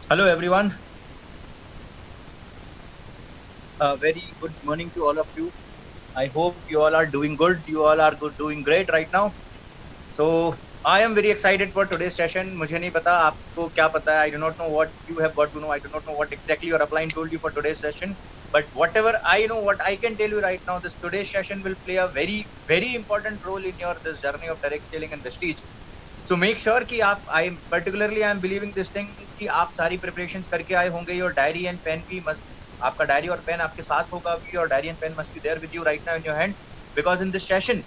Hello, everyone. Very good morning to all of you. I hope you all are doing good. You all are doing great right now. So I am very excited for today's session. मुझे नहीं पता आपको क्या पता है. I do not know what you have got to know. I do not know what exactly your upline told you for today's session. But whatever I know, what I can tell you right now, this today's session will play a very, very important role in your this journey of direct selling and prestige. So make sure कि आप I am believing this thing कि आप सारी preparations करके आए होंगे. Your diary and pen भी must आपका डायरी और पेन आपके साथ होगा अभी और diary and pen must be there with you right now in your hand because in this session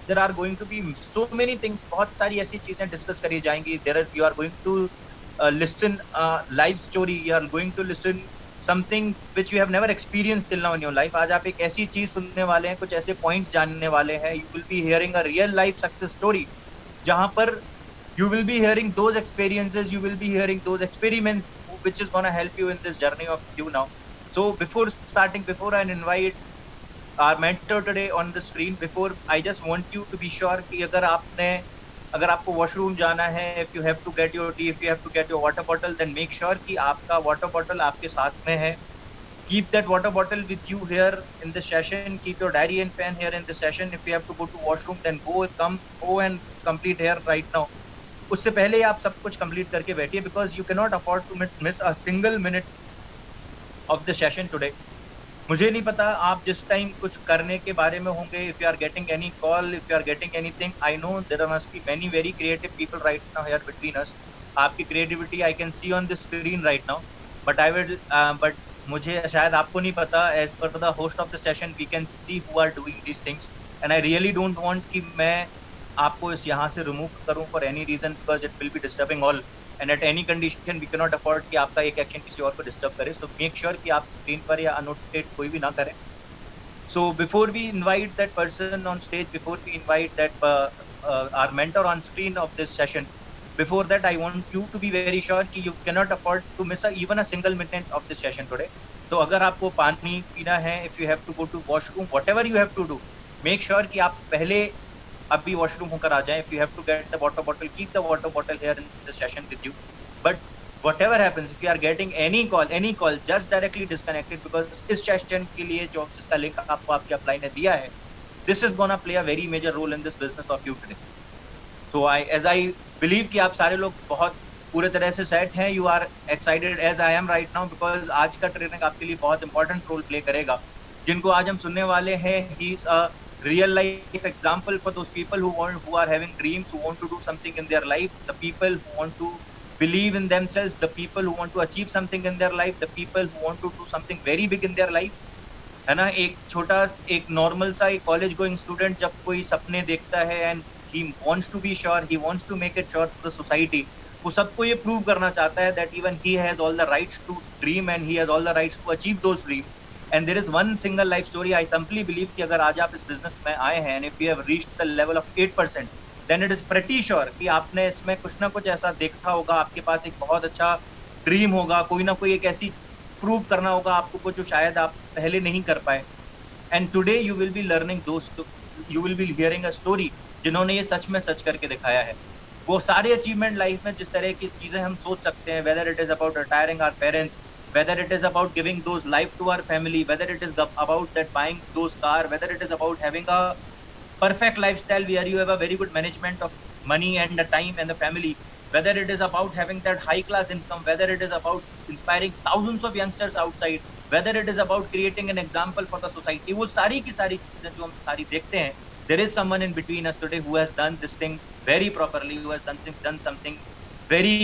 there are going to be so many things. बहुत सारी ऐसी चीजें डिस्कस करी जाएंगी. You are going to listen live story. You are going to listen something which you have never experience till now in your life. आज आप एक ऐसी चीज सुनने वाले हैं, कुछ ऐसे पॉइंट्स जानने वाले हैं. You will be hearing a real life success story जहां पर you will be hearing those experiences, you will be hearing those experiments which is going to help you in this journey of you now. So before starting, before I invite our mentor today on the screen, before I just want you to be sure कि अगर आपको washroom जाना है, if you have to get your tea, if you have to get your water bottle, then make sure कि आपका water bottle आपके साथ में है. Keep that water bottle with you here in the session. Keep your diary and pen here in the session. If you have to go to washroom, then go and complete here right now. उससे पहले आप सब कुछ complete करके बैठिए because you can not afford to miss a single minute of the session today. मुझे नहीं पता आप जिस टाइम कुछ करने के बारे में होंगे. If you are getting any call, if you are getting anything, I know there must be many very creative people right now here between us. आपकी creativity I can see on the screen right now. But मुझे शायद आपको नहीं पता. As per the host of the session we can see who are doing these things and I really don't want कि मैं आपको इस यहाँ से रिमूव करूं for any reason because it will be disturbing all and at any condition we can not afford कि आपका एक एक्शन किसी और को डिस्टर्ब करे. सो मेक श्योर कि आप स्क्रीन पर या अनोटेड कोई भी ना करें. So before we invite that person on stage, before we invite that our mentor on screen of this session, before that I want you to be very sure कि you cannot afford to miss even a single minute of this session today. तो अगर आपको पानी पीना है, if you have to go to washroom, whatever you have to do, make sure कि आप पहले अभी वॉशरूम होकर आ जाएं. If you have to get the water bottle, keep the water bottle here in the session with you. But whatever happens, if you are getting any call, just directly disconnect it because इस session के लिए जो जिसका link आपको आपके upline ने दिया है, this is gonna play a very major role in this business of you today. So I believe कि आप सारे लोग बहुत पूरे तरह से सेट हैं. You are excited as I am right now because आज का ट्रेनिंग आपके लिए बहुत इंपॉर्टेंट रोल प्ले करेगा. जिनको आज हम सुनने वाले हैं, he is a real life example for those people who are having dreams, who want to do something in their life, the people who want to believe in themselves, the people who want to achieve something in their life, the people who want to do something very big in their life. है ना. एक छोटा एक normal सा एक college going student जब कोई सपने देखता है and he wants to be sure, he wants to make it sure to the society, वो सबको ये प्रूव करना चाहता है that even he has all the rights to dream and he has all the rights to achieve those dreams. And there is one single life story I simply believe कि अगर आज आप इस बिजनेस में आए हैं and if you have reached the level of 8%, then it is pretty sure कि आपने इसमें कुछ ना कुछ ऐसा देखा होगा, आपके पास एक बहुत अच्छा ड्रीम होगा, कोई ना कोई एक ऐसी प्रूव करना होगा आपको को जो शायद आप पहले नहीं कर पाए। And today you will be learning दोस्त, you will be hearing a story जिन्होंने ये सच में सच करके दिखाया है। वो सारे अचीवमेंट लाइफ में जिस तरह की चीजें हम सोच सकते हैं, whether it is about retiring our parents, whether it is about giving those life to our family, whether it is about that buying those car, whether it is about having a perfect lifestyle where you have a very good management of money and the time and the family, whether it is about having that high class income, whether it is about inspiring thousands of youngsters outside, whether it is about creating an example for the society, वो सारी की सारी चीजें जो हम सारी देखते हैं, there is someone in between us today who has done this thing very properly, who has done something very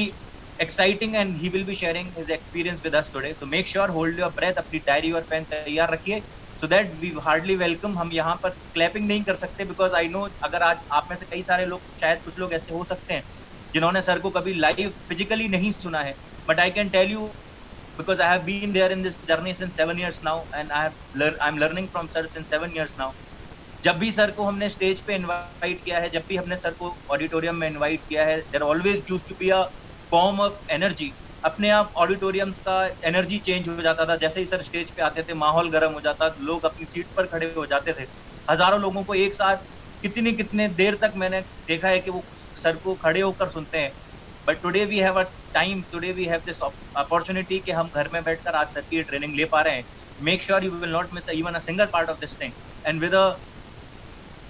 exciting, and he will be sharing his experience with us today. So make sure hold your breath, अपनी diary और pen तैयार रखिए, so that we hardly welcome, हम यहाँ पर clapping नहीं कर सकते because I know अगर आज आप में से कई सारे लोग, शायद कुछ लोग ऐसे हो सकते हैं जिन्होंने सर को कभी लाइव फिजिकली नहीं सुना है, but I can tell you because I have been there in this journey since 7 years now and I'm learning from sir since 7 years now. जब भी सर को हमने स्टेज पे इनवाइट किया है, जब भी हमने सर को ऑडिटोरियम में इनवाइट किया है, there always used to be a form of energy. अपने आप ऑडिटोरियम्स का एनर्जी चेंज हो जाता था, जैसे ही सर स्टेज पे आते थे माहौल गर्म हो जाता, लोग अपनी सीट पर खड़े हो जाते थे। हजारों लोगों को एक साथ कितने देर तक मैंने देखा है कि वो सर को खड़े होकर सुनते हैं। But today we have a time, today we have this opportunity कि हम घर में बैठकर आज सर की ट्रेनिंग ले पा रहे हैं। Make sure you will not miss even a single part of this thing, and with a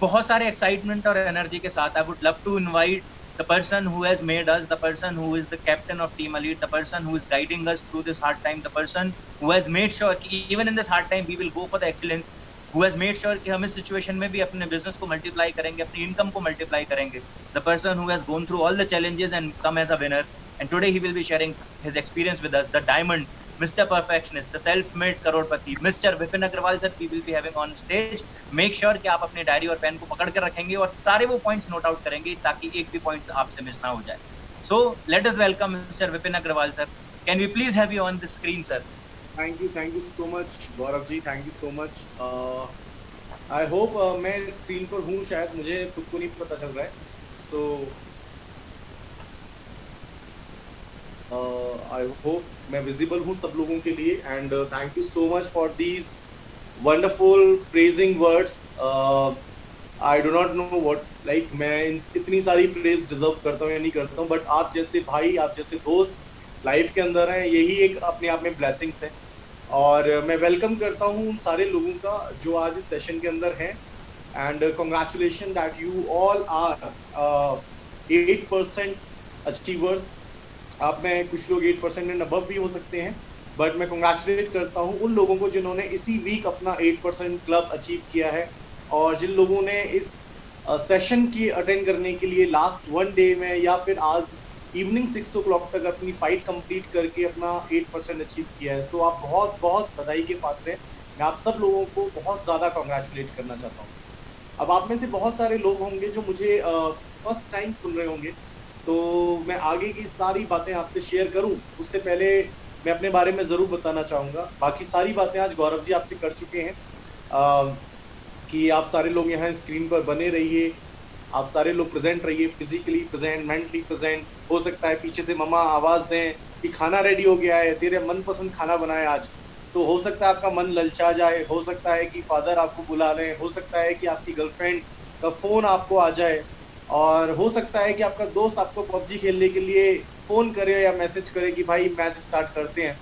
बहुत सारे एक्साइटमेंट और एनर्जी के साथ I would love to invite the person who has made us, the person who is the captain of Team Elite, the person who is guiding us through this hard time, the person who has made sure कि even in this hard time we will go for the excellence, who has made sure कि हम इस situation में भी अपने business को multiply करेंगे, अपनी income को multiply करेंगे, the person who has gone through all the challenges and come as a winner, and today he will be sharing his experience with us, the diamond, Mr. Perfectionist, the self-made करोड़पति, Mr. Vipin Agarwal sir we will be having on stage. Make sure कि आप अपनी diary और pen को पकड़ कर रखेंगे और सारे वो पॉइंट्स नोट आउट करेंगे ताकि एक भी पॉइंट्स आपसे मिस ना हो जाए। So let us welcome Mr. Vipin Agarwal sir. Can we please have you on the screen, sir? Thank you so much, Gaurav ji, thank you so much. I hope मैं स्क्रीन पर हूँ, शायद मुझे खुद को नहीं पता चल रहा है. So I hope मैं विजिबल हूँ सब लोगों के लिए, and thank you so much for these wonderful praising words. I do not know what, like मैं इतनी सारी प्रेज डिजर्व करता हूँ या नहीं करता हूँ, बट आप जैसे भाई, आप जैसे दोस्त लाइफ के अंदर हैं, यही एक अपने आप में ब्लेसिंग्स है. और मैं वेलकम करता हूँ उन सारे लोगों का जो आज इस सेशन के अंदर हैं, and congratulation that you all are 8% achievers. आप में कुछ लोग 8% एंड अबव भी हो सकते हैं, बट मैं कॉन्ग्रेचुलेट करता हूँ उन लोगों को जिन्होंने इसी वीक अपना 8% क्लब अचीव किया है, और जिन लोगों ने इस सेशन की अटेंड करने के लिए लास्ट 1 डे में या फिर आज इवनिंग 6 o'clock तक अपनी फाइट कंप्लीट करके अपना 8% अचीव किया है. तो आप बहुत बहुत बधाई के पात्र हैं. मैं आप सब लोगों को बहुत ज़्यादा कॉन्ग्रेचुलेट करना चाहता हूँ. अब आप में से बहुत सारे लोग होंगे जो मुझे फर्स्ट टाइम सुन रहे होंगे, तो मैं आगे की सारी बातें आपसे शेयर करूं उससे पहले मैं अपने बारे में ज़रूर बताना चाहूँगा. बाकी सारी बातें आज गौरव जी आपसे कर चुके हैं कि आप सारे लोग यहाँ स्क्रीन पर बने रहिए, आप सारे लोग प्रेजेंट रहिए, फिजिकली प्रेजेंट, मेंटली प्रेजेंट. हो सकता है पीछे से मम्मा आवाज़ दें कि खाना रेडी हो गया है, तेरे मनपसंद खाना बनाए आज. तो हो सकता है आपका मन ललचा जाए, हो सकता है कि फादर आपको बुला लें, हो सकता है कि आपकी गर्लफ्रेंड का फ़ोन आपको आ जाए, और हो सकता है कि आपका दोस्त आपको पबजी खेलने के लिए फ़ोन करे या मैसेज करे कि भाई मैच स्टार्ट करते हैं.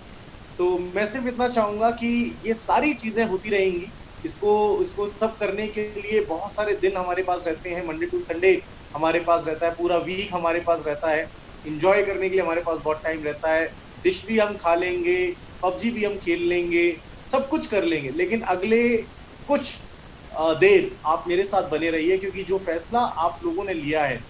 तो मैं सिर्फ इतना चाहूँगा कि ये सारी चीज़ें होती रहेंगी. इसको सब करने के लिए बहुत सारे दिन हमारे पास रहते हैं. मंडे टू संडे हमारे पास रहता है, पूरा वीक हमारे पास रहता है. इंजॉय करने के लिए हमारे पास बहुत टाइम रहता है. डिश भी हम खा लेंगे, पबजी भी हम खेल लेंगे, सब कुछ कर लेंगे, लेकिन अगले कुछ देर आप मेरे साथ बने रहिए, क्योंकि जो फैसला आप लोगों ने लिया है,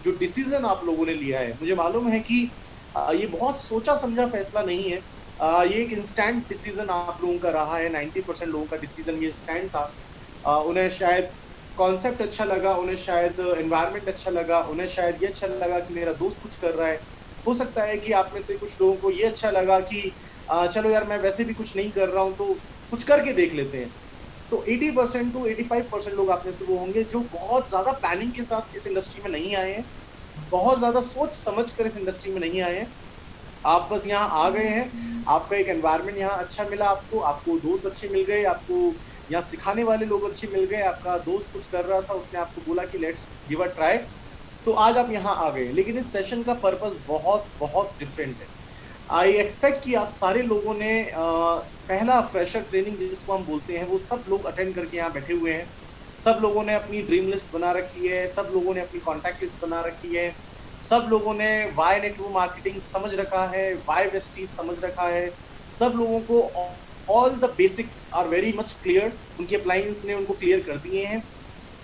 जो डिसीजन आप लोगों ने लिया है, मुझे मालूम है कि ये बहुत सोचा समझा फैसला नहीं है. ये एक इंस्टेंट डिसीजन आप लोगों का रहा है. 90% लोगों का डिसीजन ये इंस्टेंट था. उन्हें शायद कॉन्सेप्ट अच्छा लगा, उन्हें शायद एनवायरनमेंट अच्छा लगा, उन्हें शायद ये अच्छा लगा कि मेरा दोस्त कुछ कर रहा है. हो सकता है कि आप में से कुछ लोगों को ये अच्छा लगा कि चलो यार मैं वैसे भी कुछ नहीं कर रहा हूँ, तो कुछ करके देख लेते हैं। तो 80% टू 85% लोग आप में से वो होंगे जो बहुत ज्यादा प्लानिंग के साथ इस इंडस्ट्री में नहीं आए हैं, बहुत ज्यादा सोच समझ कर इस इंडस्ट्री में नहीं आए हैं। आप बस यहाँ आ गए हैं, आपका एक एनवायरनमेंट यहाँ अच्छा मिला, आपको आपको दोस्त अच्छे मिल गए, आपको यहाँ सिखाने वाले लोग अच्छे मिल गए, आपका दोस्त कुछ कर रहा था, उसने आपको बोला कि लेट्स गिव अ ट्राई, तो आज आप यहाँ आ गए। लेकिन इस सेशन का पर्पस बहुत बहुत डिफरेंट है। आई एक्सपेक्ट कि आप सारे लोगों ने पहला फ्रेशर ट्रेनिंग जिसको हम बोलते हैं वो सब लोग अटेंड करके यहाँ बैठे हुए हैं। सब लोगों ने अपनी ड्रीम लिस्ट बना रखी है, सब लोगों ने अपनी कॉन्टैक्ट लिस्ट बना रखी है, सब लोगों ने वाई नेटवर्क मार्केटिंग समझ रखा है, वाई वेस्टीज समझ रखा है। सब लोगों को all the basics are very much clear, उनके अप्लायंस ने उनको क्लियर कर दिए हैं।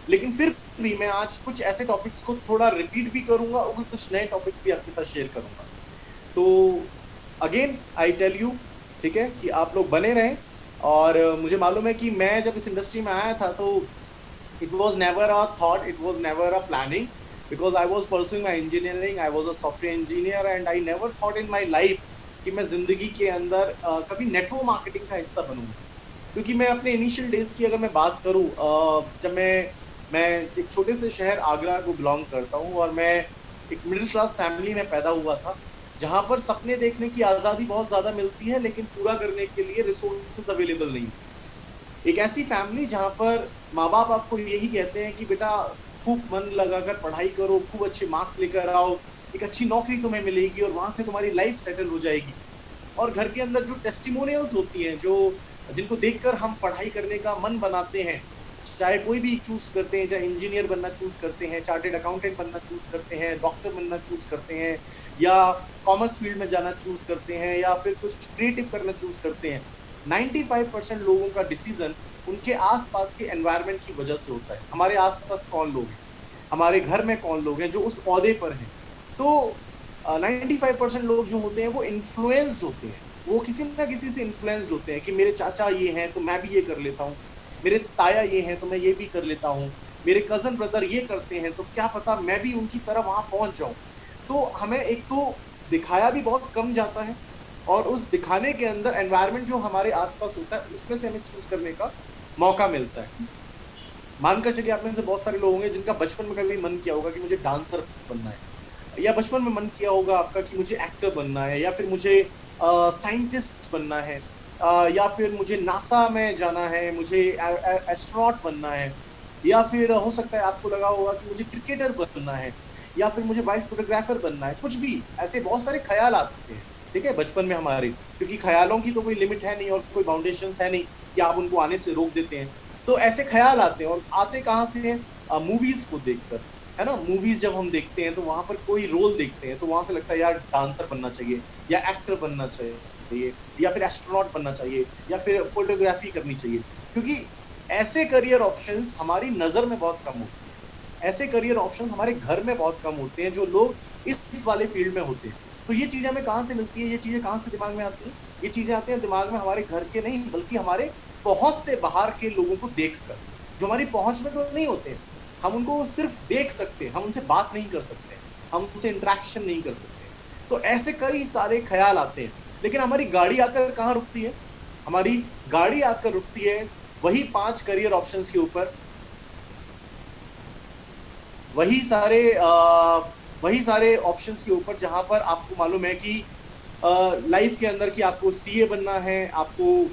लेकिन फिर भी मैं आज कुछ ऐसे टॉपिक्स को थोड़ा रिपीट भी करूंगा और कुछ नए टॉपिक्स भी आपके साथ शेयर करूंगा। तो अगेन आई टेल यू, ठीक है, कि आप लोग बने रहें। और मुझे मालूम है कि मैं जब इस इंडस्ट्री में आया था तो it was never a thought, it was never a planning, because I was pursuing my engineering, I was a software engineer and I never thought in my life कि मैं जिंदगी के अंदर कभी नेटवर्क मार्केटिंग का हिस्सा बनूंगा। क्योंकि मैं अपने इनिशियल डेज की अगर मैं बात करूं, जब मैं एक छोटे से शहर आगरा को बिलोंग करता हूं और मैं एक मिडिल क्लास फैमिली में पैदा हुआ था, जहां पर सपने देखने की आज़ादी बहुत ज़्यादा मिलती है लेकिन पूरा करने के लिए रिसोर्सेज अवेलेबल नहीं। एक ऐसी फैमिली जहां पर माँ बाप आपको यही कहते हैं कि बेटा खूब मन लगाकर पढ़ाई करो, खूब अच्छे मार्क्स लेकर आओ, एक अच्छी नौकरी तुम्हें मिलेगी और वहां से तुम्हारी लाइफ सेटल हो जाएगी। और घर के अंदर जो टेस्टिमोनियल्स होती हैं, जो जिनको देखकर हम पढ़ाई करने का मन बनाते हैं, चाहे कोई भी चूज करते हैं, चाहे इंजीनियर बनना चूज करते हैं, चार्टेड अकाउंटेंट बनना चूज करते हैं, डॉक्टर बनना चूज करते हैं, या कॉमर्स फील्ड में जाना चूज करते हैं, या फिर कुछ क्रिएटिव करना चूज करते हैं, 95% लोगों का डिसीजन उनके आसपास के एनवायरनमेंट की वजह से होता है। हमारे आसपास कौन लोग हैं, हमारे घर में कौन लोग हैं जो उस ओहदे पर हैं। तो 95% लोग जो होते हैं वो इन्फ्लुएंस्ड होते हैं, वो किसी ना किसी से इन्फ्लुएंस्ड होते हैं कि मेरे चाचा ये हैं तो मैं भी ये कर लेता हूँ, मेरे ताया ये हैं तो मैं ये भी कर लेता हूँ, मेरे कजन ब्रदर ये करते हैं तो क्या पता मैं भी उनकी तरह वहां पहुंच जाऊं। तो हमें एक तो दिखाया भी बहुत कम जाता है, और उस दिखाने के अंदर एनवायरनमेंट जो हमारे आसपास होता है उसमें से हमें चूज करने का मौका मिलता है। मानकर चलिए आप में से बहुत सारे लोग होंगे जिनका बचपन में कभी मन किया होगा कि मुझे डांसर बनना है, या बचपन में मन किया होगा आपका कि मुझे एक्टर बनना है, या फिर मुझे साइंटिस्ट बनना है, या फिर मुझे नासा में जाना है, मुझे एस्ट्रोनॉट बनना है, या फिर हो सकता है आपको लगा होगा कि मुझे क्रिकेटर बनना है, या फिर मुझे वाइल्ड फोटोग्राफर बनना है। कुछ भी ऐसे बहुत सारे ख्याल आते हैं, ठीक है, बचपन में हमारे, क्योंकि ख्यालों की तो कोई लिमिट है नहीं और कोई बाउंडेशंस है नहीं कि आप उनको आने से रोक देते हैं। तो ऐसे ख्याल आते हैं, और आते कहाँ से हैं? मूवीज को देखकर, है ना। मूवीज जब हम देखते हैं तो वहां पर कोई रोल देखते हैं तो वहां से लगता है यार डांसर बनना चाहिए, या एक्टर बनना चाहिए, या फिर एस्ट्रोनॉट बनना चाहिए, या फिर फोटोग्राफी करनी चाहिए। क्योंकि ऐसे करियर ऑप्शंस हमारी नजर में बहुत कम होते हैं, ऐसे करियर ऑप्शंस हमारे घर में बहुत कम होते हैं जो लोग इस वाले फील्ड में होते हैं। तो ये चीजें हमें कहाँ से मिलती है, ये चीजें कहाँ से दिमाग में आती है? ये चीजें आती हैं दिमाग में हमारे घर के नहीं, बल्कि हमारे पहुंच से बाहर के लोगों को देखकर, जो हमारी पहुंच में तो नहीं होते, हम उनको सिर्फ देख सकते हैं, हम उनसे बात नहीं कर सकते, हम उनसे इंटरेक्शन नहीं कर सकते। तो ऐसे कई सारे ख्याल आते हैं। लेकिन हमारी गाड़ी आकर कहाँ रुकती है? हमारी गाड़ी आकर रुकती है वही 5 करियर ऑप्शंस के ऊपर, वही सारे ऑप्शंस के ऊपर जहां पर आपको मालूम है कि लाइफ के अंदर कि आपको सीए बनना है, आपको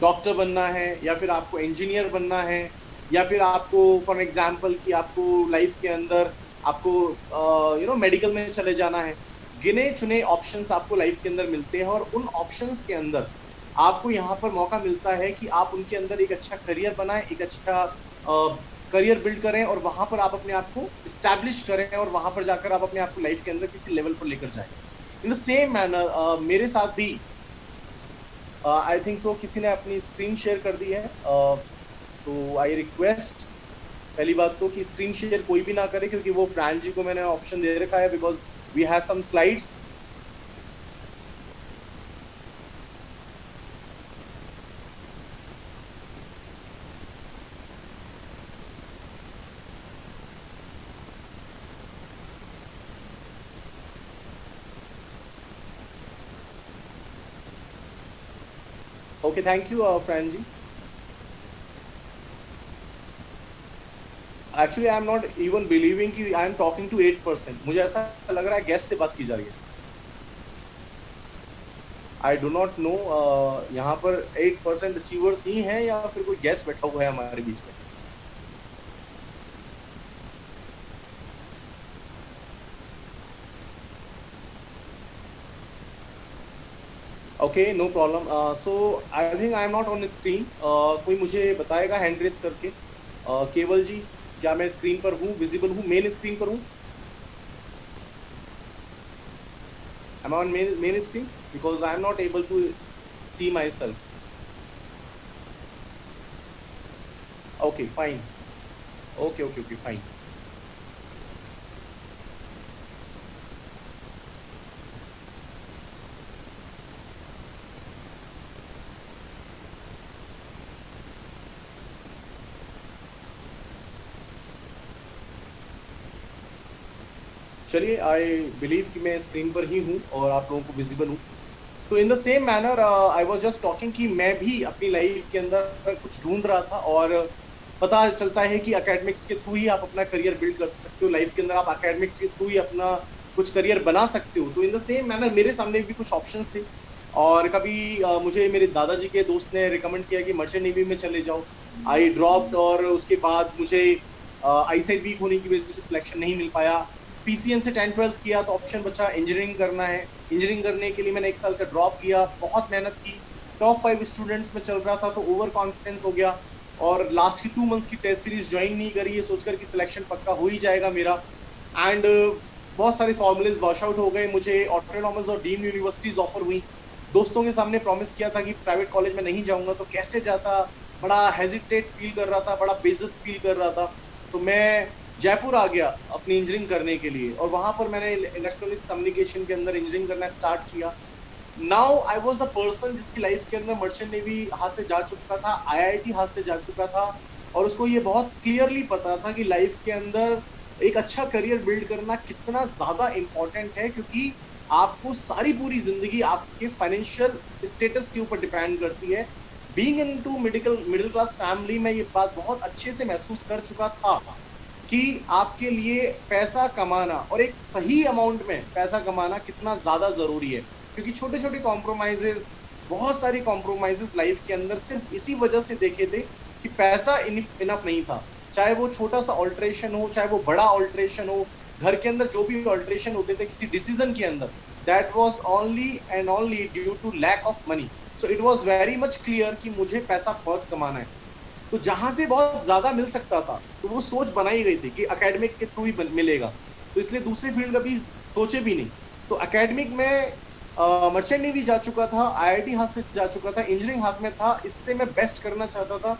डॉक्टर बनना है, या फिर आपको इंजीनियर बनना है, या फिर आपको फॉर एग्जांपल कि आपको लाइफ के अंदर आपको मेडिकल में चले जाना है। गिने चुने ऑप्शंस आपको लाइफ के अंदर मिलते हैं, और उन ऑप्शंस के अंदर आपको यहाँ पर मौका मिलता है कि आप उनके अंदर एक अच्छा करियर बनाएं, एक अच्छा करियर बिल्ड करें, और वहां पर आप अपने आप को स्टैब्लिश करें, और वहां पर जाकर आप अपने आप को लाइफ के अंदर किसी लेवल पर लेकर जाएं। इन द सेम मैनर मेरे साथ भी आई थिंक सो किसी ने अपनी स्क्रीन शेयर कर दी है, सो आई रिक्वेस्ट, पहली बात तो कि स्क्रीन शेयर कोई भी ना करे, क्योंकि वो फ्रैन जी को मैंने ऑप्शन दे रखा है, because we have some slides. Okay, thank you friend जी। Actually I am not even believing कि आई एम टॉकिंग टू 8%। मुझे ऐसा लग रहा है गेस्ट से बात की जा रही है। आई डू नॉट नो यहाँ पर 8% अचीवर्स ही हैं या फिर कोई गेस्ट बैठा हुआ है हमारे बीच में। Okay, no problem. So I think I am not on screen. कोई मुझे बताएगा हैंड रेस करके। केवल जी, क्या मैं स्क्रीन पर हूँ, विजिबल हूँ, मेन स्क्रीन पर हूँ? Am I on main screen? Because I am not able to see myself. Okay, fine. Okay, fine. चलिए, आई बिलीव कि मैं स्क्रीन पर ही हूँ और आप लोगों को विजिबल हूँ। तो in the same manner I was just talking कि मैं भी अपनी लाइफ के अंदर कुछ ढूंढ रहा था, और पता चलता है कि एकेडमिक्स के थ्रू ही आप अपना करियर बिल्ड कर सकते हो। लाइफ के अंदर आप एकेडमिक्स के थ्रू ही अपना कुछ करियर बना सकते हो। तो इन द सेम मैनर मेरे सामने भी कुछ ऑप्शंस थे, और कभी मुझे मेरे दादाजी के दोस्त ने रिकमेंड किया कि मर्चेंट नेवी में चले जाओ। आई ड्रॉप्ड, और उसके बाद मुझे आईसाइट वीक होने की वजह से सिलेक्शन नहीं मिल पाया। पीसीएन से 10-12 किया तो ऑप्शन बचा इंजीनियरिंग करना है। इंजीनियरिंग करने के लिए मैंने 1 साल का ड्रॉप किया, बहुत मेहनत की, टॉप 5 स्टूडेंट्स में चल रहा था, तो ओवर कॉन्फिडेंस हो गया और लास्ट की 2 मंथ्स की टेस्ट सीरीज ज्वाइन नहीं करी ये सोचकर कि सिलेक्शन पक्का हो ही जाएगा मेरा। एंड बहुत सारे फॉर्मुलेज वॉश आउट हो गए। मुझे ऑटोनॉमस और डीम्ड यूनिवर्सिटीज ऑफर हुई। दोस्तों के सामने प्रॉमिस किया था कि प्राइवेट कॉलेज में नहीं जाऊंगा तो कैसे जाता, बड़ा हेजिटेट फील कर रहा था, बड़ा बेइज्जत फील कर रहा था। तो मैं जयपुर आ गया अपनी इंजीनियरिंग करने के लिए, और वहां पर मैंने इलेक्ट्रॉनिक्स कम्युनिकेशन के अंदर इंजीनियरिंग करना स्टार्ट किया। Now I was the person जिसकी लाइफ के अंदर मर्चेंट नेवी हाथ से जा चुका था, आईआईटी हाथ से जा चुका था, और उसको ये बहुत क्लियरली पता था कि लाइफ के अंदर एक अच्छा करियर बिल्ड करना कितना ज्यादा इंपॉर्टेंट है, क्योंकि आपको सारी पूरी जिंदगी आपके फाइनेंशियल स्टेटस के ऊपर डिपेंड करती है। Being into middle class family में ये बात बहुत अच्छे से महसूस कर चुका था कि आपके लिए पैसा कमाना और एक सही अमाउंट में पैसा कमाना कितना ज्यादा जरूरी है। क्योंकि छोटे छोटे कॉम्प्रोमाइजेस, बहुत सारी कॉम्प्रोमाइजेस लाइफ के अंदर सिर्फ इसी वजह से देखे थे कि पैसा इनफ नहीं था। चाहे वो छोटा सा ऑल्ट्रेशन हो, चाहे वो बड़ा ऑल्ट्रेशन हो, घर के अंदर जो भी ऑल्ट्रेशन होते थे किसी डिसीजन के अंदर, that was only and only due to lack of money. So it was very much clear कि मुझे पैसा बहुत कमाना है। तो जहां से बहुत ज्यादा मिल सकता था तो वो सोच बनाई गई थी कि एकेडमिक के थ्रू ही मिलेगा, तो इसलिए दूसरी फील्ड कभी सोचे भी नहीं। तो एकेडमिक में मर्चेंट नेवी जा चुका था, आईआईटी हाथ से जा चुका था, इंजीनियरिंग हाथ में था, इससे मैं बेस्ट करना चाहता था।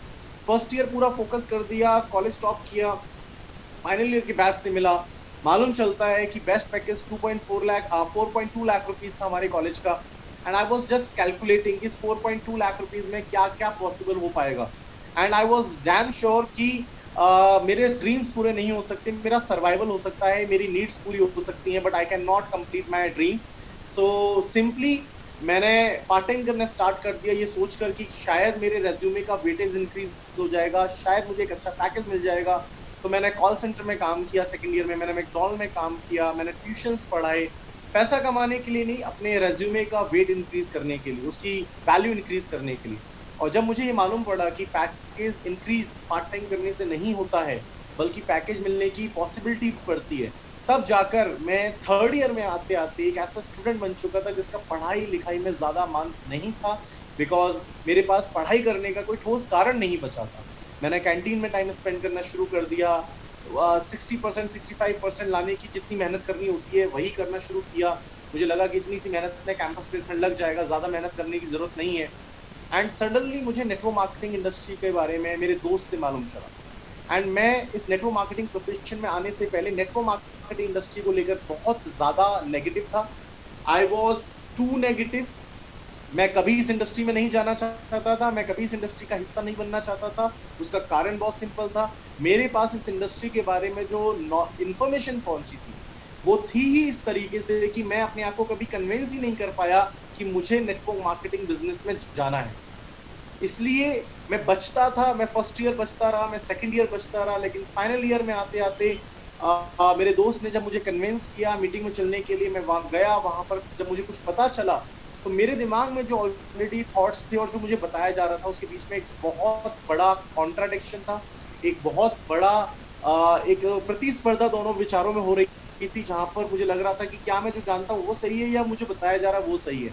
फर्स्ट ईयर पूरा फोकस कर दिया, कॉलेज टॉप किया, फाइनल ईयर के बैच से मिला। मालूम चलता है कि बेस्ट पैकेज 4.2 लाख रुपीज था हमारे कॉलेज का। And I was just calculating इस 4.2 लाख रुपीज में क्या क्या पॉसिबल हो पाएगा। And I was damn sure कि मेरे ड्रीम्स पूरे नहीं हो सकते, मेरा सर्वाइवल हो सकता है, मेरी नीड्स पूरी हो सकती हैं, but I can not complete my dreams. So simply मैंने पार्ट टाइम करना स्टार्ट कर दिया, ये सोचकर कि शायद मेरे रेज्यूमे का वेटेज इंक्रीज हो जाएगा, शायद मुझे एक अच्छा पैकेज मिल जाएगा। तो मैंने कॉल सेंटर में काम किया, सेकेंड ईयर में मैंने मैकडॉनल्ड में काम किया, मैंने ट्यूशंस पढ़ाए, पैसा कमाने के लिए नहीं, अपने रेज्यूमे का वेट इंक्रीज करने के लिए, उसकी वैल्यू इंक्रीज करने के लिए। और जब मुझे ये मालूम पड़ा कि पैकेज इंक्रीज पार्ट टाइम करने से नहीं होता है, बल्कि पैकेज मिलने की पॉसिबिलिटी बढ़ती है, तब जाकर मैं थर्ड ईयर में आते आते एक ऐसा स्टूडेंट बन चुका था जिसका पढ़ाई लिखाई में ज्यादा मन नहीं था, बिकॉज मेरे पास पढ़ाई करने का कोई ठोस कारण नहीं बचा था। मैंने कैंटीन में टाइम स्पेंड करना शुरू कर दिया, 60% 65% लाने की जितनी मेहनत करनी होती है वही करना शुरू किया। मुझे लगा कि इतनी सी मेहनत में कैंपस प्लेसमेंट लग जाएगा, ज्यादा मेहनत करने की जरूरत नहीं है। एंड सडनली मुझे नेटवर्क मार्केटिंग इंडस्ट्री के बारे में मेरे दोस्त से मालूम चला। एंड मैं इस नेटवर्क मार्केटिंग प्रोफेशन में आने से पहले नेटवर्क मार्केटिंग इंडस्ट्री को लेकर बहुत ज्यादा नेगेटिव था। I was too negative. मैं कभी इस इंडस्ट्री में नहीं जाना चाहता था, मैं कभी इस इंडस्ट्री का हिस्सा नहीं बनना चाहता था। उसका कारण बहुत सिंपल था, मेरे पास इस इंडस्ट्री के बारे में जो इंफॉर्मेशन पहुंची थी वो थी ही इस तरीके से कि मैं अपने आप को कभी कन्विंस ही नहीं कर पाया कि मुझे नेटवर्क मार्केटिंग बिजनेस में जाना है। इसलिए मैं बचता था, मैं फर्स्ट ईयर बचता रहा, मैं सेकंड ईयर बचता रहा, लेकिन फाइनल ईयर में आते आते मेरे दोस्त ने जब मुझे कन्विंस किया मीटिंग में चलने के लिए, मैं वहां गया। वहां पर जब मुझे कुछ पता चला तो मेरे दिमाग में जो ऑलरेडी थॉट्स थे और जो मुझे बताया जा रहा था उसके बीच में एक बहुत बड़ा कॉन्ट्राडिक्शन था, एक बहुत बड़ा एक प्रतिस्पर्धा दोनों विचारों में हो रही थी, जहां पर मुझे लग रहा था कि क्या मैं जो जानता हूँ वो सही है या मुझे बताया जा रहा है वो सही है।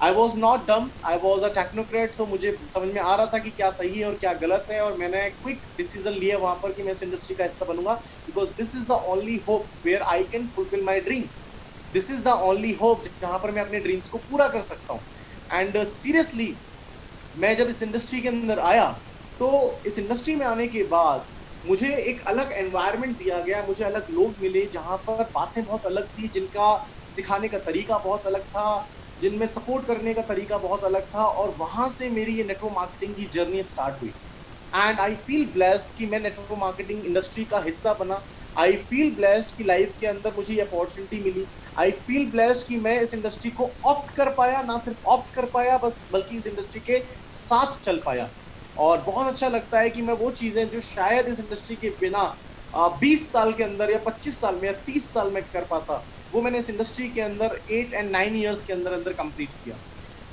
आई वॉज नॉट डम, आई वॉज अ टेक्नोक्रेट, तो मुझे समझ में आ रहा था कि क्या सही है और क्या गलत है, और मैंने क्विक डिसीजन लिया वहां पर कि मैं इस इंडस्ट्री का हिस्सा बनूंगा, because this is the only hope where I can fulfil my dreams. This is the only hope जहां पर मैं अपने ड्रीम्स को पूरा कर सकता हूँ। एंड सीरियसली मैं जब इस इंडस्ट्री के अंदर आया तो इस इंडस्ट्री में आने के बाद मुझे एक अलग एनवायरनमेंट दिया गया, मुझे अलग लोग मिले जहां पर बातें बहुत अलग थी, जिनका सिखाने का तरीका बहुत अलग था, जिनमें सपोर्ट करने का तरीका बहुत अलग था, और वहां से मेरी ये नेटवर्क मार्केटिंग की जर्नी स्टार्ट हुई। एंड आई फील ब्लेस्ड कि मैं नेटवर्क मार्केटिंग इंडस्ट्री का हिस्सा बना। आई फील ब्लेस्ड कि लाइफ के अंदर मुझे ये अपॉर्चुनिटी मिली। आई फील ब्लेस्ड कि मैं इस इंडस्ट्री को ऑप्ट कर पाया, ना सिर्फ ऑप्ट कर पाया बस, बल्कि इस इंडस्ट्री के साथ चल पाया। और बहुत अच्छा लगता है कि मैं वो चीजें जो शायद इस इंडस्ट्री के बिना 20 साल के अंदर या 25 साल में या 30 साल में कर पाता, वो मैंने इस इंडस्ट्री के अंदर 8 और 9 ईयर्स के अंदर अंदर कंप्लीट किया।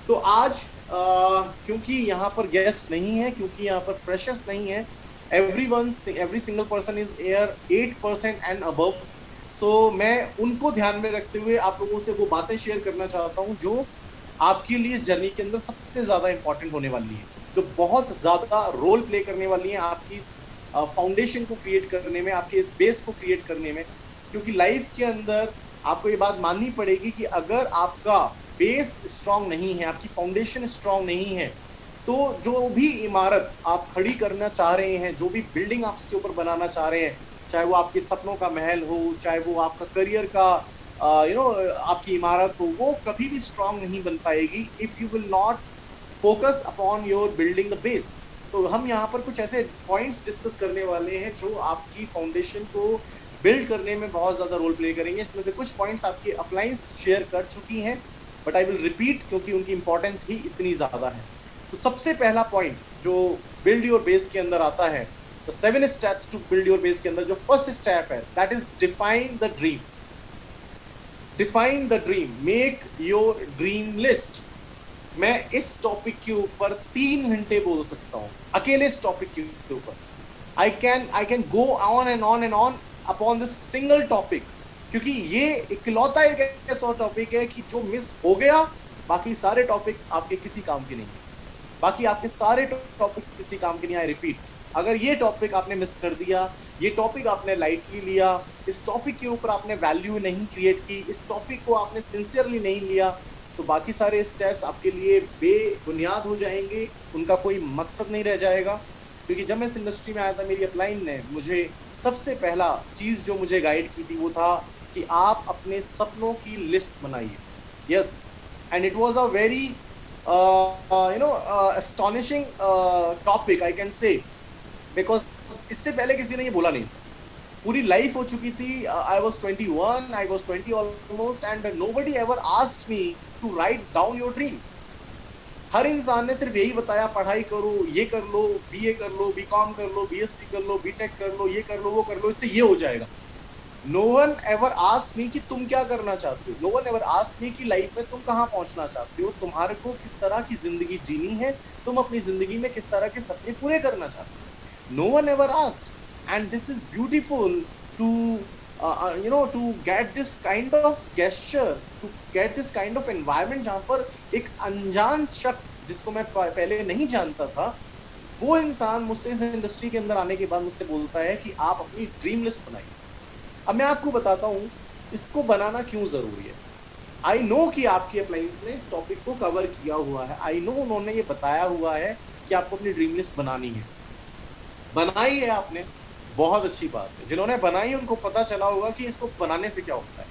तो आज क्योंकि यहाँ पर गेस्ट नहीं है, क्योंकि यहाँ पर फ्रेशर्स नहीं है, every single person is here 8% and above, सो मैं उनको ध्यान में रखते हुए आप लोगों से वो बातें शेयर करना चाहता हूँ जो आपके लिए इस जर्नी के अंदर सबसे ज्यादा इंपॉर्टेंट होने वाली है, जो बहुत ज्यादा रोल प्ले करने वाली है आपकी इस फाउंडेशन को क्रिएट करने में, आपके इस बेस को क्रिएट करने में। क्योंकि लाइफ के अंदर आपको ये बात माननी पड़ेगी कि अगर आपका बेस स्ट्रांग नहीं है, आपकी फाउंडेशन स्ट्रांग नहीं है, तो जो भी इमारत आप खड़ी करना चाह रहे हैं, जो भी बिल्डिंग आप उसके ऊपर बनाना चाह रहे हैं, चाहे वो आपके सपनों का महल हो, चाहे वो आपका करियर का आपकी इमारत हो, वो कभी भी स्ट्रांग नहीं बन पाएगी if you will not focus upon your building the base. तो हम यहाँ पर कुछ ऐसे पॉइंट्स डिस्कस करने वाले हैं जो आपकी फाउंडेशन को बिल्ड करने में बहुत ज्यादा रोल प्ले करेंगे। इसमें से कुछ पॉइंट्स आपकी अपलाइंस शेयर कर चुकी हैं, बट आई विल रिपीट क्योंकि उनकी इंपॉर्टेंस ही इतनी ज्यादा है। तो सबसे पहला पॉइंट जो बिल्ड योर बेस के अंदर आता है, the 7 steps to build your base के अंदर जो फर्स्ट स्टेप है, that is define the dream. Define the dream, make your dream list. मैं इस टॉपिक के ऊपर 3 घंटे बोल सकता हूं, अकेले इस टॉपिक के ऊपर। I can go on and on and on upon this single topic, क्योंकि ये इकलौता एक ऐसा टॉपिक है कि जो मिस हो गया बाकी सारे टॉपिक्स आपके किसी काम के नहीं, बाकी आपके सारे टॉपिक्स किसी काम के नहीं। आई रिपीट, अगर ये टॉपिक आपने मिस कर दिया, ये टॉपिक आपने लाइटली लिया, इस टॉपिक के ऊपर आपने वैल्यू नहीं क्रिएट की, इस टॉपिक को आपने सिंसियरली नहीं लिया, तो बाकी सारे स्टेप्स आपके लिए बेबुनियाद हो जाएंगे, उनका कोई मकसद नहीं रह जाएगा। क्योंकि जब मैं इस इंडस्ट्री में आया था, मेरी अपलाइन ने मुझे सबसे पहला चीज जो मुझे गाइड की थी वो था कि आप अपने सपनों की लिस्ट बनाइए। Yes, and it was a very astonishing topic I can say, because इससे पहले किसी ने ये बोला नहीं। पूरी लाइफ हो चुकी थी, I was 21, I was 20 almost, and nobody ever asked me to write down your dreams. हर इंसान ने सिर्फ यही बताया, पढ़ाई करो, ये कर लो, बीए कर लो, बीकॉम कर लो, बीएससी कर लो, बीटेक कर लो, ये कर लो, वो कर लो, इससे ये हो जाएगा। No one ever asked me कि तुम क्या करना चाहते हो। No one ever asked me कि लाइफ में तुम कहाँ पहुंचना चाहते हो, तुम्हारे को किस तरह की जिंदगी जीनी है, तुम अपनी जिंदगी में किस तरह के सपने पूरे करना चाहते हो। No one ever asked, and this is beautiful to to get this kind of gesture, to get this kind of environment जहाँ पर एक अनजान शख्स जिसको मैं पहले नहीं जानता था, वो इंसान मुझसे इस इंडस्ट्री के अंदर आने के बाद मुझसे बोलता है कि आप अपनी ड्रीम लिस्ट बनाइए। अब मैं आपको बताता हूँ इसको बनाना क्यों जरूरी है। आई नो कि आपकी अपलाइंस ने इस टॉपिक को कवर किया हुआ है, आई नो उन्होंने ये बताया हुआ है कि आपको अपनी ड्रीम लिस्ट बनानी है। बनाई है आपने, बहुत अच्छी बात है। जिन्होंने बनाई उनको पता चला होगा कि इसको बनाने से क्या होता है,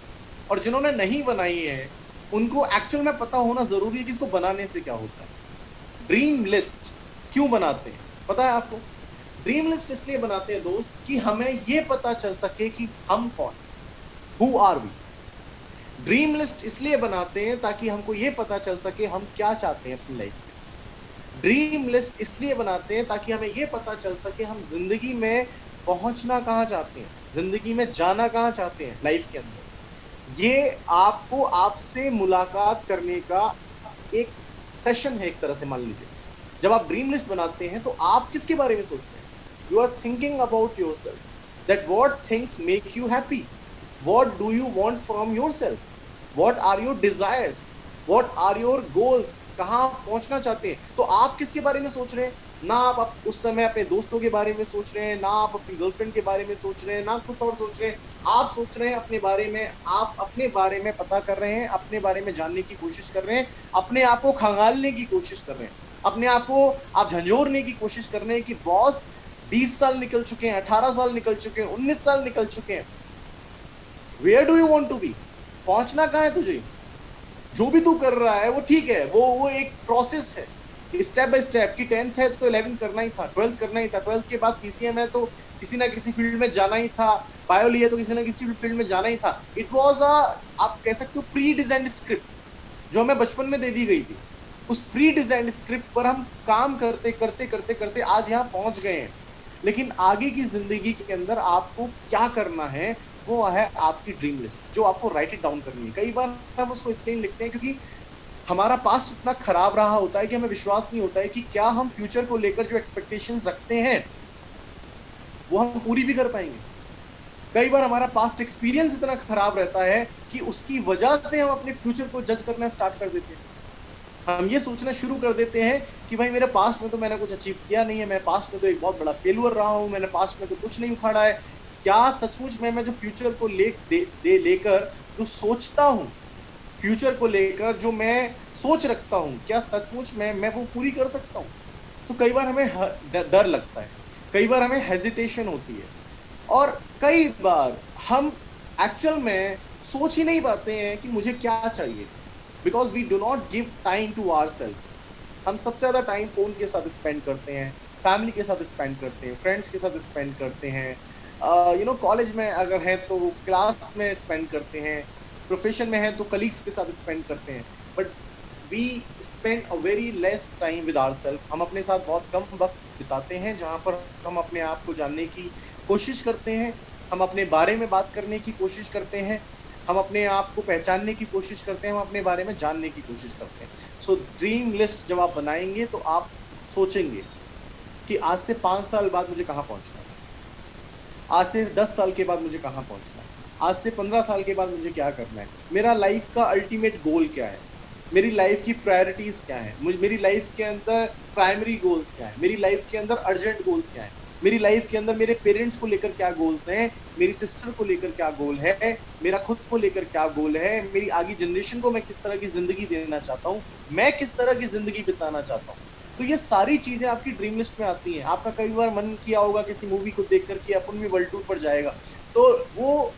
और जिन्होंने नहीं बनाई है उनको एक्चुअल में पता होना जरूरी है कि इसको बनाने से क्या होता है। ड्रीम लिस्ट क्यों बनाते हैं पता है आपको? ड्रीम लिस्ट इसलिए बनाते हैं दोस्त कि हमें ये पता चल सके कि हम कौन, who are we. Dream list इसलिए बनाते हैं ताकि हमको ये पता चल सके हम क्या चाहते हैं अपनी लाइफ में। ड्रीम लिस्ट इसलिए बनाते हैं ताकि हमें ये पता चल सके हम जिंदगी में पहुंचना कहाँ चाहते हैं, जिंदगी में जाना कहाँ चाहते हैं लाइफ के अंदर। ये आपको आपसे मुलाकात करने का एक सेशन है एक तरह से, मान लीजिए। जब आप ड्रीम लिस्ट बनाते हैं तो आप किसके बारे में सोच रहे हैं? You are thinking about yourself, that what things make you happy, what do you want from yourself, what are your desires, what are your goals, कहाँ पहुंचना चाहते हैं। तो आप किसके बारे में सोच रहे हैं? ना आप उस समय अपने दोस्तों के बारे में सोच रहे हैं, ना आप अपनी गर्लफ्रेंड के बारे में सोच रहे हैं, ना कुछ और सोच रहे हैं। आप सोच रहे हैं अपने बारे में, आप अपने बारे में पता कर रहे हैं, अपने बारे में जानने की कोशिश कर रहे हैं, अपने आप को खंगालने की कोशिश कर रहे हैं, अपने आप को आप झंझोरने की कोशिश कर रहे हैं कि बॉस 20 साल निकल चुके हैं, 18 साल निकल चुके हैं, 19 साल निकल चुके हैं, where do you want to be, पहुंचना कहाँ है तुझे? जो भी तू कर रहा है वो ठीक है, वो एक प्रोसेस है, स्टेप बाय स्टेप। की 10th है तो 11th करना ही था, 12th करना ही था, 12th के बाद पीसीएम है तो किसी ना किसी फील्ड में जाना ही था, बायो लिया तो किसी ना किसी फील्ड में जाना ही था। इट वाज अ, आप कह सकते हो, प्री डिजाइंड स्क्रिप्ट जो हमें बचपन में दे दी गई थी। उस प्री डिजाइंड स्क्रिप्ट पर हम काम करते करते करते करते आज यहाँ पहुंच गए हैं। लेकिन आगे की जिंदगी के अंदर आपको क्या करना है, वो है आपकी ड्रीम लिस्ट, जो आपको राइट इट डाउन करनी है। कई बार हम उसको इसलिए लिखते हैं क्योंकि हमारा पास्ट इतना खराब रहा होता है कि हमें विश्वास नहीं होता है कि क्या हम फ्यूचर को लेकर जो एक्सपेक्टेशंस रखते हैं वो हम पूरी भी कर पाएंगे। कई बार हमारा पास्ट एक्सपीरियंस इतना खराब रहता है कि उसकी वजह से हम अपने फ्यूचर को जज करना स्टार्ट कर देते हैं। हम ये सोचना शुरू कर देते हैं कि भाई मेरे पास्ट में तो मैंने कुछ अचीव किया नहीं है, मैं पास्ट में तो एक बहुत बड़ा फेलियर रहा हूँ, मैंने पास्ट में तो कुछ नहीं उखाड़ा है। क्या सचमुच में मैं जो फ्यूचर को लेकर जो सोचता हूँ, फ्यूचर को लेकर जो मैं सोच रखता हूँ, क्या सचमुच में मैं वो पूरी कर सकता हूँ? तो कई बार हमें डर लगता है, कई बार हमें हेजिटेशन होती है, और कई बार हम एक्चुअल में सोच ही नहीं पाते हैं कि मुझे क्या चाहिए, because we do not give time to our self. हम सबसे ज्यादा टाइम फोन के साथ स्पेंड करते हैं, फैमिली के साथ स्पेंड करते हैं, फ्रेंड्स के साथ स्पेंड करते हैं, कॉलेज में अगर है तो क्लास में स्पेंड करते हैं, प्रोफेशन में है तो कलीग्स के साथ स्पेंड करते हैं। But we spend a very less time with our self. हम अपने साथ बहुत कम वक्त बिताते हैं जहाँ पर हम अपने आप को जानने की कोशिश करते हैं, हम अपने बारे में बात करने की कोशिश करते हैं, हम अपने आप को पहचानने की कोशिश करते हैं, हम अपने बारे में जानने की कोशिश करते हैं। सो ड्रीम लिस्ट जब आप बनाएंगे तो आप सोचेंगे कि आज से 5 साल बाद मुझे कहाँ पहुंचना है, आज से 10 साल के बाद मुझे कहाँ पहुंचना है, आज से 15 साल के बाद मुझे क्या करना है, मेरा लाइफ का अल्टीमेट गोल क्या है, मेरी लाइफ की प्रायोरिटीज क्या है, मेरी लाइफ के अंदर प्राइमरी गोल्स क्या है, मेरी लाइफ के अंदर अर्जेंट गोल्स क्या है, मेरी लाइफ के अंदर मेरे पेरेंट्स को लेकर क्या गोल्स हैं, मेरी सिस्टर को लेकर क्या गोल है, मेरा खुद को लेकर क्या गोल है, मेरी आगे जनरेशन को मैं किस तरह की जिंदगी देना चाहता हूँ, मैं किस तरह की जिंदगी बिताना चाहता हूँ। तो ये सारी चीजें आपकी ड्रीम लिस्ट में आती हैं। आपका कई बार मन किया होगा किसी मूवी को देख कर कि अपन भी वर्ल्ड टूर पर जाएगा, तो वो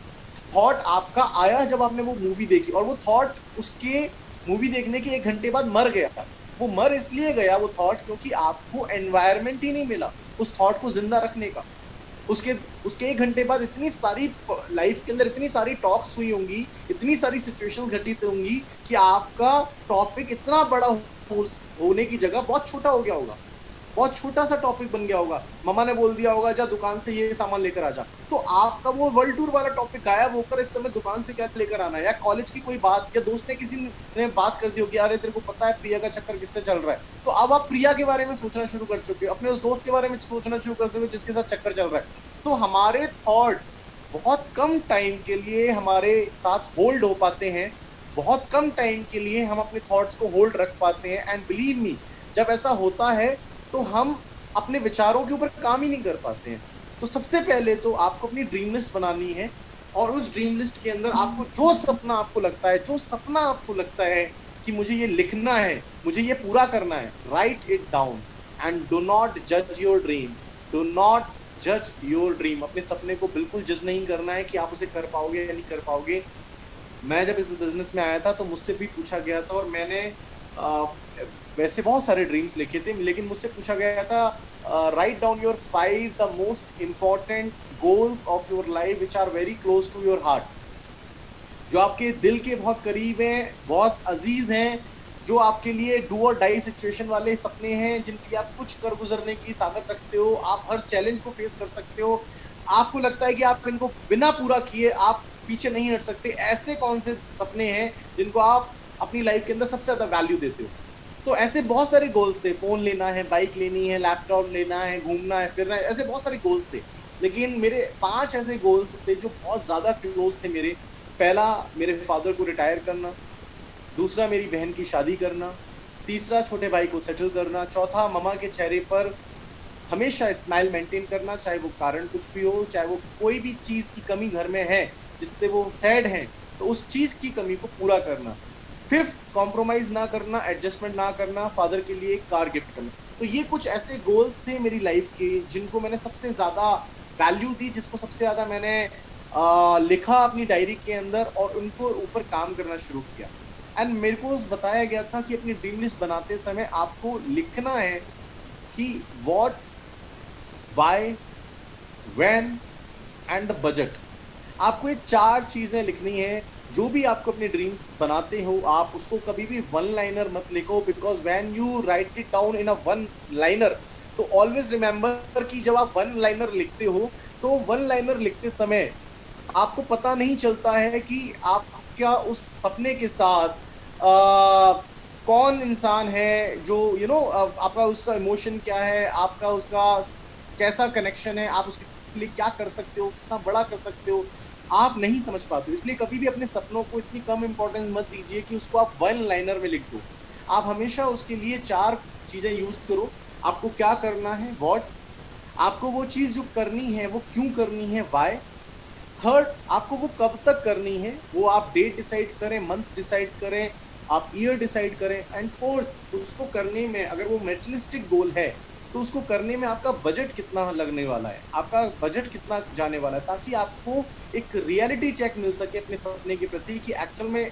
थॉट आपका आया जब आपने वो मूवी देखी, और वो थॉट उसके मूवी देखने के 1 घंटे बाद मर गया। वो मर इसलिए गया वो थॉट क्योंकि आपको एनवायरनमेंट ही नहीं मिला उस थॉट को जिंदा रखने का। उसके उसके 1 घंटे बाद इतनी सारी लाइफ के अंदर इतनी सारी टॉक्स हुई होंगी, इतनी सारी सिचुएशंस घटित होंगी कि आपका टॉपिक इतना बड़ा होने की जगह बहुत छोटा हो गया होगा, बहुत छोटा सा टॉपिक बन गया होगा। मम्मा ने बोल दिया होगा जा दुकान से ये सामान लेकर आ जा, तो आपका वो वर्ल्ड टूर वाला टॉपिक गायब होकर इस समय दुकान से क्या लेकर आना है, या कॉलेज की कोई बात, या दोस्त ने किसी ने बात कर दी होगी अरे तेरे को पता है प्रिया का चक्कर किससे चल रहा है, तो अब आप प्रिया के बारे में सोचना शुरू कर चुके हो, अपने उस दोस्त के बारे में सोचना शुरू कर चुके हो जिसके साथ चक्कर चल रहा है। तो हमारे थॉट्स बहुत कम टाइम के लिए हमारे साथ होल्ड हो पाते हैं, बहुत कम टाइम के लिए हम अपने थॉट्स को होल्ड रख पाते हैं। एंड बिलीव मी, जब ऐसा होता है तो हम अपने विचारों के ऊपर काम ही नहीं कर पाते हैं। तो सबसे पहले तो आपको अपनी ड्रीम लिस्ट बनानी है, और उस ड्रीम लिस्ट के अंदर आपको जो सपना आपको लगता है, जो सपना आपको लगता है कि मुझे ये लिखना है, मुझे ये पूरा करना है, right it down and do not जज योर ड्रीम, डू नॉट जज योर ड्रीम। अपने सपने को बिल्कुल जज नहीं करना है कि आप उसे कर पाओगे या नहीं कर पाओगे। मैं जब इस बिजनेस में आया था तो मुझसे भी पूछा गया था, और मैंने वैसे बहुत सारे ड्रीम्स लिखे थे, लेकिन मुझसे पूछा गया था write down your 5 the most important goals of your life which are very close to your heart, जो आपके दिल के बहुत करीब हैं, बहुत अजीज हैं, जो आपके लिए डू और डाई सिचुएशन वाले सपने हैं, जिनके लिए आप कुछ कर गुजरने की ताकत रखते हो, आप हर चैलेंज को फेस कर सकते हो, आपको लगता है कि आप इनको बिना पूरा किए आप पीछे नहीं हट सकते, ऐसे कौन से सपने हैं जिनको आप अपनी लाइफ के अंदर सबसे ज्यादा वैल्यू देते हो? तो ऐसे बहुत सारे गोल्स थे, फोन लेना है, बाइक लेनी है, लैपटॉप लेना है, घूमना है, फिरना है, ऐसे बहुत सारे गोल्स थे। लेकिन मेरे 5 ऐसे गोल्स थे जो बहुत ज्यादा क्लोज थे मेरे। पहला, मेरे फादर को रिटायर करना। दूसरा, मेरी बहन की शादी करना। तीसरा, छोटे भाई को सेटल करना। चौथा, ममा के चेहरे पर हमेशा स्माइल मेंटेन करना, चाहे वो कारण कुछ भी हो, चाहे वो कोई भी चीज की कमी घर में है जिससे वो सैड है, तो उस चीज की कमी को पूरा करना। फिफ्थ, कॉम्प्रोमाइज ना करना, एडजस्टमेंट ना करना, फादर के लिए एक कार गिफ्ट करना। तो ये कुछ ऐसे गोल्स थे मेरी लाइफ के जिनको मैंने सबसे ज्यादा वैल्यू दी, जिसको सबसे ज्यादा मैंने लिखा अपनी डायरी के अंदर और उनको ऊपर काम करना शुरू किया। एंड मेरे को बताया गया था कि अपनी ड्रीम लिस्ट बनाते समय आपको लिखना है कि what, why, when and the budget. आपको ये 4 चीजें लिखनी है। जो भी आपको अपने ड्रीम्स बनाते हो, आप उसको कभी भी वन लाइनर मत लिखो, because when you right it down in a one liner, तो ऑलवेज रिमेंबर कि जब आप वन लाइनर लिखते हो, तो वन लाइनर लिखते समय आपको पता नहीं चलता है कि आप क्या उस सपने के साथ कौन इंसान है, जो आपका उसका इमोशन क्या है, आपका उसका कैसा कनेक्शन है, आप उसके लिए क्या कर सकते हो, कितना बड़ा कर सकते हो, आप नहीं समझ पाते हो। इसलिए कभी भी अपने सपनों को इतनी कम इंपॉर्टेंस मत दीजिए कि उसको आप वन लाइनर में लिख दो। आप हमेशा उसके लिए 4 चीजें यूज करो। आपको क्या करना है, व्हाट। आपको वो चीज जो करनी है वो क्यों करनी है, व्हाई। थर्ड, आपको वो कब तक करनी है, वो आप डेट डिसाइड करें, मंथ डिसाइड करें, आप ईयर डिसाइड करें। एंड फोर्थ, उसको करने में अगर वो मेटलिस्टिक गोल है तो उसको करने में आपका बजट कितना लगने वाला है, आपका बजट कितना जाने वाला है, ताकि आपको एक रियलिटी चेक मिल सके अपने सपने के प्रति कि एक्चुअल में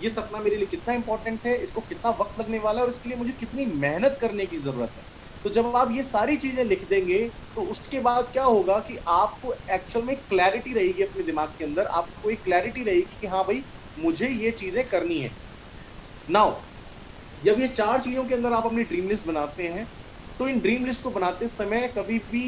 ये सपना मेरे लिए कितना इंपॉर्टेंट है, इसको कितना वक्त लगने वाला है और इसके लिए मुझे कितनी मेहनत करने की जरूरत है। तो जब आप ये सारी चीजें लिख देंगे तो उसके बाद क्या होगा कि आपको एक्चुअल में क्लैरिटी रहेगी अपने दिमाग के अंदर, आपको एक क्लैरिटी रहेगी कि हाँ भाई, मुझे ये चीजें करनी है। नाउ, जब ये 4 चीजों के अंदर आप अपनी ड्रीम लिस्ट बनाते हैं, तो इन ड्रीम लिस्ट को बनाते समय कभी भी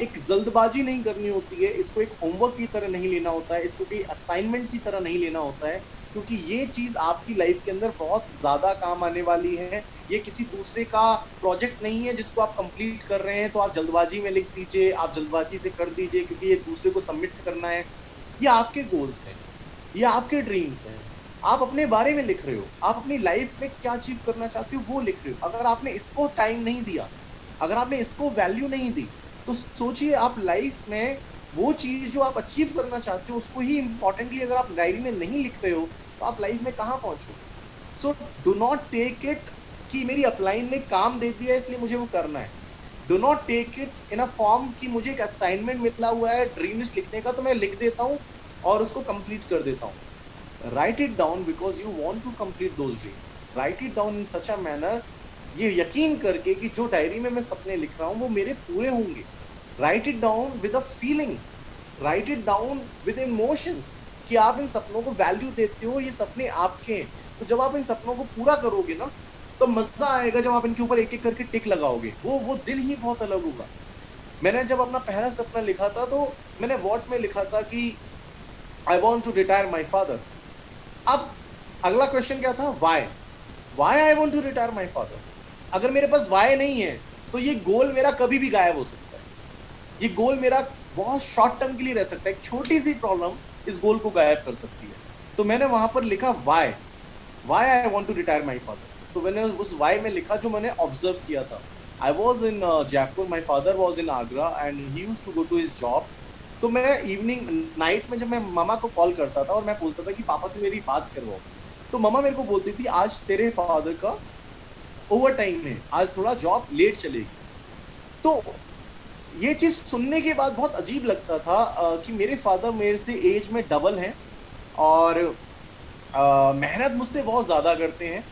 एक जल्दबाजी नहीं करनी होती है, इसको एक होमवर्क की तरह नहीं लेना होता है, इसको कोई असाइनमेंट की तरह नहीं लेना होता है, क्योंकि ये चीज आपकी लाइफ के अंदर बहुत ज्यादा काम आने वाली है। ये किसी दूसरे का प्रोजेक्ट नहीं है जिसको आप कंप्लीट कर रहे हैं तो आप जल्दबाजी में लिख दीजिए, आप जल्दबाजी से कर दीजिए क्योंकि ये दूसरे को सबमिट करना है। ये आपके गोल्स हैं, ये आपके ड्रीम्स हैं, आप अपने बारे में लिख रहे हो, आप अपनी लाइफ में क्या अचीव करना चाहते हो वो लिख रहे हो। अगर आपने इसको टाइम नहीं दिया, अगर आपने इसको वैल्यू नहीं दी, तो सोचिए आप लाइफ में वो चीज जो आप अचीव करना चाहते हो उसको ही इंपॉर्टेंटली अगर आप डायरी में नहीं लिख रहे हो, तो आप लाइफ में कहाँ पहुंचोगे। So do not take it कि मेरी अपलाइन ने काम दे दिया इसलिए मुझे वो करना है। Do not take it in a form कि मुझे एक असाइनमेंट मिला हुआ है ड्रीम लिस्ट लिखने का, तो मैं लिख देता हूँ और उसको कंप्लीट कर देता हूँ। Write it down because you want to complete those dreams. Write it down in such a manner, ये यकीन करके कि जो डायरी में मैं सपने लिख रहा हूँ वो मेरे पूरे होंगे। Right it down with a feeling, right it down with emotions, कि आप इन सपनों को वैल्यू देते हो, ये सपने आपके हैं। तो जब आप इन सपनों को पूरा करोगे ना, तो मजा आएगा जब आप इनके ऊपर एक एक करके टिक लगाओगे, वो दिन ही बहुत अलग होगा। मैंने जब अपना पहला सपना लिखा था तो मैंने वॉट में लिखा था कि I want to retire my father. अब अगला क्वेश्चन क्या था, why I want to retire my father. अगर मेरे पास वाई नहीं है तो ये गोल मेरा कभी भी गायब हो सकता है, ये गोल मेरा बहुत शॉर्ट टर्म के लिए रह सकता है, एक छोटी सी प्रॉब्लम इस गोल को गायब कर सकती है। तो मैंने वहां पर लिखा why I want to retire my father. तो मैंने उस वाई में लिखा जो मैंने ऑब्जर्व किया था। I was in Jaipur, my father was in Agra and he used to go to his job. तो मैं इवनिंग नाइट में जब मैं मामा को कॉल करता था और मैं बोलता था कि पापा से मेरी बात करवाओ, तो मामा मेरे को बोलती थी आज तेरे फादर का ओवर टाइम है, आज थोड़ा जॉब लेट चलेगी। तो ये चीज सुनने के बाद बहुत अजीब लगता था कि मेरे फादर मेरे से एज में डबल हैं और मेहनत मुझसे बहुत ज्यादा करते हैं।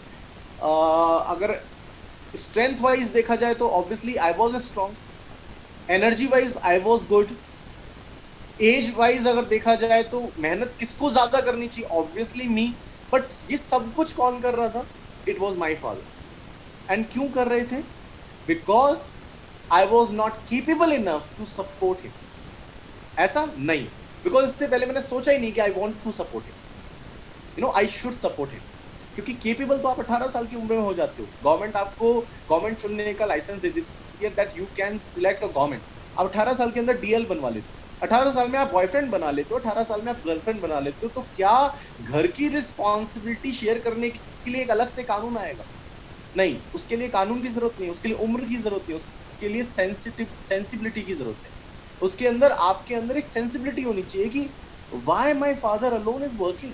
अगर स्ट्रेंथ वाइज देखा जाए तो obviously I was strong, energy wise I was good, age wise अगर देखा जाए तो मेहनत किसको ज्यादा करनी चाहिए, ऑब्वियसली मी। बट ये सब कुछ कौन कर रहा था, it was my father. And क्यों कर रहे थे? Because I was not capable enough to support him. ऐसा नहीं, बिकॉज इससे पहले मैंने सोचा ही नहीं कि I want to support him, you know, I should support him. क्योंकि केपेबल तो आप 18 साल की उम्र में हो जाते हो, गवर्नमेंट आपको गवर्नमेंट चुनने का लाइसेंस दे देती है that you can select a government. आप 18 साल के अंदर डीएल बनवा लेते हो, 18 साल में आप बॉयफ्रेंड बना लेते हो, 18 साल में आप गर्लफ्रेंड बना लेते हो, तो क्या घर की रिस्पॉन्सिबिलिटी शेयर करने के लिए एक अलग से कानून आएगा? नहीं, उसके लिए कानून की जरूरत नहीं, उसके लिए उम्र की जरूरत नहीं, उसके लिए सेंसिबिलिटी की जरूरत है। उसके अंदर आपके अंदर एक सेंसिबिलिटी होनी चाहिए कि why my father alone is working,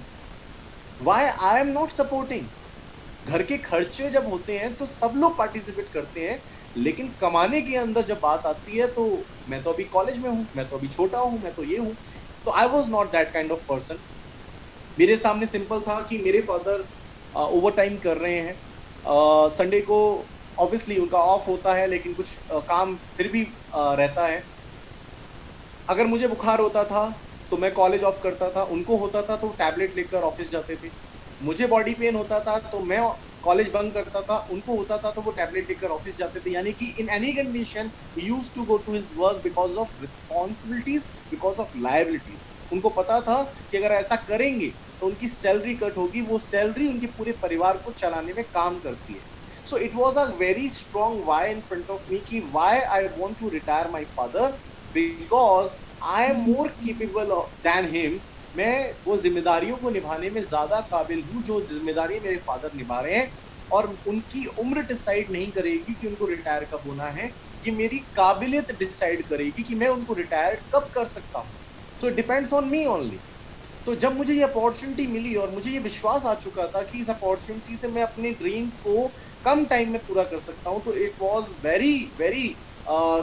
why I am not supporting. घर के खर्चे जब होते हैं तो सब लोग पार्टिसिपेट करते हैं, लेकिन कमाने के अंदर जब बात आती है तो मैं तो अभी कॉलेज में हूँ, मैं तो अभी छोटा हूँ, मैं तो ये हूँ। तो I was not that kind of person. मेरे सामने सिंपल था कि मेरे फादर ओवर टाइम कर रहे हैं, संडे को ऑब्वियसली उनका ऑफ होता है, लेकिन कुछ काम फिर भी रहता है। अगर मुझे बुखार होता था तो मैं कॉलेज ऑफ करता था, उनको होता था तो टैबलेट लेकर ऑफिस जाते थे। मुझे बॉडी पेन होता था तो मैं कॉलेज बंक करता था, उनको होता था तो वो टैबलेट लेकर ऑफिस जाते थे। यानी कि in any condition he used to go to his work because of responsibilities, because of liabilities. उनको पता था कि अगर ऐसा करेंगे तो उनकी सैलरी कट होगी, वो सैलरी उनके पूरे परिवार को चलाने में काम करती है। So it was a very strong why in front of me कि why I want to retire my father, because I am more capable than him। मैं वो जिम्मेदारियों को निभाने में ज्यादा काबिल हूँ जो जिम्मेदारी मेरे फादर निभा रहे हैं, और उनकी उम्र डिसाइड नहीं करेगी कि उनको रिटायर कब होना है, ये मेरी काबिलियत डिसाइड करेगी कि मैं उनको रिटायर कब कर सकता हूँ। So it depends on me only. तो जब मुझे ये अपॉर्चुनिटी मिली और मुझे ये विश्वास आ चुका था कि इस अपॉर्चुनिटी से मैं अपने ड्रीम को कम टाइम में पूरा कर सकता हूँ, तो it was very very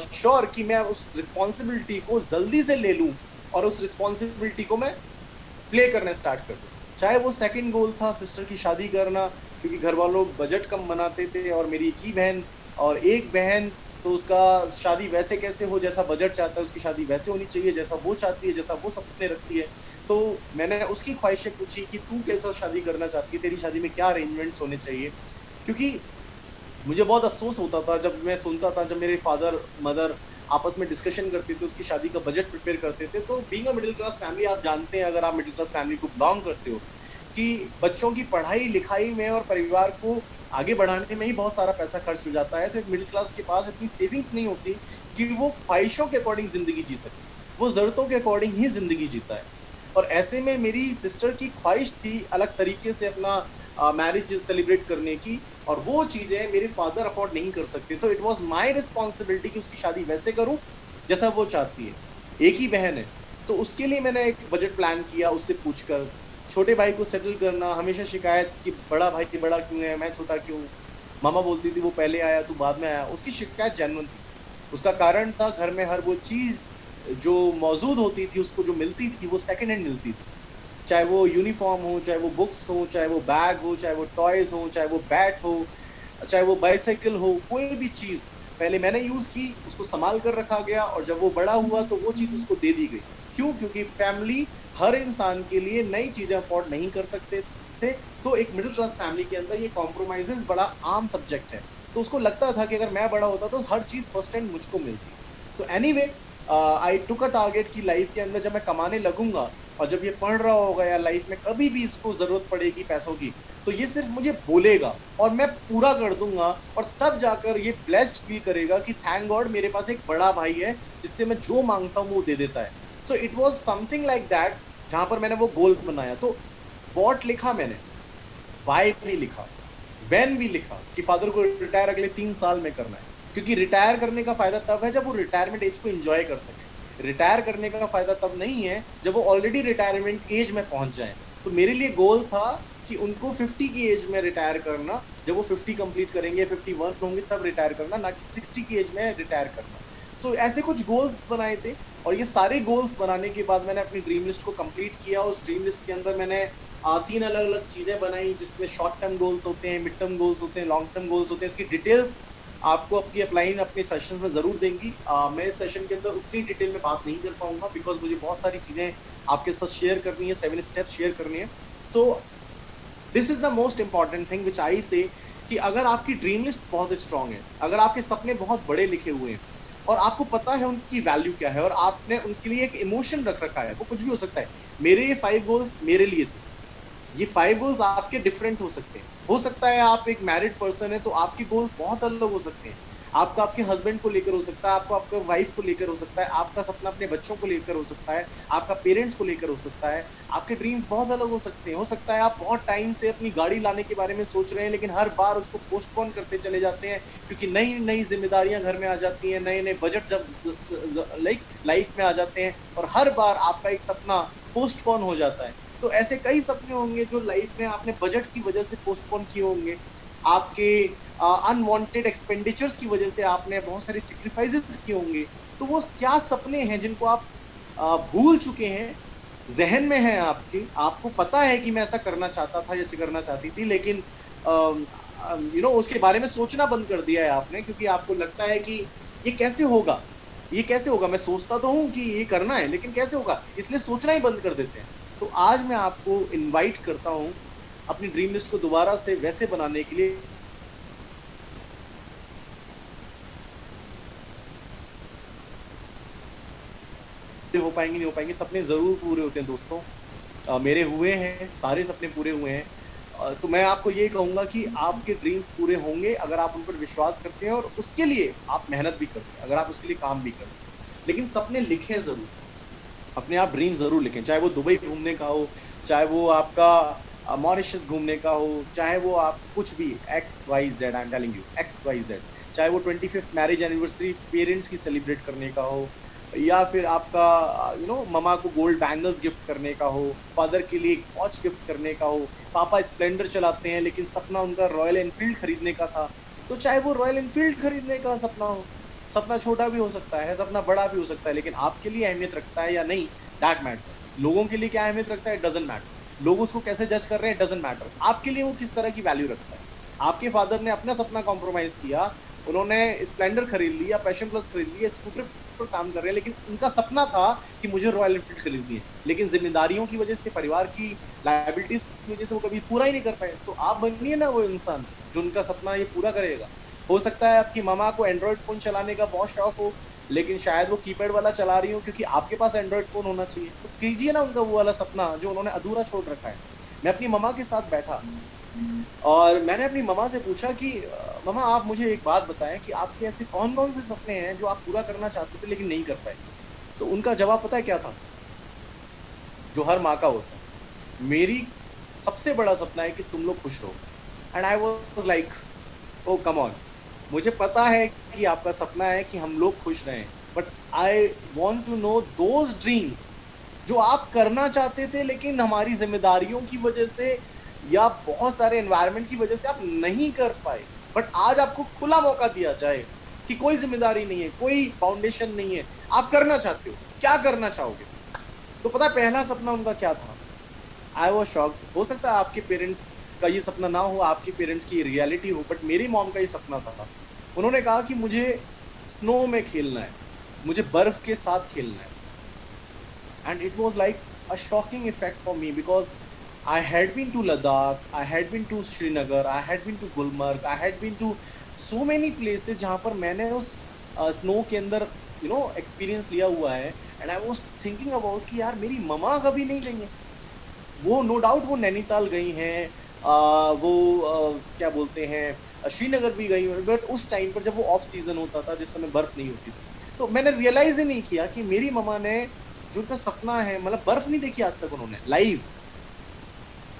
sure कि मैं उस रिस्पॉन्सिबिलिटी को जल्दी से ले लूँ और उस रिस्पॉन्सिबिलिटी को मैं प्ले करना स्टार्ट कर दूँ। चाहे वो सेकंड गोल था सिस्टर की शादी करना, क्योंकि घर वालों बजट कम बनाते थे और मेरी एक ही बहन और एक बहन, तो उसका शादी वैसे कैसे हो जैसा बजट चाहता है, उसकी शादी वैसे होनी चाहिए जैसा वो चाहती है, जैसा वो सपने रखती है। तो मैंने उसकी ख्वाहिशें पूछी कि तू कैसा शादी करना चाहती है, तेरी शादी में क्या अरेंजमेंट्स होने चाहिए। क्योंकि मुझे बहुत अफसोस होता था जब मैं सुनता था, जब मेरे फादर मदर आपस में डिस्कशन करते थे, उसकी शादी का बजट प्रिपेयर करते थे। तो being a middle class family, आप जानते हैं अगर आप मिडिल क्लास फैमिली को बिलोंग करते हो, कि बच्चों की पढ़ाई लिखाई में और परिवार को आगे बढ़ाने में ही बहुत सारा पैसा खर्च हो जाता है। तो एक मिडिल क्लास के पास इतनी सेविंग्स नहीं होती कि वो ख्वाहिशों के अकॉर्डिंग जिंदगी जी सके, वो जरूरतों के अकॉर्डिंग ही जिंदगी जीता है। और ऐसे में मेरी सिस्टर की ख्वाहिश थी अलग तरीके से अपना मैरिज सेलिब्रेट करने की, और वो चीजें मेरे फादर अफोर्ड नहीं कर सकते। तो इट वॉज माई रिस्पॉन्सिबिलिटी कि उसकी शादी वैसे करूं जैसा वो चाहती है। एक ही बहन है, तो उसके लिए मैंने एक बजट प्लान किया उससे पूछकर। छोटे भाई को सेटल करना, हमेशा शिकायत कि बड़ा भाई बड़ा क्यों है, मैं छोटा क्यों। मामा बोलती थी वो पहले आया तू बाद में आया, उसकी शिकायत जेन्युइन थी। उसका कारण था घर में हर वो चीज जो मौजूद होती थी, उसको जो मिलती थी वो सेकंड हैंड मिलती थी। चाहे वो यूनिफॉर्म हो, चाहे वो बुक्स हो, चाहे वो बैग हो, चाहे वो टॉयज हो, चाहे वो बैट हो, चाहे वो बाइसाइकिल हो, कोई भी चीज पहले मैंने यूज की, उसको संभाल कर रखा गया, और जब वो बड़ा हुआ तो वो चीज उसको दे दी गई। क्यों? क्योंकि फैमिली हर इंसान के लिए नई चीजें अफोर्ड नहीं कर सकते थे। तो एक मिडिल क्लास फैमिली के अंदर ये कॉम्प्रोमाइजेस बड़ा आम सब्जेक्ट है। तो उसको लगता था कि अगर मैं बड़ा होता तो हर चीज फर्स्ट हैंड मुझको मिलती। तो anyway I took a target की लाइफ के अंदर जब मैं कमाने लगूंगा और जब ये पढ़ रहा होगा या लाइफ में कभी भी इसको जरूरत पड़ेगी पैसों की, तो ये सिर्फ मुझे बोलेगा और मैं पूरा कर दूंगा। और तब जाकर ये ब्लेस्ड फील करेगा कि थैंक गॉड मेरे पास एक बड़ा भाई है जिससे मैं जो मांगता हूँ वो दे देता है। So it was something like that, जहां पर मैंने वो गोल बनाया। तो वॉट लिखा मैंने, वाई भी लिखा, व्हेन भी लिखा कि फादर को रिटायर अगले 3 साल में करना है। क्योंकि रिटायर करने का फायदा तब है जब वो रिटायरमेंट एज को एंजॉय कर सके। रिटायर करने का फायदा तब नहीं है जब वो ऑलरेडी रिटायरमेंट एज में पहुंच जाए। तो मेरे लिए गोल था कि उनको 50 की एज में रिटायर करना, जब वो 50 कंप्लीट करेंगे, 51 होंगे तब रिटायर करना, ना कि 60 की एज में रिटायर करना। सो ऐसे कुछ गोल्स बनाए थे, और ये सारे गोल्स बनाने के बाद मैंने अपनी ड्रीम लिस्ट को कंप्लीट किया। उस ड्रीम लिस्ट के अंदर मैंने 3 अलग अलग चीजें बनाई, जिसमें शॉर्ट टर्म गोल्स होते हैं, मिड टर्म गोल्स होते हैं, लॉन्ग टर्म गोल्स होते हैं। इसकी डिटेल्स आपको आपकी अपलाइन अपने सेशंस में जरूर देंगी। मैं इस सेशन के अंदर उतनी डिटेल में बात नहीं कर पाऊंगा, बिकॉज मुझे बहुत सारी चीजें आपके साथ शेयर करनी है, 7 स्टेप्स शेयर करनी है। So this is the most important thing which I say, कि अगर आपकी ड्रीम लिस्ट बहुत स्ट्रांग है, अगर आपके सपने बहुत बड़े लिखे हुए हैं और आपको पता है उनकी वैल्यू क्या है और आपने उनके लिए एक इमोशन रख रखा है, वो कुछ भी हो सकता है। मेरे ये 5 गोल्स मेरे लिए थे, ये 5 गोल्स आपके डिफरेंट हो सकते हैं। हो सकता है आप एक मैरिड पर्सन है तो आपके गोल्स बहुत अलग हो सकते हैं। आपका आपके हस्बैंड को लेकर हो सकता है, आपको आपके वाइफ को लेकर हो सकता है, आपका सपना अपने बच्चों को लेकर हो सकता है, आपका पेरेंट्स को लेकर हो सकता है। आपके ड्रीम्स बहुत अलग हो सकते हैं। हो सकता है आप बहुत टाइम से अपनी गाड़ी लाने के बारे में सोच रहे हैं, लेकिन हर बार उसको पोस्टपोन करते चले जाते हैं, क्योंकि नई नई जिम्मेदारियां घर में आ जाती हैं, नए नए बजट जब लाइक लाइफ में आ जाते हैं, और हर बार आपका एक सपना पोस्टपोन हो जाता है। तो ऐसे कई सपने होंगे जो लाइफ में आपने बजट की वजह से पोस्टपोन किए होंगे, आपके अनवांटेड एक्सपेंडिचर्स की वजह से आपने बहुत सारे सेक्रीफाइसेस किए होंगे। तो वो क्या सपने हैं जिनको आप भूल चुके हैं, जहन में है आपके, आपको पता है कि मैं ऐसा करना चाहता था या करना चाहती थी, लेकिन उसके बारे में सोचना बंद कर दिया है आपने, क्योंकि आपको लगता है कि ये कैसे होगा, ये कैसे होगा। मैं सोचता तो हूँ कि ये करना है, लेकिन कैसे होगा, इसलिए सोचना ही बंद कर देते हैं। तो आज मैं आपको इनवाइट करता हूँ अपनी ड्रीम लिस्ट को दोबारा से वैसे बनाने के लिए। हो पाएंगे नहीं हो पाएंगे, सपने जरूर पूरे होते हैं दोस्तों। मेरे हुए हैं, सारे सपने पूरे हुए हैं। तो मैं आपको ये कहूंगा कि आपके ड्रीम्स पूरे होंगे अगर आप उन पर विश्वास करते हैं और उसके लिए आप मेहनत भी करते हैं, अगर आप उसके लिए काम भी करते हैं। लेकिन सपने लिखें जरूर, अपने आप ड्रीम जरूर लिखें, चाहे वो दुबई घूमने का हो, चाहे वो आपका मॉरिशस घूमने का हो, चाहे वो आप कुछ भी XYZ, I am telling you XYZ, चाहे वो 25th मैरिज एनिवर्सरी पेरेंट्स की सेलिब्रेट करने का हो, या फिर आपका ममा को गोल्ड बैंगल्स गिफ्ट करने का हो, फादर के लिए एक वॉच गिफ्ट करने का हो। पापा स्प्लेंडर चलाते हैं लेकिन सपना उनका रॉयल एनफील्ड खरीदने का था, तो चाहे वो रॉयल एनफील्ड खरीदने का सपना हो। सपना छोटा भी हो सकता है, सपना बड़ा भी हो सकता है, लेकिन आपके लिए अहमियत रखता है या नहीं, दैट मैटर्स। लोगों के लिए क्या अहमियत रखता है, डजंट मैटर। लोग उसको कैसे जज कर रहे हैं, डजंट मैटर। आपके लिए वो किस तरह की वैल्यू रखता है। आपके फादर ने अपना सपना कॉम्प्रोमाइज किया, उन्होंने स्प्लेंडर खरीद लिया, पैशन प्लस खरीद लिया, स्कूटर पर काम कर रहे हैं, लेकिन उनका सपना था कि मुझे रॉयल एनफील्ड खरीदनी है, लेकिन जिम्मेदारियों की वजह से, परिवार की लायबिलिटीज की वजह से वो कभी पूरा ही नहीं कर पाए। तो आप बनिए ना वो इंसान जो उनका सपना ये पूरा करेगा। हो सकता है आपकी मामा को एंड्रॉइड फोन चलाने का बहुत शौक हो, लेकिन शायद वो कीपैड वाला चला रही हो क्योंकि आपके पास एंड्रॉइड फोन होना चाहिए। तो कीजिए ना उनका वो वाला सपना जो उन्होंने अधूरा छोड़ रखा है। मैं अपनी मामा के साथ बैठा और मैंने अपनी मामा से पूछा कि मामा आप मुझे एक बात बताएं कि आपके ऐसे कौन कौन से सपने हैं जो आप पूरा करना चाहते थे लेकिन नहीं कर पाए। तो उनका जवाब पता है क्या था, जो हर माँ का होता है, मेरी सबसे बड़ा सपना है कि तुम लोग खुश रहो। And I was like, oh come on, मुझे पता है कि आपका सपना है कि हम लोग खुश रहें, but I want to know those dreams जो आप करना चाहते थे लेकिन हमारी जिम्मेदारियों की वजह से या बहुत सारे एनवायरनमेंट की वजह से आप नहीं कर पाए। बट आज आपको खुला मौका दिया जाए कि कोई जिम्मेदारी नहीं है, कोई फाउंडेशन नहीं है, आप करना चाहते हो, क्या करना चाहोगे। तो पता है पहला सपना उनका क्या था, आई वाज शॉक्ड। हो सकता है आपके पेरेंट्स का ये सपना ना हो, आपके पेरेंट्स की रियलिटी हो, बट मेरी मॉम का ये सपना था। उन्होंने कहा कि मुझे स्नो में खेलना है, मुझे बर्फ के साथ खेलना है। And it was like a shocking effect for me, because I had been to Ladakh, I had been to Srinagar, I had been to Gulmarg, I had been to so many places जहाँ पर मैंने उस snow के अंदर experience लिया हुआ है। And I was thinking about कि यार मेरी ममा कभी नहीं गई है। वो नो डाउट वो नैनीताल गई हैं, वो क्या बोलते हैं श्रीनगर भी गई हैं, बट उस टाइम पर जब वो ऑफ सीजन होता था, जिस समय बर्फ नहीं होती थी। तो मैंने रियलाइज ही नहीं किया कि मेरी ममा ने जो उनका सपना है, मतलब बर्फ नहीं देखी आज तक उन्होंने live.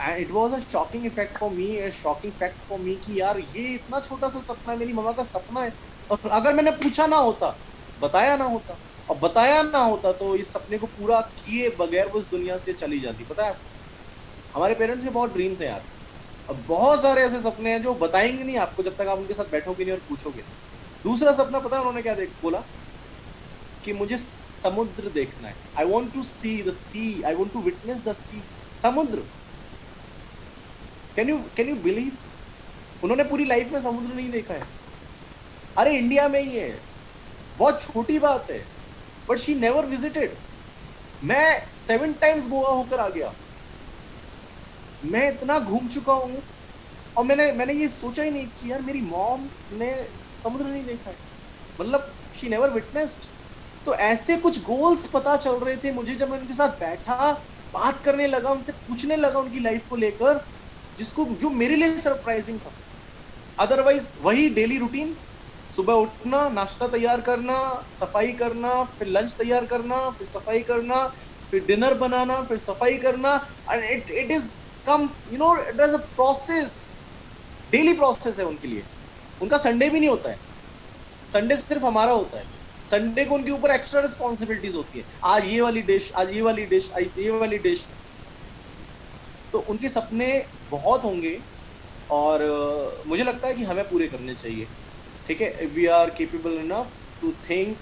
And it was a shocking effect for me, a shocking fact for me कि यार ये इतना छोटा सा सपना है, मेरी ममा का सपना है। और अगर मैंने पूछा ना होता, बताया ना होता, और बताया ना होता, तो इस सपने को पूरा किए बगैर वो इस दुनिया से चली जाती। पता है हमारे पेरेंट्स के बहुत ड्रीम्स हैं यार, अब बहुत सारे ऐसे सपने हैं जो बताएंगे नहीं आपको जब तक आप उनके साथ बैठोगे नहीं और पूछोगे। दूसरा सपना पता है उन्होंने क्या बोला, कि मुझे समुद्र देखना है, I want to see the sea, I want to witness the sea, समुद्र। कैन यू बिलीव, उन्होंने पूरी लाइफ में समुद्र नहीं देखा है। अरे इंडिया में ही है, बहुत छोटी बात है, बट शी नेवर विजिटेड। मैं 7 टाइम्स गोवा होकर आ गया, मैं इतना घूम चुका हूँ, और मैंने ये सोचा ही नहीं कि यार मेरी मॉम ने समुद्र नहीं देखा है, मतलब शी नेवर विटनेस्ड। तो ऐसे कुछ गोल्स पता चल रहे थे मुझे जब मैं उनके साथ बैठा, बात करने लगा, उनसे पूछने लगा उनकी लाइफ को लेकर, जिसको जो मेरे लिए सरप्राइजिंग था। अदरवाइज वही डेली रूटीन, सुबह उठना, नाश्ता तैयार करना, सफाई करना, फिर लंच तैयार करना, फिर सफाई करना, फिर डिनर बनाना, फिर सफाई करना, and it is come, you know, it is a process, daily process है उनके लिए। उनका संडे भी नहीं होता है, संडे सिर्फ हमारा होता है। संडे को उनके ऊपर एक्स्ट्रा रिस्पॉन्सिबिलिटीज होती है, आज ये वाली डिश, आज ये वाली डिश, आज ये वाली डिश। तो उनके सपने बहुत होंगे, और मुझे लगता है कि हमें पूरे करने चाहिए। ठीक है, we are capable enough to think,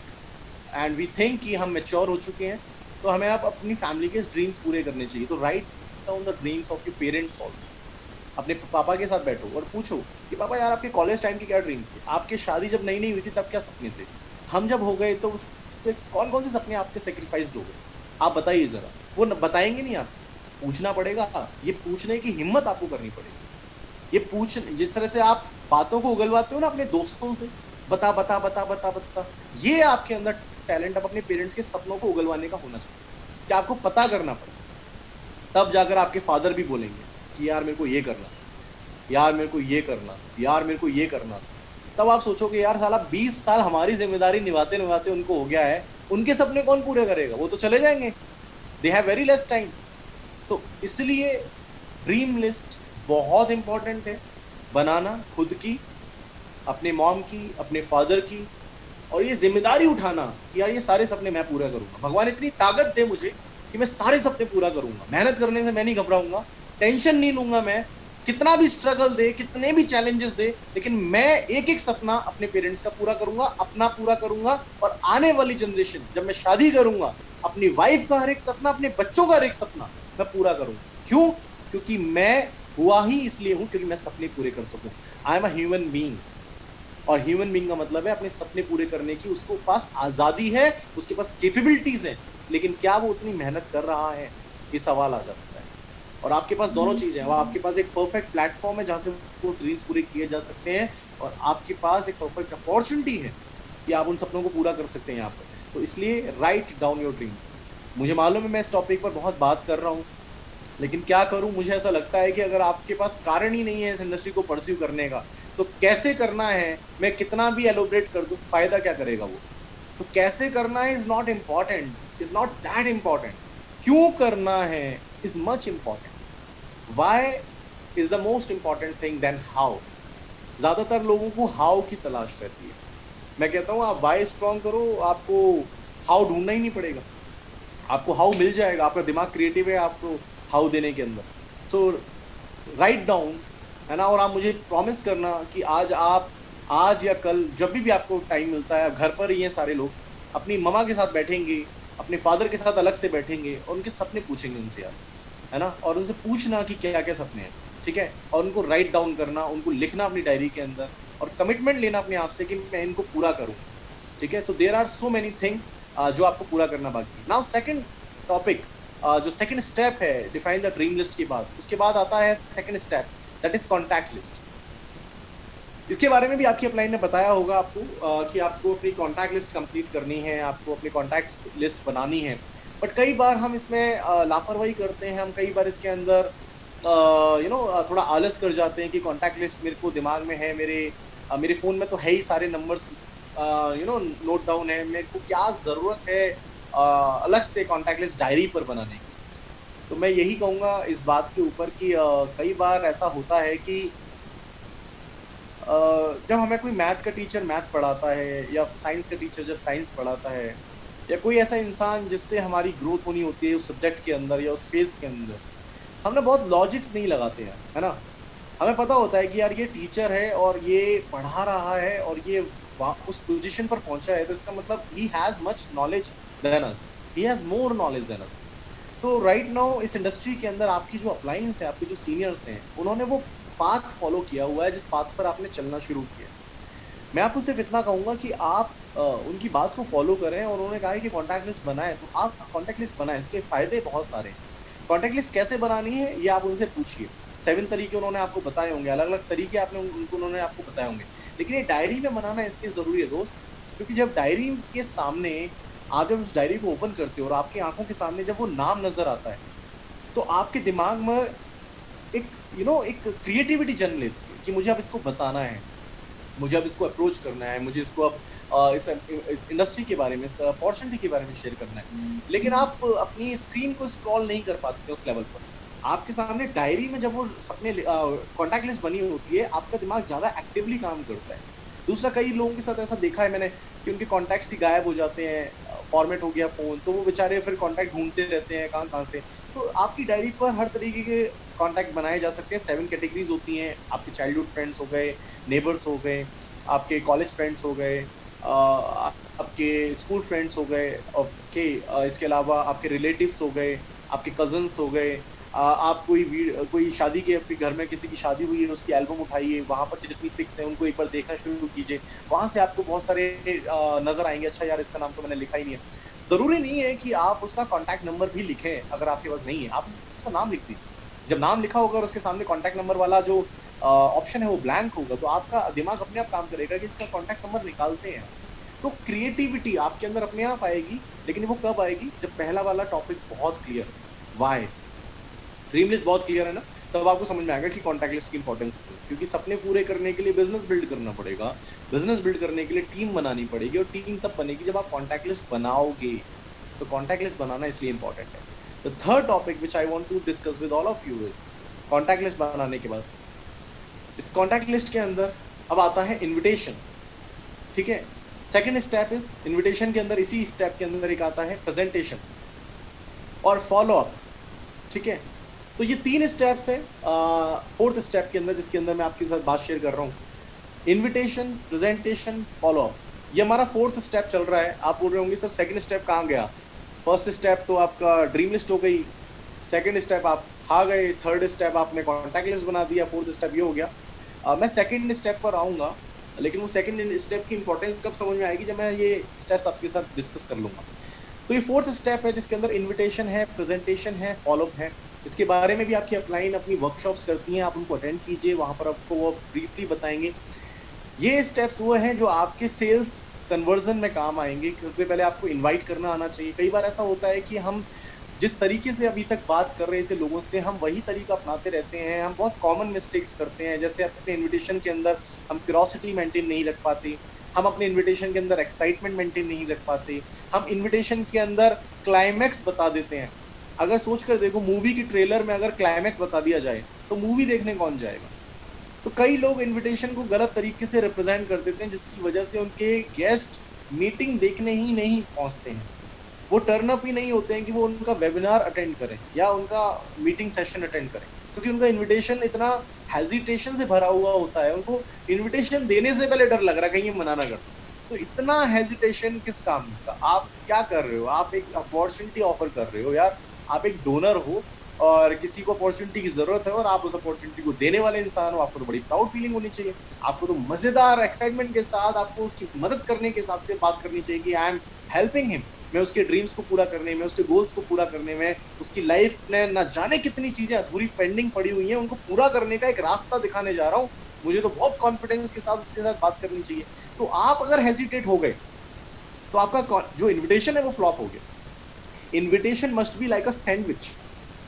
and we think कि हम मेच्योर हो चुके हैं, तो हमें आप अपनी फैमिली के ड्रीम्स पूरे करने चाहिए। तो write down the dreams of your parents also. अपने पापा के साथ बैठो और पूछो कि पापा यार आपके कॉलेज टाइम के क्या ड्रीम्स थे, आपकी शादी जब नई नई हुई थी तब क्या सपने थे, हम जब हो गए तो उससे कौन कौन से सपने आपके सेक्रीफाइस्ड हो गए, आप बताइए जरा। वो बताएंगे नहीं, आप पूछना पड़ेगा। ये पूछने की हिम्मत आपको करनी पड़ेगी। ये पूछ, जिस तरह से आप बातों को उगलवाते हो ना अपने दोस्तों से, बता बता बता बता बता, ये आपके अंदर टैलेंट अब अपने पेरेंट्स के सपनों को उगलवाने का होना चाहिए, कि आपको पता करना पड़े। तब जाकर आपके फादर भी बोलेंगे कि यार मेरे को ये करना था, यार मेरे को ये करना था, यार मेरे को ये करना था। तब आप सोचोगे यार साला 20 साल हमारी जिम्मेदारी निभाते निभाते उनको हो गया है, उनके सपने कौन पूरे करेगा, वो तो चले जाएंगे, they have very less time. तो इसलिए ड्रीम लिस्ट बहुत इंपॉर्टेंट है बनाना, खुद की, अपने मॉम की, अपने फादर की, और ये जिम्मेदारी उठाना कि यार ये सारे सपने मैं पूरा करूंगा। भगवान इतनी ताकत दे मुझे कि मैं सारे सपने पूरा करूंगा। मेहनत करने से मैं नहीं घबराऊंगा, टेंशन नहीं लूंगा मैं, कितना भी स्ट्रगल दे, कितने भी चैलेंजेस दे, लेकिन मैं एक एक सपना अपने पेरेंट्स का पूरा करूंगा, अपना पूरा करूंगा, और आने वाली जनरेशन जब मैं शादी करूंगा, अपनी वाइफ का हर एक सपना, अपने बच्चों का हर एक सपना मैं पूरा करूंगा। क्यों? क्योंकि मैं हुआ ही इसलिए हूं क्योंकि मैं सपने पूरे कर सकूं। I am a human being, और ह्यूमन बीइंग का मतलब है अपने सपने पूरे करने की उसको पास आजादी है, उसके पास कैपेबिलिटीज है, लेकिन क्या वो उतनी मेहनत कर रहा है, ये सवाल आ जाता है। और आपके पास दोनों चीजें हैं, आपके पास एक परफेक्ट प्लेटफॉर्म है जहां से वो ड्रीम्स पूरे किए जा सकते हैं, और आपके पास एक परफेक्ट अपॉर्चुनिटी है कि आप उन सपनों को पूरा कर सकते हैं यहाँ पर। तो इसलिए राइट डाउन योर ड्रीम्स। मुझे मालूम है मैं इस टॉपिक पर बहुत बात कर रहा हूँ, लेकिन क्या करूं, मुझे ऐसा लगता है कि अगर आपके पास कारण ही नहीं है इस इंडस्ट्री को परस्यू करने का, तो कैसे करना है, मैं कितना भी एलोबरेट कर दूं, फायदा क्या करेगा वो। तो कैसे करना है is not important, is not that important, क्यों करना है is much important. Why is the most important thing than how. ज्यादातर लोगों को हाउ की तलाश रहती है। मैं कहता हूँ आप वाई स्ट्रॉन्ग करो, आपको हाउ ढूंढना ही नहीं पड़ेगा, आपको हाउ मिल जाएगा। आपका दिमाग क्रिएटिव है आपको हाउ देने के अंदर। सो राइट डाउन, है ना, और आप मुझे प्रॉमिस करना कि आज या कल जब भी आपको टाइम मिलता है, घर पर ही हैं सारे लोग, अपनी ममा के साथ बैठेंगे, अपने फादर के साथ अलग से बैठेंगे और उनके सपने पूछेंगे उनसे यार, है ना, और उनसे पूछना कि क्या क्या सपने हैं, ठीक है, और उनको राइट डाउन करना, उनको लिखना अपनी डायरी के अंदर, और कमिटमेंट लेना अपने आप से कि मैं इनको पूरा करूँ। ठीक है, तो there are so many things जो आपको पूरा करना बाकी है। नाउ सेकंड टॉपिक, जो सेकंड स्टेप है डिफाइन द ड्रीम लिस्ट के बाद, उसके बाद आता है second step, that is contact list. इसके बारे में भी आपकी अपलाइन ने बताया होगा आपको कि आपको अपनी कॉन्टैक्ट लिस्ट कंप्लीट करनी है, आपको अपनी कॉन्टैक्ट लिस्ट बनानी है। बट कई बार हम इसमें लापरवाही करते हैं, हम कई बार इसके अंदर थोड़ा आलस कर जाते हैं कि कॉन्टैक्ट लिस्ट मेरे को दिमाग में है, मेरे फ़ोन में तो है ही सारे नंबर्स नोट डाउन है, मेरे को क्या ज़रूरत है अलग से कॉन्टैक्ट लिस्ट डायरी पर बनाने की। तो मैं यही कहूँगा इस बात के ऊपर कि कई बार ऐसा होता है कि जब हमें कोई मैथ का टीचर मैथ पढ़ाता है, या साइंस का टीचर जब साइंस पढ़ाता है, या कोई ऐसा इंसान जिससे हमारी ग्रोथ होनी होती है उस सब्जेक्ट के अंदर या उस फेज के अंदर, हम ना बहुत लॉजिक्स नहीं लगाते हैं, है ना। हमें पता होता है कि यार ये टीचर है और ये पढ़ा रहा है और ये उस पोजीशन पर पहुंचा है, तो इसका मतलब he has much knowledge than us, he has more knowledge than us. तो राइट नाउ इस इंडस्ट्री के अंदर आपकी जो अपलाइंस है, आपके जो सीनियर्स हैं, उन्होंने वो पाथ फॉलो किया हुआ है जिस पाथ पर आपने चलना शुरू किया। मैं आपको सिर्फ इतना कहूंगा कि आप उनकी बात को फॉलो करें, और उन्होंने कहा है कि कॉन्टैक्ट लिस्ट बनाएं, तो आप कॉन्टैक्ट लिस्ट बनाएं, इसके फायदे बहुत सारे हैं। कॉन्टैक्ट लिस्ट कैसे बनानी है ये आप उनसे पूछिए। 7 तरीके उन्होंने आपको बताए होंगे, अलग अलग तरीके आपने उन्होंने आपको बताए होंगे, लेकिन ये डायरी में बनाना इसलिए जरूरी है दोस्त, क्योंकि जब डायरी के सामने आप जब उस डायरी को ओपन करते हो और आपकी आंखों के सामने जब वो नाम नजर आता है, तो आपके दिमाग में एक एक क्रिएटिविटी जन्म लेती है कि मुझे अब इसको बताना है, मुझे अब इसको अप्रोच करना है, मुझे इसको अब इस इंडस्ट्री के बारे में, इस अपॉर्चुनिटी के बारे में शेयर करना है। लेकिन आप अपनी स्क्रीन को स्क्रॉल नहीं कर पाते उस लेवल पर। आपके सामने डायरी में जब वो अपने कॉन्टैक्ट लिस्ट बनी होती है, आपका दिमाग ज्यादा एक्टिवली काम करता है। दूसरा, कई लोगों के साथ ऐसा देखा है मैंने कि उनके कॉन्टैक्ट्स ही गायब हो जाते हैं, फॉर्मेट हो गया फोन, तो वो बेचारे फिर कॉन्टैक्ट ढूंढते रहते हैं कहाँ कहाँ से। तो आपकी डायरी पर हर तरीके के कॉन्टैक्ट बनाए जा सकते हैं। 7 कैटेगरीज होती हैं, आपके चाइल्डहुड फ्रेंड्स हो गए, नेबर्स हो गए, आपके कॉलेज फ्रेंड्स हो गए, आपके स्कूल फ्रेंड्स हो गए, ओके, इसके अलावा आपके रिलेटिव्स हो गए, आपके कजन्स हो गए। आप कोई शादी के अपने घर में किसी की शादी हुई है, उसकी एल्बम उठाइए, वहां पर जितनी पिक्स हैं उनको एक बार देखना शुरू कीजिए, वहां से आपको बहुत सारे नजर आएंगे, अच्छा यार इसका नाम तो मैंने लिखा ही नहीं है। जरूरी नहीं है कि आप उसका कॉन्टैक्ट नंबर भी लिखें, अगर आपके पास नहीं है आप उसका नाम लिख दीजिए। जब नाम लिखा होगा और उसके सामने कॉन्टैक्ट नंबर वाला जो ऑप्शन है वो ब्लैंक होगा, तो आपका दिमाग अपने आप काम करेगा कि इसका कॉन्टैक्ट नंबर निकालते हैं। तो क्रिएटिविटी आपके अंदर अपने आप आएगी, लेकिन वो कब आएगी? जब पहला वाला टॉपिक बहुत क्लियर, वाई, ड्रीम लिस्ट बहुत क्लियर है ना, तब आपको समझ में आएगा कि कॉन्टैक्ट लिस्ट की इंपॉर्टेंस है। क्योंकि सपने पूरे करने के लिए बिजनेस बिल्ड करना पड़ेगा, बिजनेस बिल्ड करने के लिए टीम बनानी पड़ेगी, और टीम तब बनेगी जब आप कॉन्टैक्ट लिस्ट बनाओगे। तो कॉन्टैक्ट लिस्ट बनाना इसलिए इंपॉर्टेंट है। The third topic which I want to discuss with all of you is, contact list बनाने के बाद इस कॉन्टैक्ट लिस्ट के अंदर अब आता है इन्विटेशन, ठीक है। सेकेंड स्टेप इज इन्विटेशन के अंदर, इसी स्टेप के अंदर एक आता है प्रेजेंटेशन और फॉलो अप, ठीक है। तो ये 3 स्टेप्स हैं फोर्थ स्टेप के अंदर, जिसके अंदर मैं आपके साथ बात शेयर कर रहा हूँ। इन्विटेशन, प्रेजेंटेशन, फॉलो अप, ये हमारा फोर्थ स्टेप चल रहा है। आप बोल रहे होंगे सर सेकंड स्टेप कहाँ गया? फर्स्ट स्टेप तो आपका ड्रीम लिस्ट हो गई, सेकंड स्टेप आप खा गए, थर्ड स्टेप आपने कॉन्टैक्ट लिस्ट बना दिया, फोर्थ स्टेप ये हो गया। मैं सेकंड स्टेप पर आऊँगा, लेकिन वो सेकंड स्टेप की इंपॉर्टेंस कब समझ में आएगी? जब मैं ये स्टेप्स आपके साथ डिस्कस कर लूँगा। तो ये फोर्थ स्टेप है जिसके अंदर इन्विटेशन है, प्रेजेंटेशन है, फॉलोअप है। इसके बारे में भी आपकी अपलाइन अपनी वर्कशॉप्स करती हैं, आप उनको अटेंड कीजिए, वहाँ पर आपको वो ब्रीफली बताएंगे। ये स्टेप्स वो हैं जो आपके सेल्स कन्वर्जन में काम आएंगे। सबसे पहले आपको इनवाइट करना आना चाहिए। कई बार ऐसा होता है कि हम जिस तरीके से अभी तक बात कर रहे थे लोगों से, हम वही तरीका अपनाते रहते हैं, हम बहुत कॉमन मिस्टेक्स करते हैं। जैसे अपने इन्विटेशन के अंदर हम क्यूरोसिटी मेंटेन नहीं रख पाते, हम अपने इन्विटेशन के अंदर एक्साइटमेंट मेंटेन नहीं रख पाते, हम इन्विटेशन के अंदर क्लाइमैक्स बता देते हैं। अगर सोच कर देखो, मूवी की ट्रेलर में अगर क्लाइमैक्स बता दिया जाए तो मूवी देखने कौन जाएगा? तो कई लोग इन्विटेशन को गलत तरीके से रिप्रेजेंट कर देते हैं, जिसकी वजह से उनके गेस्ट मीटिंग देखने ही नहीं पहुंचते हैं, वो टर्न अप ही नहीं होते हैं कि वो उनका वेबिनार अटेंड करें या उनका मीटिंग सेशन अटेंड करें, क्योंकि उनका इन्विटेशन इतना हेजिटेशन से भरा हुआ होता है। उनको इन्विटेशन देने से पहले डर लग रहा है कहीं ये मना ना कर। तो इतना हेजिटेशन किस काम का? आप क्या कर रहे हो? आप एक अपॉर्चुनिटी ऑफर कर रहे हो यार, आप एक डोनर हो और किसी को अपॉर्चुनिटी की जरूरत है और आप उस अपॉर्चुनिटी को देने वाले इंसान हो। आपको तो बड़ी प्राउड फीलिंग होनी चाहिए, आपको तो मजेदार एक्साइटमेंट के साथ आपको उसकी मदद करने के हिसाब से बात करनी चाहिए कि आई एम हेल्पिंग हिम, मैं उसके ड्रीम्स को पूरा करने में, उसके गोल्स को पूरा करने में, उसकी लाइफ में ना जाने कितनी चीजें अधूरी पेंडिंग पड़ी हुई हैं, उनको पूरा करने का एक रास्ता दिखाने जा रहा हूँ। मुझे तो बहुत कॉन्फिडेंस के साथ उसके साथ बात करनी चाहिए। तो आप अगर हेजिटेट हो गए तो आपका जो इन्विटेशन है वो फ्लॉप हो गया। Invitation must be like a sandwich.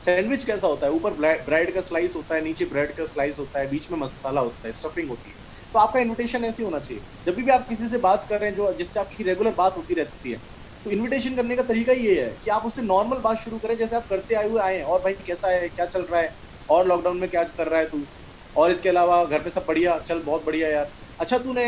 Sandwich कैसा होता है? ऊपर ब्रेड का स्लाइस होता है, नीचे ब्रेड का स्लाइस होता है, बीच में मसाला होता है, स्टफिंग होती है। तो आपका इन्विटेशन ऐसे होना चाहिए। जब भी आप किसी से बात कर रहे हैं जो जिससे आपकी रेगुलर बात होती रहती है, तो इन्विटेशन करने का तरीका ये है कि आप उससे नॉर्मल बात शुरू करें, जैसे आप करते आए हैं, और भाई कैसा है, क्या चल रहा है, और लॉकडाउन में क्या कर रहा है तू, और इसके अलावा घर पे सब बढ़िया? चल बहुत बढ़िया यार। अच्छा तूने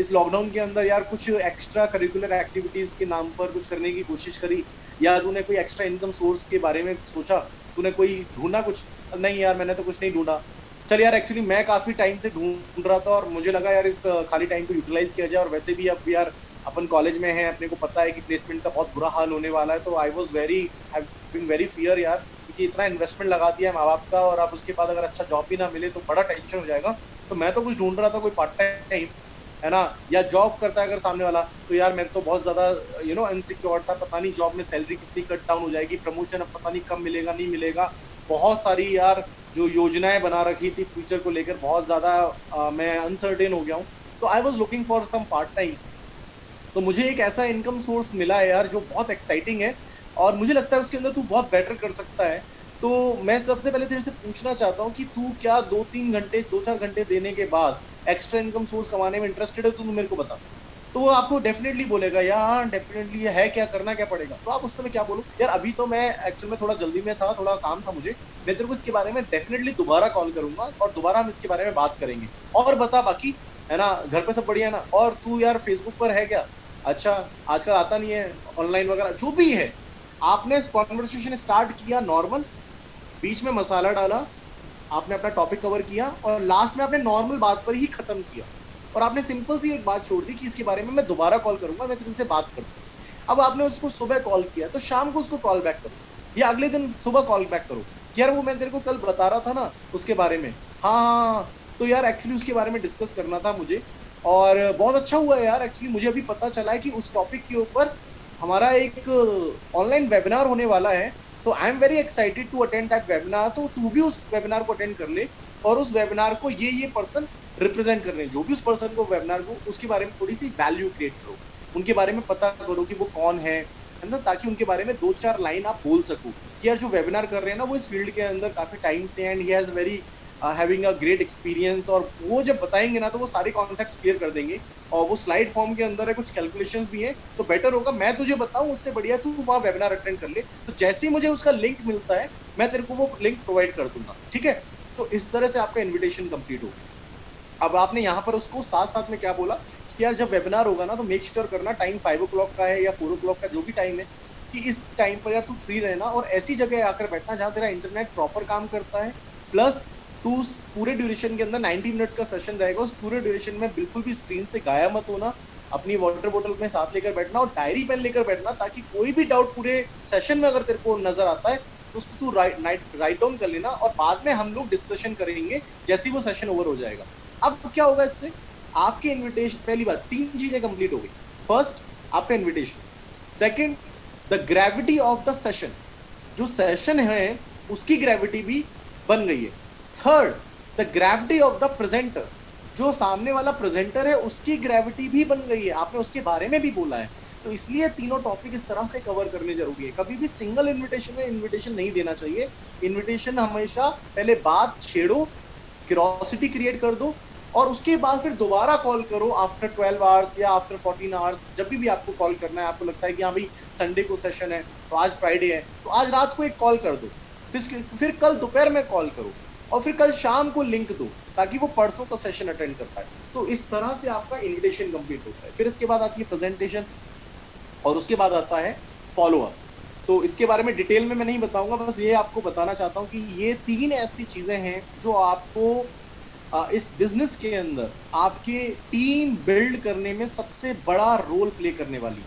इस लॉकडाउन के अंदर यार कुछ एक्स्ट्रा करिकुलर एक्टिविटीज के नाम पर कुछ करने की कोशिश करी, या तूने कोई एक्स्ट्रा इनकम सोर्स के बारे में सोचा, तूने कोई ढूंढा कुछ? नहीं यार मैंने तो कुछ नहीं ढूंढा। चल यार एक्चुअली मैं काफी टाइम से ढूंढ रहा था और मुझे लगा यार इस खाली टाइम को यूटिलाइज किया जाए, और वैसे भी अब यार अपन कॉलेज में है, अपने को पता है कि प्लेसमेंट का बहुत बुरा हाल होने वाला है, तो आई वॉज वेरी फियर यार, क्योंकि इतना इन्वेस्टमेंट लगा दिया है माँ बाप का, और अब उसके बाद अगर अच्छा जॉब भी ना मिले तो बड़ा टेंशन हो जाएगा। तो मैं तो कुछ ढूंढ रहा था, कोई पार्ट टाइम, है ना, या जॉब करता है अगर सामने वाला, तो यार मैं तो बहुत ज्यादा इनसिक्योर था, पता नहीं जॉब में सैलरी कितनी कट डाउन हो जाएगी, प्रमोशन अब पता नहीं कब मिलेगा नहीं मिलेगा, बहुत सारी यार जो योजनाएं बना रखी थी फ्यूचर को लेकर, बहुत ज्यादा मैं अनसर्टेन हो गया हूँ। तो I was looking for some part time. तो मुझे एक ऐसा इनकम सोर्स मिला है यार जो बहुत एक्साइटिंग है, और मुझे लगता है उसके अंदर तू बहुत बेटर कर सकता है। तो मैं सबसे पहले तेरे से पूछना चाहता हूँ कि तू क्या 2-3 घंटे 2-4 घंटे देने के बाद एक्स्ट्रा इनकम सोर्स कमाने में इंटरेस्टेड है, तो तू मेरे को बता। तो वो आपको डेफिनेटली बोलेगा यार डेफिनेटली है, क्या करना क्या पड़ेगा। तो आप उस समय क्या बोलो, यार अभी तो मैं एक्चुअल में थोड़ा जल्दी में था, थोड़ा काम था मुझे, मैं तेरे को इसके बारे में डेफिनेटली दोबारा कॉल करूंगा और दोबारा हम इसके बारे में बात करेंगे। और बता बाकी, है ना, घर पे सब बढ़िया है ना, और तू यार फेसबुक पर है क्या? अच्छा, आजकल आता नहीं है ऑनलाइन वगैरह जो भी है। आपने कॉन्वर्सेशन स्टार्ट किया नॉर्मल, बीच में मसाला डाला, आपने अपना टॉपिक कवर किया, और लास्ट में आपने नॉर्मल बात पर ही खत्म किया, और आपने सिंपल सी एक बात छोड़ दी कि इसके बारे में मैं दोबारा कॉल करूंगा, मैं तुमसे बात करूंगा। अब आपने उसको सुबह कॉल किया, तो शाम को उसको कॉल बैक करो, या अगले दिन सुबह कॉल बैक करो कि यार वो मैं तेरे को कल बता रहा था ना उसके बारे में, हाँ हाँ हाँ, तो यार एक्चुअली उसके बारे में डिस्कस करना था मुझे, और बहुत अच्छा हुआ है यार, एक्चुअली मुझे अभी पता चला है कि उस टॉपिक के ऊपर हमारा एक ऑनलाइन वेबिनार होने वाला है। तो I am very excited to attend that webinar, तो तू भी उस वेबिनार को अटेंड कर ले, और उस वेबिनार को ये पर्सन रिप्रेजेंट कर रहे हैं, जो भी उस पर्सन को वेबिनार को उसके बारे में थोड़ी सी वैल्यू क्रिएट करो, उनके बारे में पता करो कि वो कौन है ना, ताकि उनके बारे में 2-4 लाइन आप बोल सको कि यार जो वेबिनार कर रहे हैं ना वो इस फील्ड के अंदर काफी टाइम से, and he has very having a great experience, और वो जब बताएंगे ना तो वो सारे कॉन्सेप्ट्स क्लियर कर देंगे, और वो स्लाइड फॉर्म के अंदर है, कुछ कैलकुलेशंस भी है, तो बेटर होगा मैं तुझे बताऊं उससे बढ़िया तू वहाँ वेबिनार अटेंड कर ले। तो जैसे ही मुझे उसका लिंक मिलता है मैं तेरे को वो लिंक प्रोवाइड कर दूंगा, ठीक है? तो इस तरह से आपका इन्विटेशन कंप्लीट हो गया। अब आपने यहाँ पर उसको साथ साथ में क्या बोला कि यार जब वेबिनार होगा ना तो मेक श्योर करना टाइम 5 o'clock का है या 4 o'clock का, जो भी टाइम है, कि इस टाइम पर यार तू फ्री रहना, और ऐसी जगह आकर बैठना जहाँ तेरा इंटरनेट प्रॉपर काम करता है, प्लस तू पूरे ड्यूरेशन के अंदर 90 मिनट्स का सेशन रहेगा, उस पूरे ड्यूरेशन में बिल्कुल भी स्क्रीन से गायब मत होना, अपनी वाटर बोतल में साथ लेकर बैठना और डायरी पेन लेकर बैठना, ताकि कोई भी डाउट पूरे सेशन में अगर तेरे को नजर आता है तो उसको तू राइट डाउन कर लेना, और बाद में हम लोग डिस्कशन करेंगे जैसे ही वो सेशन ओवर हो जाएगा। अब क्या होगा इससे, आपके इन्विटेशन, पहली बात 3 चीजें कंप्लीट हो गई। फर्स्ट, आपका invitation. Second, the gravity of the session, जो सेशन है उसकी ग्रेविटी भी बन गई है। Third, the gravity of the presenter, जो सामने वाला प्रेजेंटर है उसकी ग्रेविटी भी बन गई है, आपने उसके बारे में भी बोला है। तो इसलिए तीनों टॉपिक इस तरह से कवर करने जरूरी है। कभी भी सिंगल इन्विटेशन में इन्विटेशन नहीं देना चाहिए। इन्विटेशन हमेशा पहले बात छेड़ो, क्यूरोसिटी क्रिएट कर दो, और उसके बाद फिर दोबारा कॉल करो आफ्टर 12 आवर्स या आफ्टर 14 आवर्स, जब भी आपको कॉल करना है, आपको लगता है कि हाँ भाई संडे को सेशन है, तो आज फ्राइडे है, तो आज रात को एक कॉल कर दो, फिर कल दोपहर में कॉल करो, और फिर कल शाम को लिंक दो, ताकि वो परसों का सेशन अटेंड कर पाए। तो इस तरह से आपका इन्विटेशन कंप्लीट होता है। फिर इसके बाद आती है प्रेजेंटेशन, और उसके बाद आता है फॉलो अप। तो इसके बारे में डिटेल में मैं नहीं बताऊंगा, बस ये आपको बताना चाहता हूँ कि ये 3 ऐसी चीजें हैं जो आपको इस बिजनेस के अंदर आपके टीम बिल्ड करने में सबसे बड़ा रोल प्ले करने वाली।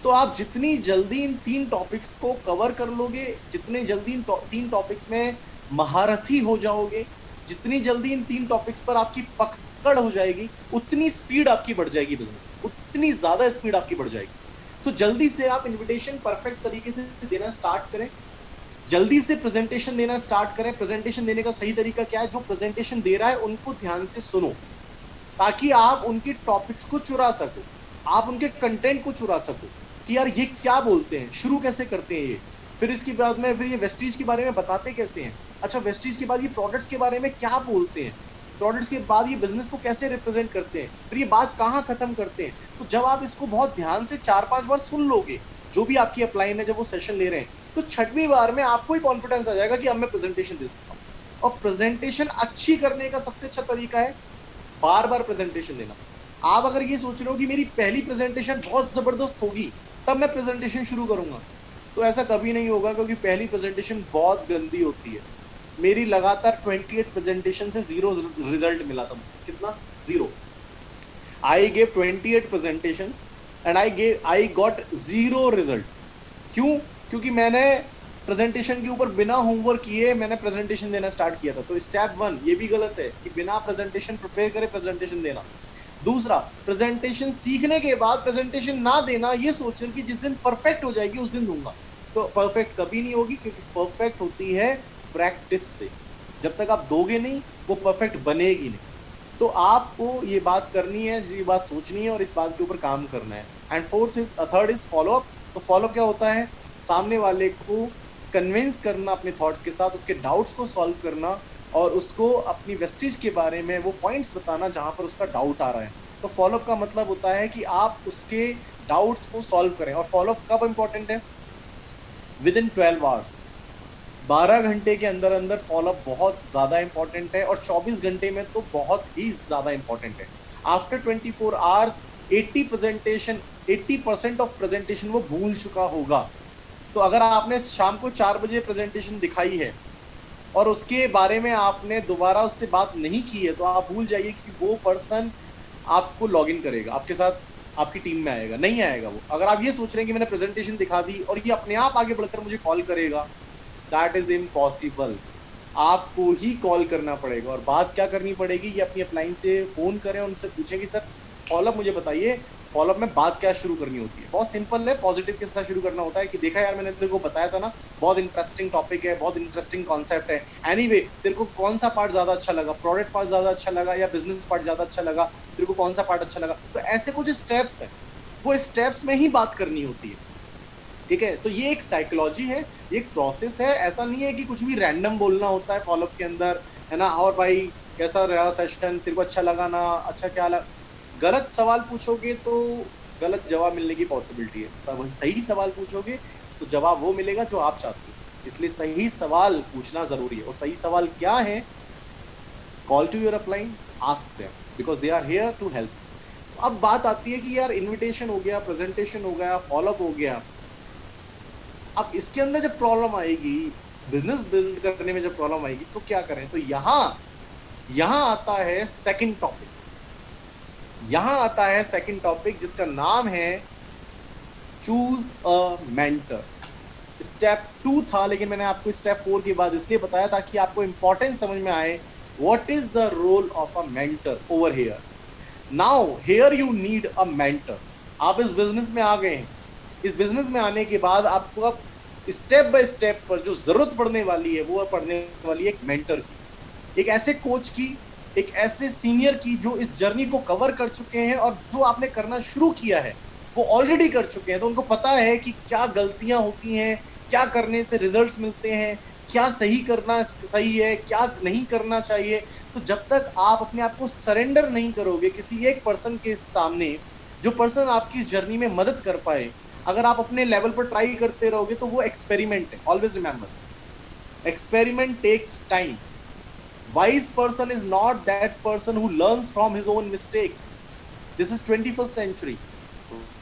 तो आप जितनी जल्दी इन 3 टॉपिक्स को कवर कर लोगे, जितने जल्दी इन 3 टॉपिक्स में महारथी हो जाओगे, जितनी जल्दी इन 3 टॉपिक्स पर आपकी पकड़ हो जाएगी, उतनी स्पीड आपकी बढ़ जाएगी बिजनेस, उतनी ज्यादा स्पीड आपकी बढ़ जाएगी। तो जल्दी से आप इन्विटेशन परफेक्ट तरीके से देना स्टार्ट करें, जल्दी से प्रेजेंटेशन देना स्टार्ट करें। प्रेजेंटेशन देने का सही तरीका क्या है, जो प्रेजेंटेशन दे रहा है उनको ध्यान से सुनो, ताकि आप उनके टॉपिक्स को चुरा सको, आप उनके कंटेंट को चुरा सको कि यार ये क्या बोलते हैं, शुरू कैसे करते हैं ये, फिर इसके बाद में फिर ये वेस्टीज के बारे में बताते कैसे हैं, अच्छा वेस्टीज के बाद ये प्रोडक्ट्स के बारे में क्या बोलते हैं, प्रोडक्ट्स के बाद ये बिजनेस को कैसे रिप्रेजेंट करते हैं, फिर ये बात कहाँ खत्म करते हैं। तो जब आप इसको बहुत ध्यान से 4-5 बार सुन लोगे, जो भी आपकी अपलाइन है, जब वो सेशन ले रहे हैं, तो 6वीं बार में आपको ही कॉन्फिडेंस आ जाएगा कि अब मैं प्रेजेंटेशन दे सकता हूँ। और प्रेजेंटेशन अच्छी करने का सबसे अच्छा तरीका है बार बार प्रेजेंटेशन देना। आप अगर ये सोच रहे हो कि मेरी पहली प्रेजेंटेशन बहुत जबरदस्त होगी तब मैं प्रेजेंटेशन शुरू करूंगा, तो ऐसा कभी नहीं होगा, क्योंकि पहली प्रेजेंटेशन बहुत गंदी होती है। मेरी लगातार 28 प्रेजेंटेशन से 0 रिजल्ट मिला था। कितना? 0। I gave 28 presentations and I got 0 result. क्यों? क्योंकि मैंने प्रेजेंटेशन के ऊपर बिना होमवर्क किए मैंने प्रेजेंटेशन देना स्टार्ट किया था। तो स्टेप 1 ये भी गलत है कि बिना प्रेजेंटेशन प्रिपेयर करे प्रेजेंटेशन देना। दूसरा, प्रेजेंटेशन सीखने के बाद प्रेजेंटेशन ना देना ये सोचकर कि जिस दिन परफेक्ट हो जाएगी उस दिन दूंगा, तो परफेक्ट कभी नहीं होगी, क्योंकि परफेक्ट होती है प्रैक्टिस से। जब तक आप दोगे नहीं वो परफेक्ट बनेगी नहीं। तो आपको ये बात करनी है, ये बात सोचनी है और इस बात के ऊपर काम करना है। And third is follow up. तो फॉलो अप क्या होता है? सामने वाले को कन्विंस करना अपने थॉट्स के साथ, उसके डाउट्स को सॉल्व करना और उसको अपनी वेस्टेज के बारे में वो पॉइंट्स बताना जहां पर उसका डाउट आ रहा है। तो फॉलोअप का मतलब होता है कि आप उसके डाउट्स को सॉल्व करें। और फॉलोअप कब इंपॉर्टेंट है? विद इन 12 आवर्स, 12 घंटे के अंदर अंदर फॉलोअप बहुत ज्यादा इंपॉर्टेंट है, और 24 घंटे में तो बहुत ही ज्यादा इंपॉर्टेंट है। आफ्टर 24 आवर्स 80% ऑफ प्रेजेंटेशन वो भूल चुका होगा। तो अगर आपने शाम को 4 बजे प्रेजेंटेशन दिखाई है और उसके बारे में आपने दोबारा उससे बात नहीं की है, तो आप भूल जाइए कि वो पर्सन आपको लॉग इन करेगा, आपके साथ आपकी टीम में आएगा, नहीं आएगा वो। अगर आप ये सोच रहे हैं कि मैंने प्रेजेंटेशन दिखा दी और ये अपने आप आगे बढ़कर मुझे कॉल करेगा, दैट इज इम्पॉसिबल। आपको ही कॉल करना पड़ेगा। और बात क्या करनी पड़ेगी? ये अपनी अपलाइन से फोन करें, उनसे पूछें कि सर फॉलोअप मुझे बताइए, फॉलोअप में बात क्या शुरू करनी होती है। बहुत सिंपल है, पॉजिटिव के साथ शुरू करना होता है कि देखा यार मैंने तेरे को बताया था ना, बहुत इंटरेस्टिंग टॉपिक है, बहुत इंटरेस्टिंग कॉन्सेप्ट है। एनीवे तेरे को कौन सा पार्ट ज्यादा अच्छा लगा? प्रोडक्ट पार्ट ज्यादा अच्छा लगा या बिजनेस पार्ट ज्यादा अच्छा लगा? तेरे को कौन सा पार्ट अच्छा लगा? तो ऐसे कुछ स्टेप्स है, वो स्टेप्स में ही बात करनी होती है। ठीक है, तो ये एक साइकोलॉजी है, ये एक प्रोसेस है। ऐसा नहीं है कि कुछ भी रैंडम बोलना होता है फॉलोअप के अंदर, है ना। और भाई कैसा रहा सेशन, तेरे को अच्छा लगा ना, अच्छा क्या लगा? गलत सवाल पूछोगे तो गलत जवाब मिलने की पॉसिबिलिटी है। सही सवाल पूछोगे तो जवाब वो मिलेगा जो आप चाहते हो। इसलिए सही सवाल पूछना जरूरी है। और सही सवाल क्या है? Call to your upline, ask them, because they are here to help. अब बात आती है कि यार इनविटेशन हो गया, प्रेजेंटेशन हो गया, फॉलोअप हो गया, अब इसके अंदर जब प्रॉब्लम आएगी, बिजनेस बिल्ड करने में जब प्रॉब्लम आएगी, तो क्या करें? तो यहां आता है सेकंड टॉपिक। यहां आता है सेकंड टॉपिक जिसका नाम है चूज अ मेंटर। स्टेप 2 था, लेकिन मैंने आपको स्टेप 4 के बाद इसलिए बताया ताकि आपको इंपॉर्टेंस समझ में आए। What is the role of a mentor over here? Now here you need a mentor. आप इस बिजनेस में आ गए हैं। इस बिजनेस में आने के बाद आपको अब स्टेप बाय स्टेप पर जो जरूरत पड़ने वाली है वो पड़ने वाली है एक मेंटर की, एक ऐसे कोच की, एक ऐसे सीनियर की जो इस जर्नी को कवर कर चुके हैं और जो आपने करना शुरू किया है वो ऑलरेडी कर चुके हैं। तो उनको पता है कि क्या गलतियां होती हैं, क्या करने से रिजल्ट्स मिलते हैं, क्या सही करना सही है, क्या नहीं करना चाहिए। तो जब तक आप अपने आप को सरेंडर नहीं करोगे किसी एक पर्सन के सामने, जो पर्सन आपकी इस जर्नी में मदद कर पाए, अगर आप अपने लेवल पर ट्राई करते रहोगे तो वो एक्सपेरिमेंट है। Always remember, experiment takes time. Wise person is not that person who learns from his own mistakes. This is 21st century.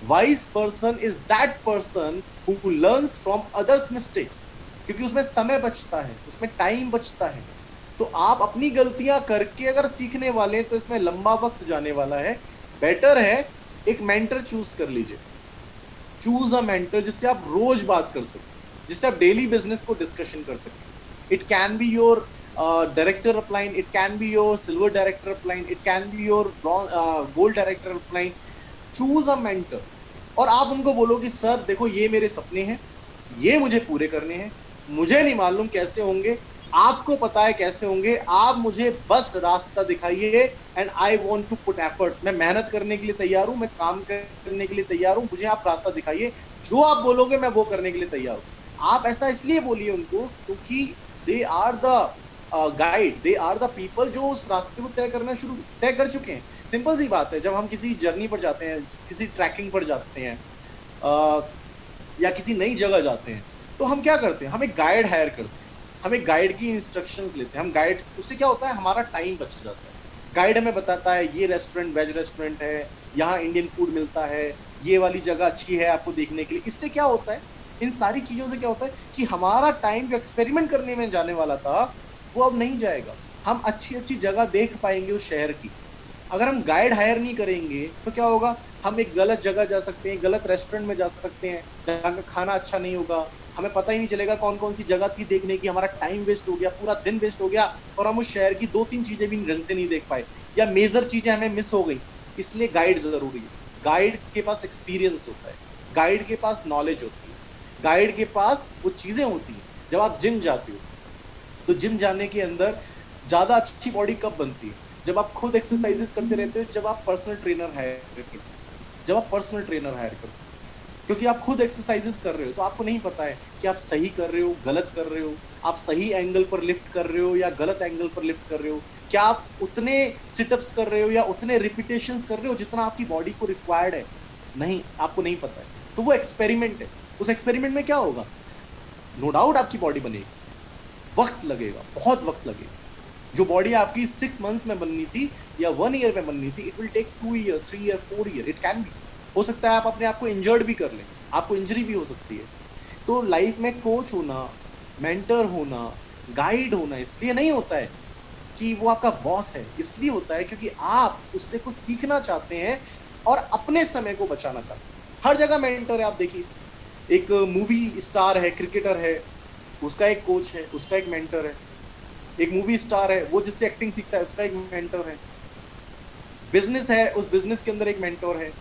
Wise person is that person who learns from others mistakes. क्योंकि उसमें समय बचता है, उसमें time बचता है। तो आप अपनी गलतियां करके अगर सीखने वाले हैं तो इसमें लंबा वक्त जाने वाला है। बेटर है एक मेंटर चूज कर लीजिए। चूज अ मेंटर जिससे आप रोज बात कर सकें, जिससे आप डेली बिजनेस को डिस्कशन कर सकें। It can be your director upline, it can be your silver director upline, it can be your gold director upline. Choose a mentor और आप उनको बोलो कि सर देखो ये मेरे सपने हैं, ये मुझे पूरे करने हैं, मुझे नहीं मालूम कैसे होंगे, आपको पता है कैसे होंगे, आप मुझे बस रास्ता दिखाइए। And I want to put efforts, मैं मेहनत करने के लिए तैयार हूं, मैं काम करने के लिए तैयार हूं, मुझे आप रास्ता दिखाइए, जो आप बोलोगे मैं वो करने के लिए तैयार हूं। आप ऐसा इसलिए बोलिए उनको क्योंकि they are the guide, they are the people जो उस रास्ते को तय कर चुके हैं। सिंपल सी बात है, जब हम किसी जर्नी पर जाते हैं, किसी ट्रैकिंग पर जाते हैं या किसी नई जगह जाते हैं, तो हम क्या करते हैं? हम एक गाइड हायर करते हैं, हम एक गाइड की इंस्ट्रक्शंस लेते हैं। हम गाइड, उससे क्या होता है? हमारा टाइम बच जाता है। गाइड हमें बताता है ये रेस्टोरेंट वेज रेस्टोरेंट है, यहाँ इंडियन फूड मिलता है, ये वाली जगह अच्छी है आपको देखने के लिए। इससे क्या होता है? इन सारी चीजों से क्या होता है कि हमारा टाइम जो एक्सपेरिमेंट करने में जाने वाला था वो अब नहीं जाएगा। हम अच्छी अच्छी जगह देख पाएंगे उस शहर की। अगर हम गाइड हायर नहीं करेंगे तो क्या होगा? हम एक गलत जगह जा सकते हैं, गलत रेस्टोरेंट में जा सकते हैं जहाँ का खाना अच्छा नहीं होगा, हमें पता ही नहीं चलेगा कौन कौन सी जगह थी देखने की, हमारा टाइम वेस्ट हो गया, पूरा दिन वेस्ट हो गया और हम उस शहर की 2-3 चीजें भी ढंग से नहीं देख पाए या मेजर चीजें हमें मिस हो गई। इसलिए गाइड जरूरी है। गाइड के पास एक्सपीरियंस होता है, गाइड के पास नॉलेज होती है, गाइड के पास वो चीजें होती हैं। जब आप जिम जाते हो तो जिम जाने के अंदर ज्यादा अच्छी बॉडी कब बनती है? जब आप खुद एक्सरसाइजेस करते रहते हो, जब आप पर्सनल ट्रेनर हायर करते हो, जब आप पर्सनल ट्रेनर हायर करते हो, क्योंकि आप खुद एक्सरसाइजेस कर रहे हो तो आपको नहीं पता है कि आप सही कर रहे हो, गलत कर रहे हो, आप सही एंगल पर लिफ्ट कर रहे हो या गलत एंगल पर लिफ्ट कर रहे हो, क्या आप उतने सिटअप्स कर रहे हो या उतने रिपीटेशंस कर रहे हो जितना आपकी बॉडी को रिक्वायर्ड है? नहीं, आपको नहीं पता है। तो वो एक्सपेरिमेंट है। उस एक्सपेरिमेंट में क्या होगा? नो डाउट आपकी बॉडी बनेगी, वक्त लगेगा, बहुत वक्त लगेगा। जो बॉडी आपकी 6 मंथ्स में बननी थी या 1 ईयर में बननी थी, it will take 2 year, 3 year, 4 year, it can be. हो सकता है आप अपने आप को इंजर्ड भी कर लें, आपको इंजरी भी हो सकती है। तो लाइफ में कोच होना, मेंटर होना, गाइड होना इसलिए नहीं होता है कि वो आपका बॉस है, इसलिए होता है क्योंकि आप उससे कुछ सीखना चाहते हैं और अपने समय को बचाना चाहते हैं। हर जगह मेंटर है। आप देखिए, एक मूवी स्टार है, क्रिकेटर है, उसका एक कोच है, उसका एक मेंटर है। एक मूवी स्टार है, वो जिससे एक्टिंग सीखता है, उसका एक मेंटर है। बिजनेस है, उस बिजनेस के अंदर एक मेंटर है।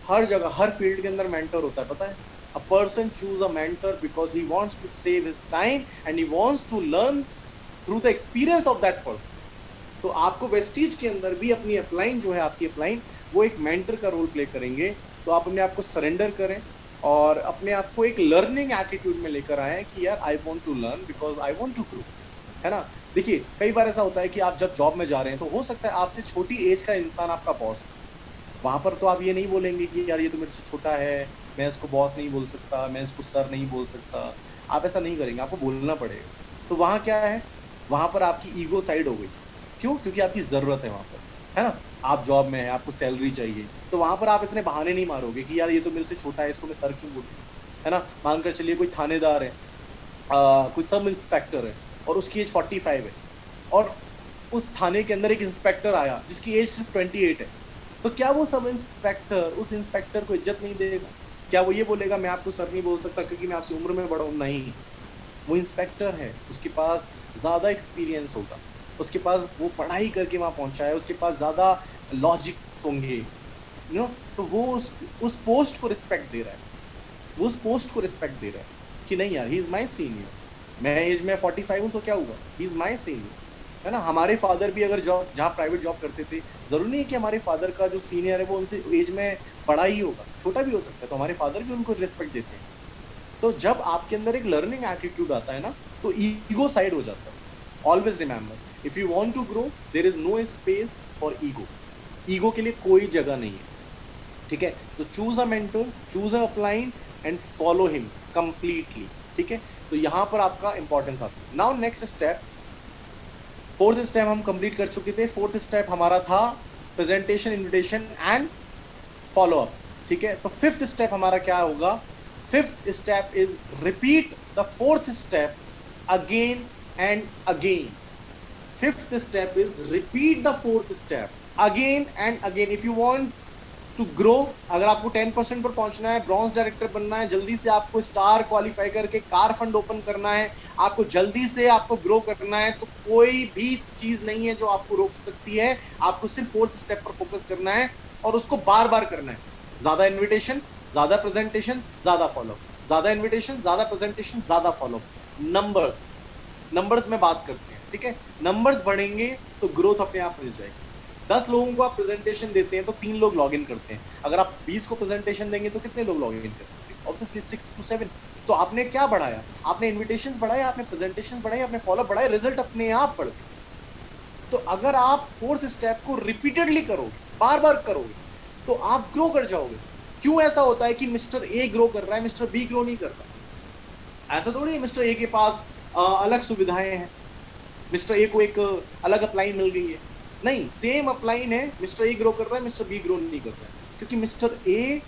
हर जगह, हर फील्ड के अंदर मेंटर होता है, पता है? A person choose a mentor because he wants to save his time and he wants to learn through the experience of that person. तो आपको वेस्टीज के अंदर भी अपनी अपलाइन जो है, आपकी अपलाइन, वो एक मेंटर का रोल प्ले करेंगे। तो आप अपने आप को सरेंडर करें और अपने आप को एक लर्निंग एटीट्यूड में लेकर आए कि यार I want to learn because I want to grow, है ना? देखिए, कई बार ऐसा होता है कि आप जब जॉब में जा रहे हैं तो हो सकता है आपसे छोटी एज का इंसान आपका बॉस है। वहां पर तो आप ये नहीं बोलेंगे कि यार ये तो मेरे से छोटा है, मैं इसको बॉस नहीं बोल सकता, मैं इसको सर नहीं बोल सकता। आप ऐसा नहीं करेंगे, आपको बोलना पड़ेगा। तो वहां क्या है? वहां पर आपकी ईगो साइड हो गई। क्यों? क्योंकि आपकी जरूरत है वहां पर, है ना? आप जॉब में है, आपको सैलरी चाहिए, तो वहां पर आप इतने बहाने नहीं मारोगे कि यार ये तो मेरे से छोटा है, इसको मैं सर क्यों बोलूं, है ना? मानकर चलिए कोई थानेदार है, कोई सब इंस्पेक्टर है और उसकी एज 45 है, और उस थाने के अंदर एक इंस्पेक्टर आया जिसकी एज सिर्फ 28 है। तो क्या वो सब इंस्पेक्टर उस इंस्पेक्टर को इज्जत नहीं देगा? क्या वो ये बोलेगा मैं आपको सर नहीं बोल सकता क्योंकि मैं आपसे उम्र में बड़ा हूं? नहीं, वो इंस्पेक्टर है, उसके पास ज्यादा एक्सपीरियंस होगा, उसके पास वो पढ़ाई करके वहां पहुंचा है, उसके पास ज्यादा लॉजिक्स होंगे, यू नो। तो वो उस पोस्ट को रिस्पेक्ट दे रहा है, वो उस पोस्ट को रिस्पेक्ट दे रहा है कि नहीं यार, ही इज माई सीनियर। मैं एज में 45 हूँ तो क्या हुआ, ही इज माई सीनियर, है ना? हमारे फादर भी अगर जॉब, जहाँ प्राइवेट जॉब करते थे, जरूरी नहीं है कि हमारे फादर का जो सीनियर है वो उनसे एज में बड़ा ही होगा, छोटा भी हो सकता है, तो हमारे फादर भी उनको रिस्पेक्ट देते हैं। तो जब आपके अंदर एक लर्निंग एटीट्यूड आता है ना, तो ईगो साइड हो जाता है। Always remember, if you want to grow, there is no space for ego. Ego के लिए कोई जगह नहीं है, ठीक है? तो choose a mentor, choose a upline and follow him completely, ठीक है? तो यहाँ पर आपका इंपॉर्टेंस आता है। Now next step, fourth step हम कंप्लीट कर चुके थे। फोर्थ स्टेप हमारा था presentation, invitation and follow up, ठीक है? तो फिफ्थ स्टेप हमारा क्या होगा? Fifth step is repeat the fourth step again and again. Fifth step is repeat the fourth step again and again. If you want to grow, अगर आपको 10% पर पहुंचना है, ब्रॉन्ज डायरेक्टर बनना है, जल्दी से आपको स्टार क्वालिफाई करके कार फंड ओपन करना है, आपको जल्दी से आपको ग्रो करना है, तो कोई भी चीज नहीं है जो आपको रोक सकती है। आपको सिर्फ फोर्थ स्टेप पर फोकस करना है और उसको बार बार करना है। ज्यादा इन्विटेशन, ज्यादा प्रेजेंटेशन, ज्यादा फॉलो, ज्यादा इन्विटेशन, ज्यादा प्रेजेंटेशन, ज्यादा फॉलो। नंबर्स, नंबर्स में बात करते हैं, ठीक है? नंबर्स बढ़ेंगे तो ग्रोथ अपने आप मिल जाएगी। 10 लोगों को आप प्रेजेंटेशन देते हैं तो 3 लोग लॉग इन करते हैं। अगर आप 20 को प्रेजेंटेशन देंगे तो कितने लोग लॉग इन करते हैं? Obviously 6 to 7। तो आपने क्या बढ़ाया? आपने इन्विटेशंस बढ़ाए, आपने प्रेजेंटेशन बढ़ाए, आपने फॉलो बढ़ाए, रिजल्ट अपने आप बढ़ गए। तो अगर आप फोर्थ स्टेप को रिपीटेडली करोगे, बार बार करोगे, तो आप ग्रो कर जाओगे। क्यों ऐसा होता है कि मिस्टर ए ग्रो कर रहा है, मिस्टर बी ग्रो नहीं कर रहा? ऐसा थोड़ी है मिस्टर ए के पास अलग सुविधाएं हैं, मिस्टर ए को एक अलग अपलाइन मिल गई है। नहीं, सेम अपलाइन है, मिस्टर ए ग्रो कर रहा है, मिस्टर बी ग्रो नहीं कर रहा है, क्योंकि मिस्टर ए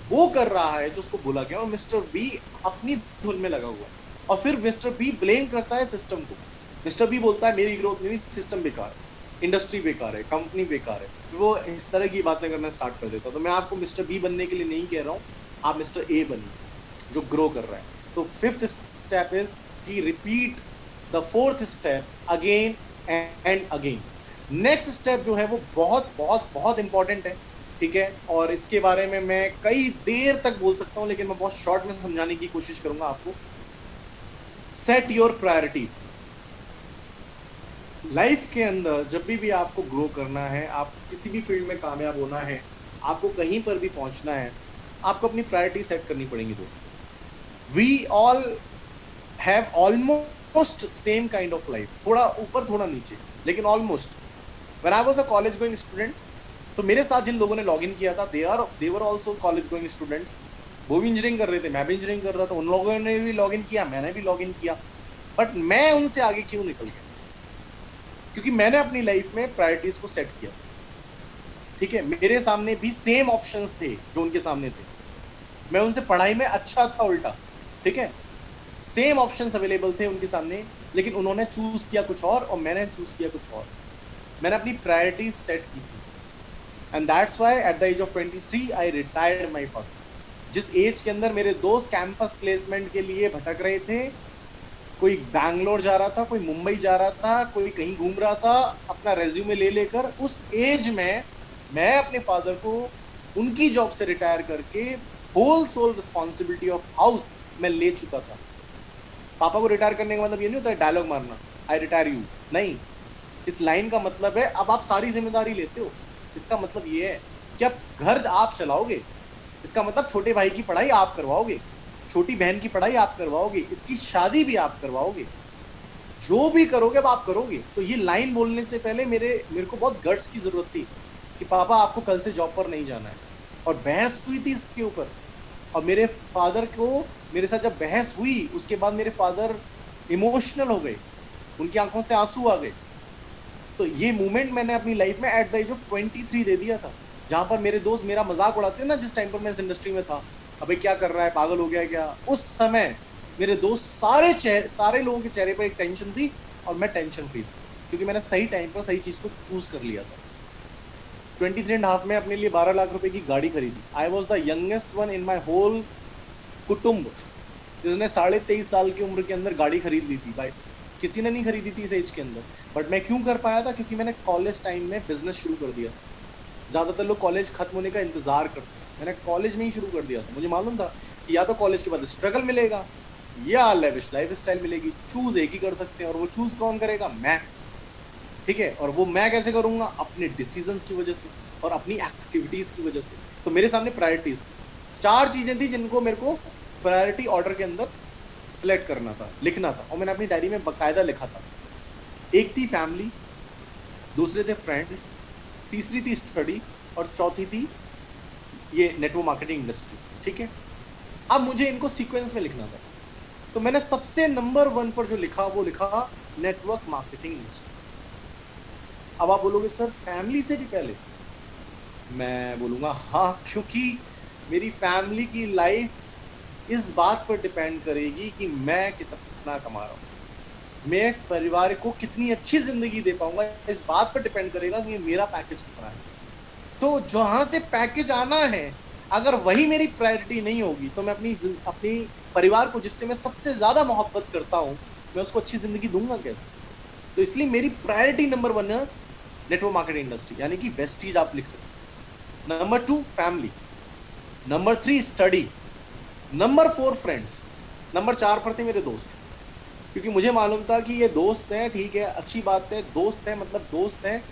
वो कर रहा है जो उसको बोला गया और मिस्टर बी अपनी धुन में लगा हुआ है। और फिर मिस्टर बी ब्लेम करता है सिस्टम को। मिस्टर बी बोलता है मेरी ग्रोथ नहीं, सिस्टम बेकार है, इंडस्ट्री बेकार है, कंपनी बेकार है, फिर वो इस तरह की बातें करना स्टार्ट कर देता है। तो मैं आपको मिस्टर बी बनने के लिए नहीं कह रहा हूँ, आप मिस्टर ए बनिए जो ग्रो कर रहा है। तो फिफ्थ स्टेप इज कि repeat the fourth step again and again. Next step जो है वो बहुत बहुत बहुत इंपॉर्टेंट है, ठीक है, और इसके बारे में मैं कई देर तक बोल सकता हूं, लेकिन मैं बहुत शॉर्ट में समझाने की कोशिश करूंगा आपको। Set your priorities. लाइफ के अंदर जब भी आपको ग्रो करना है, आप किसी भी फील्ड में कामयाब होना है, आपको कहीं पर भी पहुंचना है, आपको अपनी प्रायोरिटी सेट करनी पड़ेगी दोस्तों। We all have almost same kind of life, थोड़ा ऊपर थोड़ा नीचे, लेकिन almost. When I was a college going student, तो मेरे साथ जिन लोगों ने लॉग इन किया था, they were also college going students. वो भी इंजीनियरिंग कर रहे थे, मैं भी इंजीनियरिंग कर रहा था, उन लोगों ने भी लॉग इन किया, मैंने भी लॉग इन किया। बट मैं उनसे आगे क्यों निकल गया? क्योंकि मैंने अपनी लाइफ में प्रायोरिटीज को सेट किया, ठीक है। मेरे सामने भी सेम ऑप्शंस थे जो उनके सामने थे, मैं उनसे पढ़ाई में अच्छा था उल्टा, ठीक है। सेम ऑप्शंस अवेलेबल थे उनके सामने, लेकिन उन्होंने चूज किया कुछ और मैंने चूज किया कुछ और। मैंने अपनी प्रायोरिटीज सेट की थी, and that's why at the age of 23 I retired my father. जिस एज के अंदर मेरे दोस्त कैंपस प्लेसमेंट के लिए भटक रहे थे, कोई बैंगलोर जा रहा था, कोई मुंबई जा रहा था, कोई कहीं घूम रहा था अपना रेज्यूमे ले लेकर, उस एज में मैं अपने फादर को उनकी जॉब से रिटायर करके whole sole responsibility of house मैं ले चुका था। पापा को रिटायर करने का मतलब ये नहीं होता है डायलॉग मारना, आई रिटायर यू, नहीं। इस लाइन का मतलब है अब आप सारी जिम्मेदारी लेते हो। इसका मतलब ये है कि अब घर आप चलाओगे, इसका मतलब छोटे भाई की पढ़ाई आप करवाओगे, छोटी बहन की पढ़ाई आप करवाओगे, इसकी शादी भी आप करवाओगे, जो भी करोगे अब आप करोगे। तो ये लाइन बोलने से पहले मेरे को बहुत गट्स की जरूरत थी कि पापा आपको कल से जॉब पर नहीं जाना है। और बहस हुई थी इसके ऊपर, और मेरे फादर को मेरे साथ जब बहस हुई, उसके बाद मेरे फादर इमोशनल हो गए, उनकी आंखों से आंसू आ गए। तो ये मूवमेंट मैंने अपनी लाइफ में एट द एज ऑफ 23 दे दिया था, जहां पर मेरे दोस्त मेरा मजाक उड़ाते ना, जिस टाइम पर मैं इस इंडस्ट्री में था, अबे क्या कर रहा है, पागल हो गया क्या। उस समय मेरे दोस्त सारे लोगों के चेहरे पर एक टेंशन थी, और मैं टेंशन फ्री था, क्योंकि मैंने सही टाइम पर सही चीज को चूज कर लिया था। 23.5 में अपने लिए 12 लाख रुपए की गाड़ी खरीदी। I was the youngest one in my whole कुटुंब जिसने 23.5 साल की उम्र के अंदर गाड़ी खरीद ली थी। भाई किसी ने नहीं खरीदी थी इस एज के अंदर। बट मैं क्यों कर पाया था? क्योंकि मैंने कॉलेज टाइम में बिजनेस शुरू कर दिया। ज्यादातर लोग कॉलेज खत्म होने का इंतजार करते हैं, मैंने कॉलेज में ही शुरू कर दिया था। मुझे मालूम था कि या तो कॉलेज के बाद स्ट्रगल मिलेगा या लेविश लाइफ स्टाइल मिलेगी, चूज एक ही कर सकते हैं, और वो चूज कौन करेगा? मैं, ठीक है। और वो मैं कैसे करूंगा? अपने डिसीजंस की वजह से और अपनी एक्टिविटीज की वजह से। तो मेरे सामने प्रायोरिटीज 4 चीजें थी जिनको मेरे को प्रायोरिटी ऑर्डर के अंदर सिलेक्ट करना था, लिखना था, और मैंने अपनी डायरी में बकायदा लिखा था। एक थी फैमिली, दूसरे थे फ्रेंड्स, तीसरी थी स्टडी, और चौथी थी ये नेटवर्क मार्केटिंग इंडस्ट्री, ठीक है। अब मुझे इनको सीक्वेंस में लिखना था, तो मैंने सबसे नंबर 1 पर जो लिखा वो लिखा नेटवर्क मार्केटिंग इंडस्ट्री। अब आप बोलोगे सर फैमिली से भी पहले? मैं बोलूंगा हाँ, क्योंकि मेरी फैमिली की लाइफ इस बात पर डिपेंड करेगी कि मैं कितना कमा रहा हूँ, मैं परिवार को कितनी अच्छी जिंदगी दे पाऊंगा, इस बात पर डिपेंड करेगा कि मेरा पैकेज कितना है। तो जहां से पैकेज आना है, अगर वही मेरी प्रायोरिटी नहीं होगी, तो मैं अपनी परिवार को, जिससे मैं सबसे ज्यादा मोहब्बत करता हूँ, मैं उसको अच्छी जिंदगी दूंगा कैसे? तो इसलिए मेरी प्रायोरिटी नंबर 1 है नेटवर्क मार्केटिंग इंडस्ट्री, यानी कि वेस्टीज आप लिख सकते हैं। Number 2 family, number 3 study, number 4 friends, number 4 पर थे मेरे दोस्त। क्योंकि मुझे मालूम था कि ये दोस्त हैं, ठीक है, अच्छी बात है, दोस्त है मतलब दोस्त है,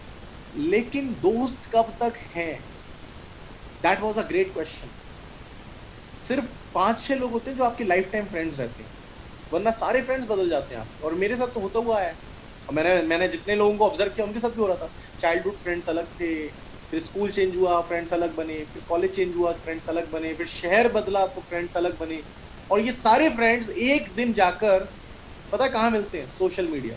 लेकिन दोस्त कब तक है? That was a great question. सिर्फ 5-6 लोग होते हैं जो आपके लाइफ टाइम फ्रेंड्स रहते हैं, वरना सारे फ्रेंड्स बदल जाते हैं आप। और मेरे साथ तो होता हुआ है, मैंने जितने लोगों को ऑब्जर्व किया उनके साथ भी हो रहा था। चाइल्डहुड फ्रेंड्स अलग थे, फिर स्कूल चेंज हुआ, फ्रेंड्स अलग बने, फिर कॉलेज चेंज हुआ, फ्रेंड्स अलग बने, फिर शहर बदला तो फ्रेंड्स अलग बने। और ये सारे फ्रेंड्स एक दिन जाकर पता है कहाँ मिलते हैं? Social media.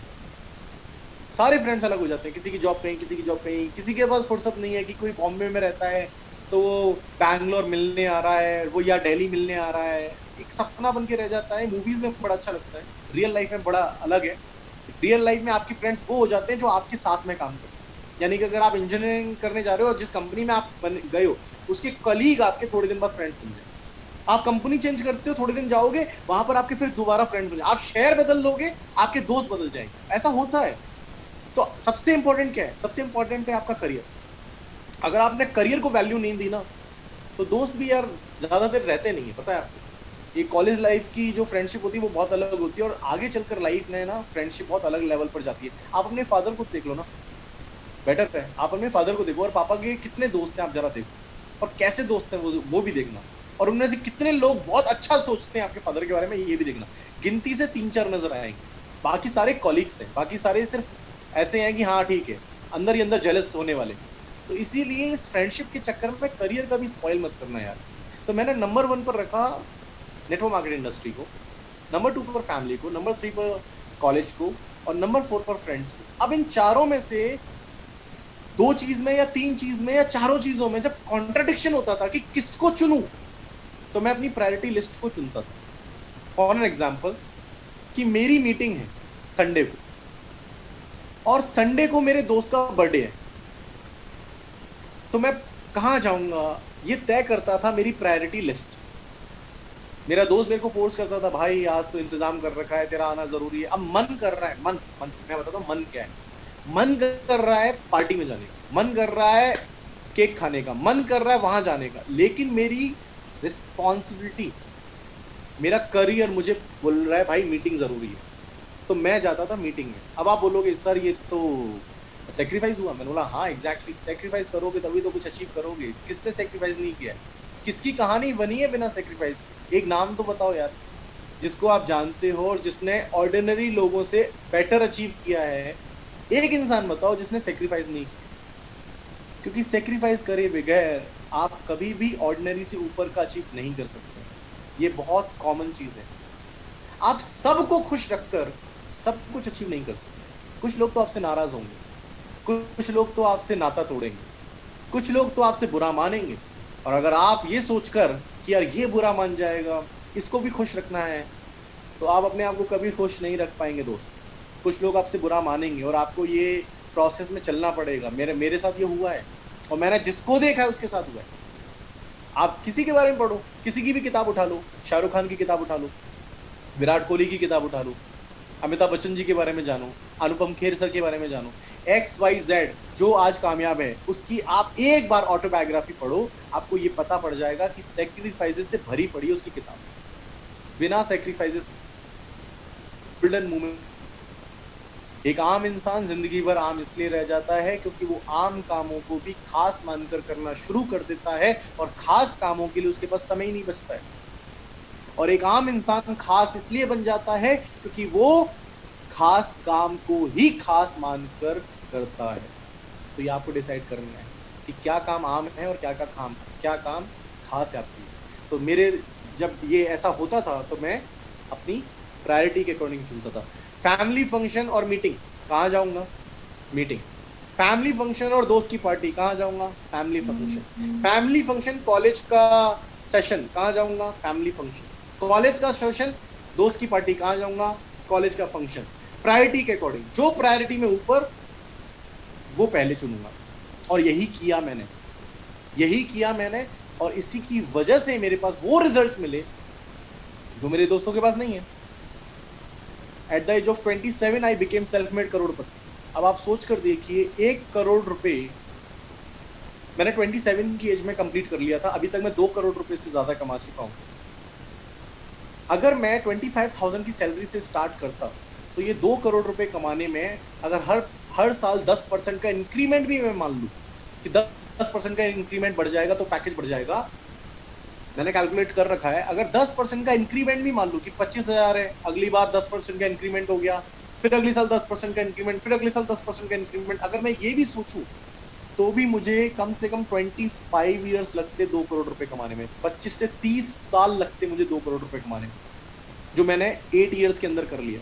सारे फ्रेंड्स अलग हो जाते हैं, किसी की जॉब कहीं, किसी की जॉब कहीं, किसी के पास फुर्सत नहीं है कि कोई बॉम्बे में रहता है तो वो बैंगलोर मिलने आ रहा है, वो या दिल्ली मिलने आ रहा है। एक सपना बन के रह जाता है। मूवीज में बड़ा अच्छा लगता है, रियल लाइफ में बड़ा अलग है। रियल लाइफ में आपके फ्रेंड्स वो हो जाते हैं जो आपके साथ में काम करते हैं। यानी कि अगर आप इंजीनियरिंग करने जा रहे हो और जिस कंपनी में आप गए हो, उसके कलीग आपके थोड़े दिन बाद फ्रेंड्स बन जाए। आप कंपनी चेंज करते हो, थोड़े दिन जाओगे, वहां पर आपके फिर दोबारा फ्रेंड बन जाए। आप शहर बदल लोगे, आपके दोस्त बदल जाएंगे। ऐसा होता है। तो सबसे इंपॉर्टेंट क्या है? सबसे इंपॉर्टेंट है आपका करियर। अगर आपने करियर को वैल्यू नहीं दी ना, तो दोस्त भी यार ज्यादा देर रहते नहीं है, पता है आपको। ये कॉलेज लाइफ की जो फ्रेंडशिप होती है वो बहुत अलग होती है, और आगे चलकर लाइफ में ना फ्रेंडशिप बहुत अलग लेवल पर जाती है। आप अपने फादर को देख लो ना, बेटर है आप अपने फादर को देखो, और पापा के कितने दोस्त हैं आप जरा देखो, और कैसे दोस्त हैं वो भी देखना, और उनमें से कितने लोग बहुत अच्छा सोचते हैं आपके फादर के बारे में, ये भी देखना। गिनती से 3-4 नजर आएंगे, बाकी सारे कॉलीग्स हैं, बाकी सारे सिर्फ ऐसे हैं कि हाँ ठीक है, अंदर ही अंदर जेलस होने वाले। तो इसीलिए इस फ्रेंडशिप के चक्कर में करियर का भी स्पॉइल मत करना यार। तो मैंने नंबर 1 पर रखा नेटवर्क मार्केटिंग इंडस्ट्री को, नंबर 2 पर फैमिली को, नंबर 3 पर कॉलेज को, और नंबर 4 पर फ्रेंड्स को। अब इन चारों में से 2 चीज में या 3 चीज में या चारों चीजों में जब कॉन्ट्रडिक्शन होता था कि किसको चुनूं, तो मैं अपनी प्रायोरिटी लिस्ट को चुनता था। फॉर एन एग्जाम्पल, कि मेरी मीटिंग है संडे को, और संडे को मेरे दोस्त का बर्थडे है, तो मैं कहाँ जाऊंगा ये तय करता था मेरी प्रायोरिटी लिस्ट। मेरा दोस्त मेरे को फोर्स करता था, भाई आज तो इंतजाम कर रखा है, तेरा आना जरूरी है। अब मन कर रहा है, मन मैं बताता हूँ मन क्या है। मन कर रहा है पार्टी में जाने का, मन कर रहा है केक खाने का, मन कर रहा है वहां जाने का, लेकिन मेरी रिस्पॉन्सिबिलिटी, मेरा करियर मुझे बोल रहा है भाई मीटिंग जरूरी है, तो मैं जाता था मीटिंग में। अब आप बोलोगे सर ये तो सेक्रीफाइस हुआ। मैंने बोला हाँ एग्जैक्टली, सेक्रीफाइस करोगे तभी तो कुछ अचीव करोगे। किसने सेक्रीफाइस नहीं किया? किसकी कहानी बनी है बिना सेक्रीफाइस? एक नाम तो बताओ यार जिसको आप जानते हो और जिसने ऑर्डिनरी लोगों से बेटर अचीव किया है। एक इंसान बताओ जिसने सेक्रीफाइस नहीं किया, क्योंकि सेक्रीफाइस करे बगैर आप कभी भी ऑर्डिनरी से ऊपर का अचीव नहीं कर सकते। ये बहुत कॉमन चीज है। आप सबको खुश रखकर सब कुछ अचीव नहीं कर सकते। कुछ लोग तो आपसे नाराज होंगे, कुछ लोग तो आपसे नाता तोड़ेंगे, कुछ लोग तो आपसे बुरा मानेंगे, और अगर आप ये सोचकर कि यार ये बुरा मान जाएगा, इसको भी खुश रखना है, तो आप अपने आप को कभी खुश नहीं रख पाएंगे दोस्त। कुछ लोग आपसे बुरा मानेंगे और आपको ये प्रोसेस में चलना पड़ेगा। मेरे साथ ये हुआ है, और मैंने जिसको देखा है उसके साथ हुआ है। आप किसी के बारे में पढ़ो, किसी की भी किताब उठा लो, शाहरुख खान की किताब उठा लो, विराट कोहली की किताब उठा लो, अमिताभ बच्चन जी के बारे में जानो, अनुपम खेर सर के बारे में जानो, XYZ जो आज कामयाब है उसकी आप एक बार ऑटोबायोग्राफी पढ़ो, आपको ये पता पड़ जाएगा कि सेक्रीफाइसेस से भरी पड़ी है उसकी किताब। बिना सेक्रीफाइसेस गोल्डन मोमेंट। एक आम इंसान जिंदगी भर आम इसलिए रह जाता है क्योंकि वो आम कामों को भी खास मानकर करना शुरू कर देता है, और खास कामों के लिए उसके पास समय ही नहीं बचता है। और एक आम इंसान खास इसलिए बन जाता है क्योंकि वो खास काम को ही खास मानकर करता है। तो ये आपको डिसाइड करना है कि क्या काम आम है और क्या काम खास है आपके लिए। तो मेरे जब ये ऐसा होता था तो मैं अपनी प्रायोरिटी के अकॉर्डिंग चुनता था। फैमिली फंक्शन और मीटिंग, कहाँ जाऊंगा? मीटिंग। फैमिली फंक्शन और दोस्त की पार्टी, कहाँ जाऊंगा? Family function. Family function, college का सेशन, कहाँ जाऊंगा? Family function. कॉलेज का सेशन, दोस्त की पार्टी, कहाँ जाऊंगा? कॉलेज का फंक्शन। प्रायोरिटी के अकॉर्डिंग जो प्रायोरिटी में ऊपर वो पहले चुनूंगा, और यही किया मैंने, और इसी की वजह से मेरे पास वो रिजल्ट्स मिले जो मेरे दोस्तों के पास नहीं है। At the age of 27 I became self made करोड़पति। अब आप सोच कर देखिए, 1 करोड़ रुपए मैंने 27 की एज में कंप्लीट कर लिया था। अभी तक मैं 2 करोड़ रुपए से ज्यादा कमा चुका हूं। अगर मैं 25,000 की सैलरी से स्टार्ट करता तो ये 2 करोड़ रुपए कमाने में अगर हर साल 10% का इंक्रीमेंट भी मैं मान लूं कि 10% का इंक्रीमेंट बढ़ जाएगा तो पैकेज बढ़ जाएगा। मैंने कैलकुलेट कर रखा है, अगर 10% का इंक्रीमेंट भी मान लूं कि 25,000 है, अगली बार 10% का इंक्रीमेंट हो गया, फिर अगले साल 10% का इंक्रीमेंट, फिर अगले साल 10% का इंक्रीमेंट, अगर मैं ये भी सोचूं तो भी मुझे कम से कम 25 ईयर्स लगते 2 करोड़ रुपए कमाने में। 25 से 30 साल लगते मुझे 2 करोड़ रुपए कमाने में, जो मैंने 8 ईयर्स के अंदर कर लिया।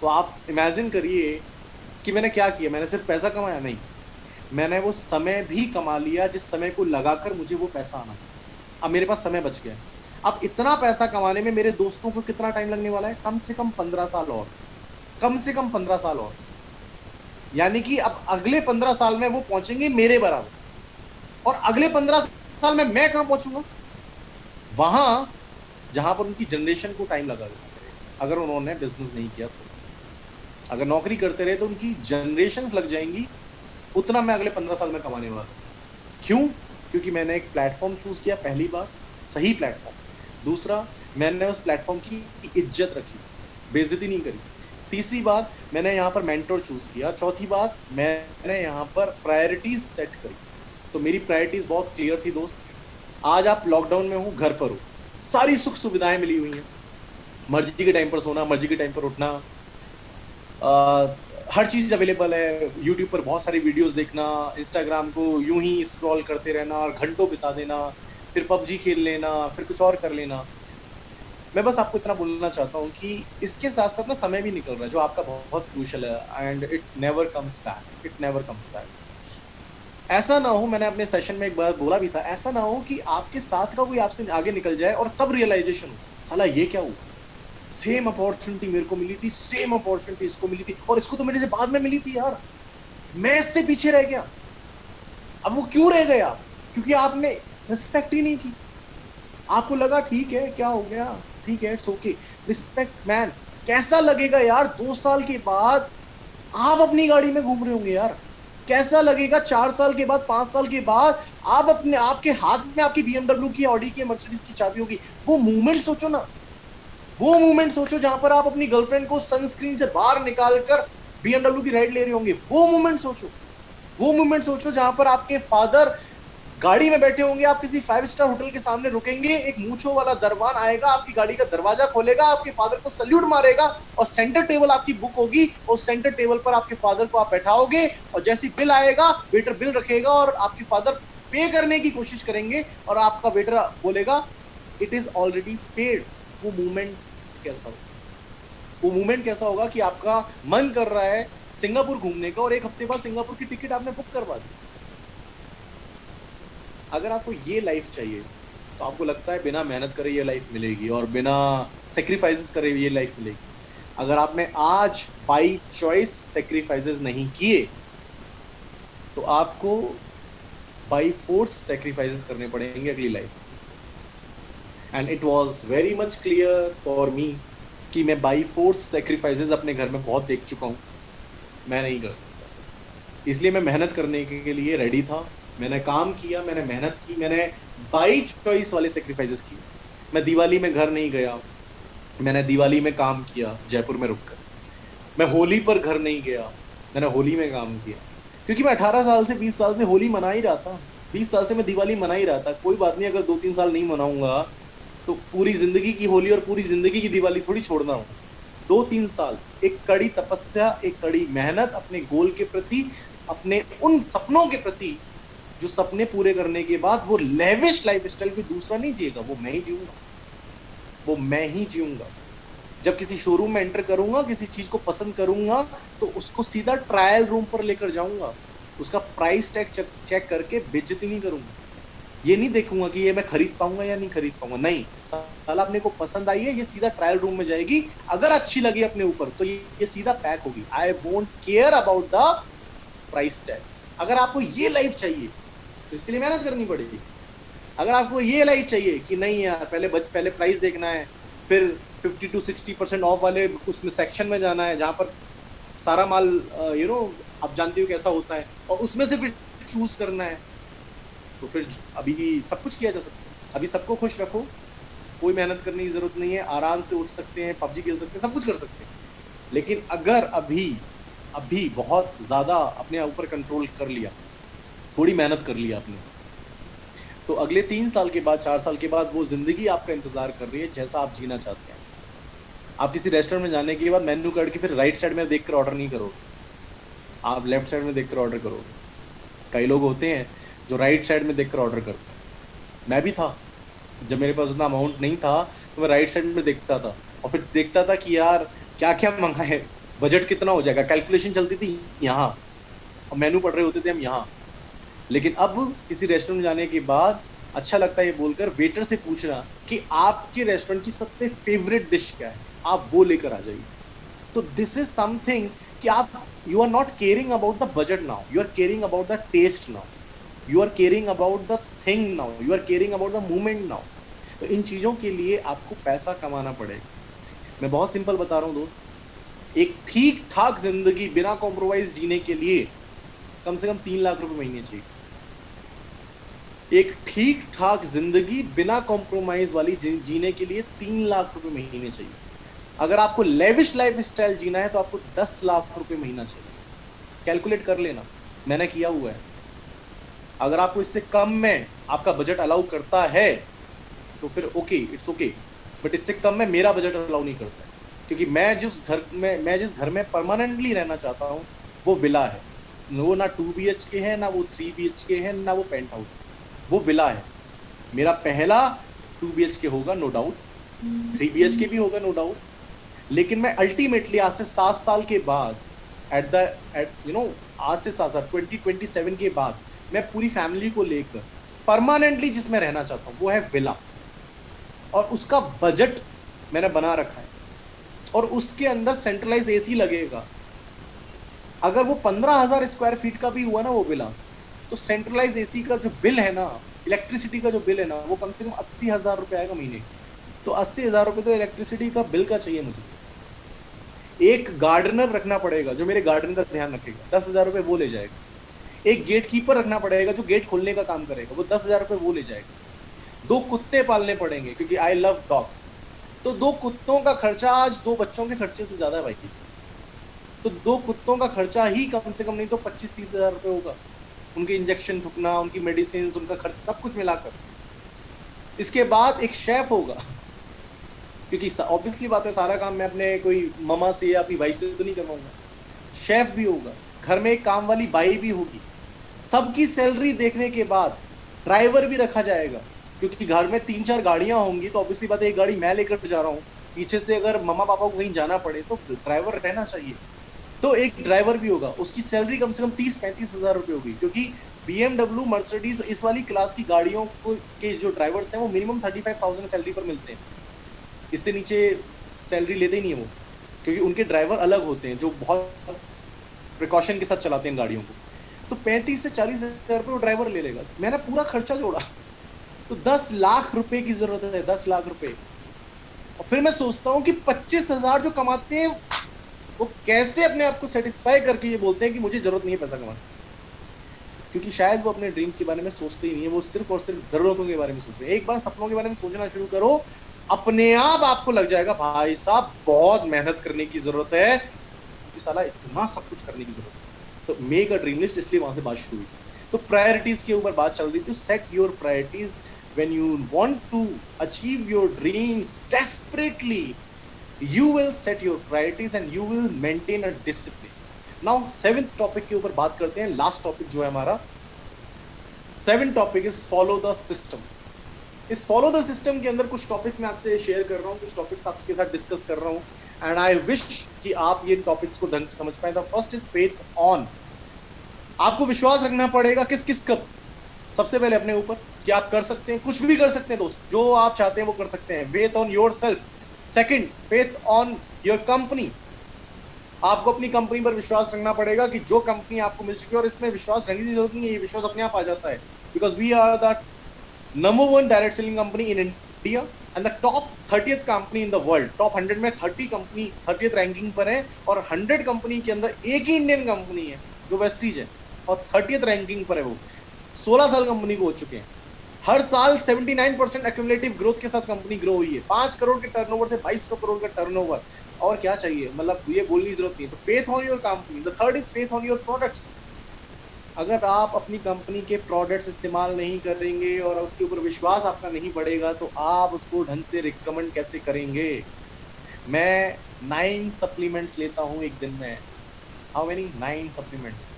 तो आप इमेजिन करिए कि मैंने क्या किया। मैंने सिर्फ पैसा कमाया? नहीं, मैंने वो समय भी कमा लिया जिस समय को लगाकर मुझे वो पैसा आना। अब मेरे पास समय बच गया। अब इतना पैसा कमाने में मेरे दोस्तों को कितना टाइम लगने वाला है? कम से कम 15 साल और, कम से कम 15 साल और। यानी कि अब अगले 15 साल में वो पहुंचेंगे मेरे बराबर, और अगले 15 साल में मैं कहां पहुंचूंगा? वहां जहां पर उनकी जनरेशन को टाइम लगा, अगर उन्होंने बिजनेस नहीं किया तो। अगर नौकरी करते रहे तो उनकी जनरेशंस लग जाएंगी, उतना मैं अगले 15 साल में कमाने वाला हूं। क्यों? क्योंकि मैंने एक प्लेटफॉर्म चूज किया, पहली बात सही प्लेटफॉर्म, दूसरा मैंने उस प्लेटफॉर्म की इज्जत रखी, बेइज्जती नहीं करी, तीसरी बात मैंने यहाँ पर मेंटोर चूज किया, चौथी बात मैंने यहाँ पर प्रायोरिटीज सेट करी। तो मेरी प्रायोरिटीज बहुत क्लियर थी दोस्त। आज आप लॉकडाउन में हो, घर पर हो, सारी सुख सुविधाएं मिली हुई हैं, मर्जी के टाइम पर सोना, मर्जी के टाइम पर उठना, हर चीज अवेलेबल है। यूट्यूब पर बहुत सारी वीडियोस देखना, इंस्टाग्राम को यूं ही स्क्रॉल करते रहना और घंटों बिता देना, फिर पबजी खेल लेना, फिर कुछ और कर लेना। मैं बस आपको इतना बोलना चाहता हूँ कि इसके साथ साथ ना समय भी निकल रहा है जो आपका बहुत क्रूशल है, and it never comes back, it never comes back. ऐसा ना हो, मैंने अपने सेशन में एक बार बोला भी था, ऐसा ना हो कि आपके साथ का कोई आपसे आगे निकल जाए और तब रियलाइजेशन हो साला ये क्या हुआ, सेम अपॉर्चुनिटी मेरे को मिली थी, सेम अपॉर्चुनिटी इसको मिली थी, और इसको तो मेरे से बाद में मिली थी यार, मैं इससे पीछे रह गया। अब वो क्यों रह गया? क्योंकि आपने रिस्पेक्ट ही नहीं की। आपको लगा ठीक है, क्या हो गया, ठीक है, इट्स ओके। Respect man. कैसा लगेगा यार 2 साल के बाद आप अपनी गाड़ी में घूम रहे होंगे यार? कैसा लगेगा 4 साल के बाद, 5 साल के बाद आप अपने, आपके हाथ में आपकी BMW की, ऑडी की, मर्सिडीज की चाबी होगी? वो मूवमेंट सोचो ना, वो मूवमेंट सोचो जहां पर आप अपनी गर्लफ्रेंड को सनस्क्रीन से बाहर निकालकर BMW की राइड ले रहे होंगे। वो मूवमेंट सोचो, वो मूवमेंट सोचो जहां पर आपके फादर गाड़ी में बैठे होंगे, आप किसी 5 स्टार होटल के सामने रुकेंगे, एक मूंछों वाला दरबान आएगा, आपकी गाड़ी का दरवाजा खोलेगा, आपके फादर को सल्यूट मारेगा, और सेंटर टेबल आपकी बुक होगी, और सेंटर टेबल पर आपके फादर को आप बैठाओगे, और जैसी बिल आएगा वेटर बिल रखेगा और आपके फादर पे करने की कोशिश करेंगे और आपका वेटर बोलेगा इट इज ऑलरेडी पेड। वो मूवमेंट कैसा होगा? वो मूवमेंट कैसा होगा कि आपका मन कर रहा है सिंगापुर घूमने का और 1 हफ्ते बाद सिंगापुर की टिकट आपने बुक करवा दी। अगर आपको ये लाइफ चाहिए तो आपको लगता है बिना मेहनत करे ये लाइफ मिलेगी और बिना सेक्रीफाइसेस करे ये लाइफ मिलेगी। अगर आपने आज बाई चॉइस सेक्रीफाइसेस नहीं किए तो आपको बाई फोर्स सेक्रीफाइसेस करने पड़ेंगे अगली life. And it was very much clear for me कि मैं बाई फोर्स सेक्रीफाइसेस अपने घर में बहुत देख चुका हूँ, मैं नहीं कर सकता। इसलिए मैं मेहनत करने के लिए रेडी था, मैंने काम किया, मैंने मेहनत की, मैंने बाई चॉइस वाले सेक्रीफाइसेस किए। मैं दिवाली में घर नहीं गया, मैंने दिवाली में काम किया जयपुर में रुककर। मैं होली पर घर नहीं गया, मैंने होली में काम किया, क्योंकि मैं 18 साल से 20 साल से होली मना ही रहा था, 20 साल से मैं दिवाली मना ही रहा था। कोई बात नहीं, अगर 2-3 साल नहीं मनाऊंगा तो पूरी जिंदगी की होली और पूरी जिंदगी की दिवाली थोड़ी छोड़ना हो। 2-3 साल एक कड़ी तपस्या, एक कड़ी मेहनत अपने गोल के प्रति, अपने उन सपनों के प्रति जो सपने पूरे करने के बाद वो लेविश लाइफस्टाइल कोई दूसरा नहीं जिएगा, वो मैं ही जीऊंगा, वो मैं ही जीऊंगा। जब किसी शोरूम में एंटर करूंगा, किसी चीज को पसंद करूंगा तो उसको सीधा ट्रायल रूम पर लेकर जाऊंगा, उसका प्राइस टैग चेक करके बेइज्जती नहीं करूंगा। ये नहीं देखूंगा कि ये मैं खरीद पाऊंगा या नहीं खरीद पाऊंगा, नहीं, साला अपने को पसंद आई है, ये सीधा ट्रायल रूम में जाएगी, अगर अच्छी लगी अपने ऊपर तो ये सीधा पैक होगी। I won't care about the price tag. अगर आपको ये लाइफ चाहिए तो इसके लिए मेहनत करनी पड़ेगी। अगर आपको ये लाइफ चाहिए कि नहीं यार पहले प्राइस देखना है, फिर 50 to 60% ऑफ वाले उसमें सेक्शन में जाना है जहां पर सारा माल आप जानते हो कैसा होता है, और उसमें से फिर चूज करना है, तो फिर अभी सब कुछ किया जा सकता है। अभी सबको खुश रखो, कोई मेहनत करने की जरूरत नहीं है, आराम से उठ सकते हैं, पबजी खेल सकते हैं, सब कुछ कर सकते हैं। लेकिन अगर अभी बहुत ज्यादा अपने ऊपर कंट्रोल कर लिया, थोड़ी मेहनत कर लिया आपने, तो अगले 3 साल के बाद, 4 साल के बाद वो जिंदगी आपका इंतजार कर रही है जैसा आप जीना चाहते हैं। आप किसी रेस्टोरेंट में जाने के बाद मेन्यू कार्ड के फिर राइट साइड में देखकर ऑर्डर नहीं करोगे, आप लेफ्ट साइड में देखकर ऑर्डर करोगे। कई लोग होते हैं जो राइट साइड में देखकर ऑर्डर करते हैं। मैं भी था, जब मेरे पास उतना अमाउंट नहीं था तो मैं राइट साइड में देखता था और फिर देखता था कि यार क्या क्या मंगाए, बजट कितना हो जाएगा, कैलकुलेशन चलती थी यहाँ और मेनू पढ़ रहे होते थे हम यहाँ। लेकिन अब किसी रेस्टोरेंट में जाने के बाद अच्छा लगता है ये बोलकर वेटर से पूछना कि आपके रेस्टोरेंट की सबसे फेवरेट डिश क्या है, आप वो लेकर आ जाइए। तो दिस इज समथिंग कि आप you are not caring about the budget now, you are caring about the taste now, you are caring about the thing now, you are caring about the movement now. तो इन चीजों के लिए आपको पैसा कमाना पड़ेगा। मैं बहुत सिंपल बता रहा हूँ दोस्त, एक ठीक ठाक जिंदगी बिना कॉम्प्रोमाइज जीने के लिए कम से कम 3 लाख रुपए महीने चाहिए। एक ठीक ठाक जिंदगी बिना कॉम्प्रोमाइज वाली जीने के लिए 3 लाख रुपए महीने चाहिए। अगर आपको लेविश लाइफ स्टाइल जीना है तो आपको 10 लाख रुपए महीना चाहिए। कैलकुलेट कर लेना, मैंने किया हुआ है। अगर आपको इससे कम में आपका बजट अलाउ करता है तो फिर ओके, इट्स ओके, बट इससे कम में मेरा बजट अलाउ नहीं करता है, क्योंकि मैं जिस घर में परमानेंटली रहना चाहता हूँ वो विला है। वो ना 2 BHK है, ना वो 3 BHK है, ना वो पेंट हाउस है, वो विला है। मेरा पहला 2 BHK होगा नो डाउट, 3 BHK भी होगा नो डाउट, लेकिन मैं अल्टीमेटली आज से 7 साल के बाद आज से 7 साल 2027 के बाद मैं पूरी फैमिली को लेकर परमानेंटली जिसमें रहना चाहता हूँ वो है विला, और उसका बजट मैंने बना रखा है, और उसके अंदर सेंट्रलाइज एसी लगेगा। अगर वो 15,000 स्क्वायर फीट का भी हुआ ना वो विला, तो सेंट्रलाइज एसी का जो बिल है ना, इलेक्ट्रिसिटी का जो बिल है ना, वो कम से कम 80,000 रुपए आएगा महीने। तो 80,000 रुपए तो इलेक्ट्रिसिटी का बिल का चाहिए मुझे। एक गार्डनर रखना पड़ेगा जो मेरे गार्डन का ध्यान रखेगा, 10,000 रुपए वो ले जाएगा। एक गेट कीपर रखना पड़ेगा जो गेट खोलने का काम करेगा, वो 10,000 रुपए वो ले जाएगा। 2 कुत्ते पालने पड़ेंगे क्योंकि आई लव डॉग्स, तो 2 कुत्तों का खर्चा आज 2 बच्चों के खर्चे से ज्यादा है भाई। तो 2 कुत्तों का खर्चा ही कम से कम नहीं तो 25-30 हजार रुपए होगा, उनके इंजेक्शन ठुकना, उनकी मेडिसिन, उनका खर्च सब कुछ मिलाकर। इसके बाद एक शेफ होगा, क्योंकि ऑब्वियसली बात है सारा काम मैं अपने कोई ममा से या अपनी भाई से तो नहीं करवाऊंगा। शेफ भी होगा, घर में एक काम वाली बाई भी होगी। सबकी सैलरी देखने के बाद ड्राइवर भी रखा जाएगा, क्योंकि घर में 3-4 गाड़ियां होंगी, तो ऑब्वियसली बात है एक गाड़ी मैं लेकर जा रहा हूँ, पीछे से अगर मम्मा पापा को कहीं जाना पड़े तो ड्राइवर रहना चाहिए। तो एक ड्राइवर भी होगा, उसकी सैलरी कम से कम 30-35 हजार रुपए होगी, क्योंकि BMW, मर्सिडीज, इस वाली क्लास की गाड़ियों के जो ड्राइवर्स हैं वो मिनिमम 35,000 सैलरी पर मिलते हैं। इससे नीचे सैलरी लेते ही नहीं है वो, क्योंकि उनके ड्राइवर अलग होते हैं जो बहुत प्रिकॉशन के साथ चलाते हैं गाड़ियों को। तो 35 से 40 हजार रुपये वो ड्राइवर ले लेगा। मैंने पूरा खर्चा जोड़ा तो 10 लाख रुपए की जरूरत है, 10 लाख रुपए। और फिर मैं सोचता हूँ कि 25,000 जो कमाते हैं वो कैसे अपने आप को सेटिस्फाई करके ये बोलते हैं कि मुझे जरूरत नहीं है पैसा कमाने, क्योंकि शायद वो अपने ड्रीम्स के बारे में सोचते ही नहीं है, वो सिर्फ और सिर्फ जरूरतों के बारे में सोच रहे हैं। एक बार सपनों के बारे में सोचना शुरू करो, अपने आप आपको लग जाएगा भाई साहब बहुत मेहनत करने की जरूरत है, साला इतना सब कुछ करने की जरूरत है। तो मेक अ ड्रीम लिस्ट, इसलिए वहां से बात शुरू हुई। तो प्रायोरिटीज के ऊपर बात चल रही थी। Set your priorities when you want to achieve your dreams desperately, you will set your priorities and you will maintain a discipline. Now 7th topic के ऊपर बात करते हैं, लास्ट टॉपिक जो है हमारा 7th topic is follow the system. इस follow the system के अंदर कुछ टॉपिक्स मैं आपसे शेयर कर रहा हूँ, कुछ टॉपिक्स आपके साथ डिस्कस कर रहा हूँ, एंड आई विश कि आप ये टॉपिक्स को ढंग से समझ पाए। The first is faith on. आपको विश्वास रखना पड़ेगा किस किस कब, सबसे पहले अपने ऊपर कि आप कर सकते हैं, कुछ भी कर सकते हैं दोस्त, जो आप चाहते हैं वो कर सकते हैं। Faith on your self. Second, faith on your company. आपको अपनी कंपनी पर विश्वास रखना पड़ेगा कि जो कंपनी आपको मिल चुकी है, और इसमें विश्वास रखने की जरूरत नहीं है, ये विश्वास अपने आप आ जाता है, because we are the number 1 direct selling company in India and the top 30th company in the world. Top 100 में 30 कंपनी 30th रैंकिंग पर है, और 100 कंपनी के अंदर एक ही इंडियन कंपनी है जो वेस्टीज है, और 30th रैंकिंग पर है। वो 16 साल कंपनी को हो चुके हैं। हर साल 79% एक्यूमुलेटिव ग्रोथ के साथ कंपनी ग्रो हुई है। 5 करोड़ के टर्नओवर से 2200 करोड़ का टर्नओवर, और क्या चाहिए, मतलब ये बोलने की जरूरत नहीं। तो faith on your company. The third is faith on your products. अगर आप अपनी कंपनी के प्रोडक्ट्स इस्तेमाल नहीं करेंगे और उसके ऊपर विश्वास आपका नहीं बढ़ेगा तो आप उसको ढंग से रिकमेंड कैसे करेंगे। मैं 9 सप्लीमेंट्स लेता हूँ एक दिन में। How many? 9 supplements.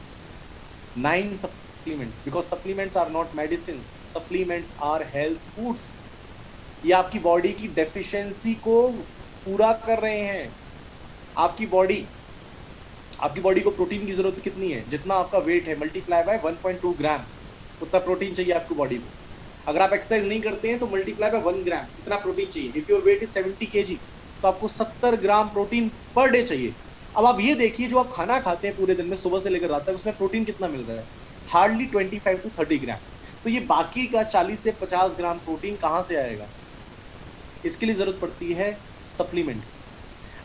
9 supplements, because supplements are not medicines, supplements are health foods। ये आपकी बॉडी की डेफिशिएंसी को पूरा कर रहे हैं। आपकी बॉडी को प्रोटीन की जरूरत कितनी है? जितना आपका वेट है मल्टीप्लाई बाय 1.2 ग्राम, उतना प्रोटीन चाहिए आपकी बॉडी को। अगर आप एक्सरसाइज नहीं करते हैं तो मल्टीप्लाई बाय 1 ग्राम, इतना प्रोटीन चाहिए। If your weight is 70 kg तो आपको 70 ग्राम प्रोटीन पर डे चाहिए। अब आप ये देखिए, जो आप खाना खाते हैं पूरे दिन में सुबह से लेकर रात तक, उसमें प्रोटीन कितना मिल रहा है? हार्डली 25 to 30 ग्राम। तो ये बाकी का 40 से 50 ग्राम प्रोटीन कहाँ से आएगा? इसके लिए जरूरत पड़ती है सप्लीमेंट।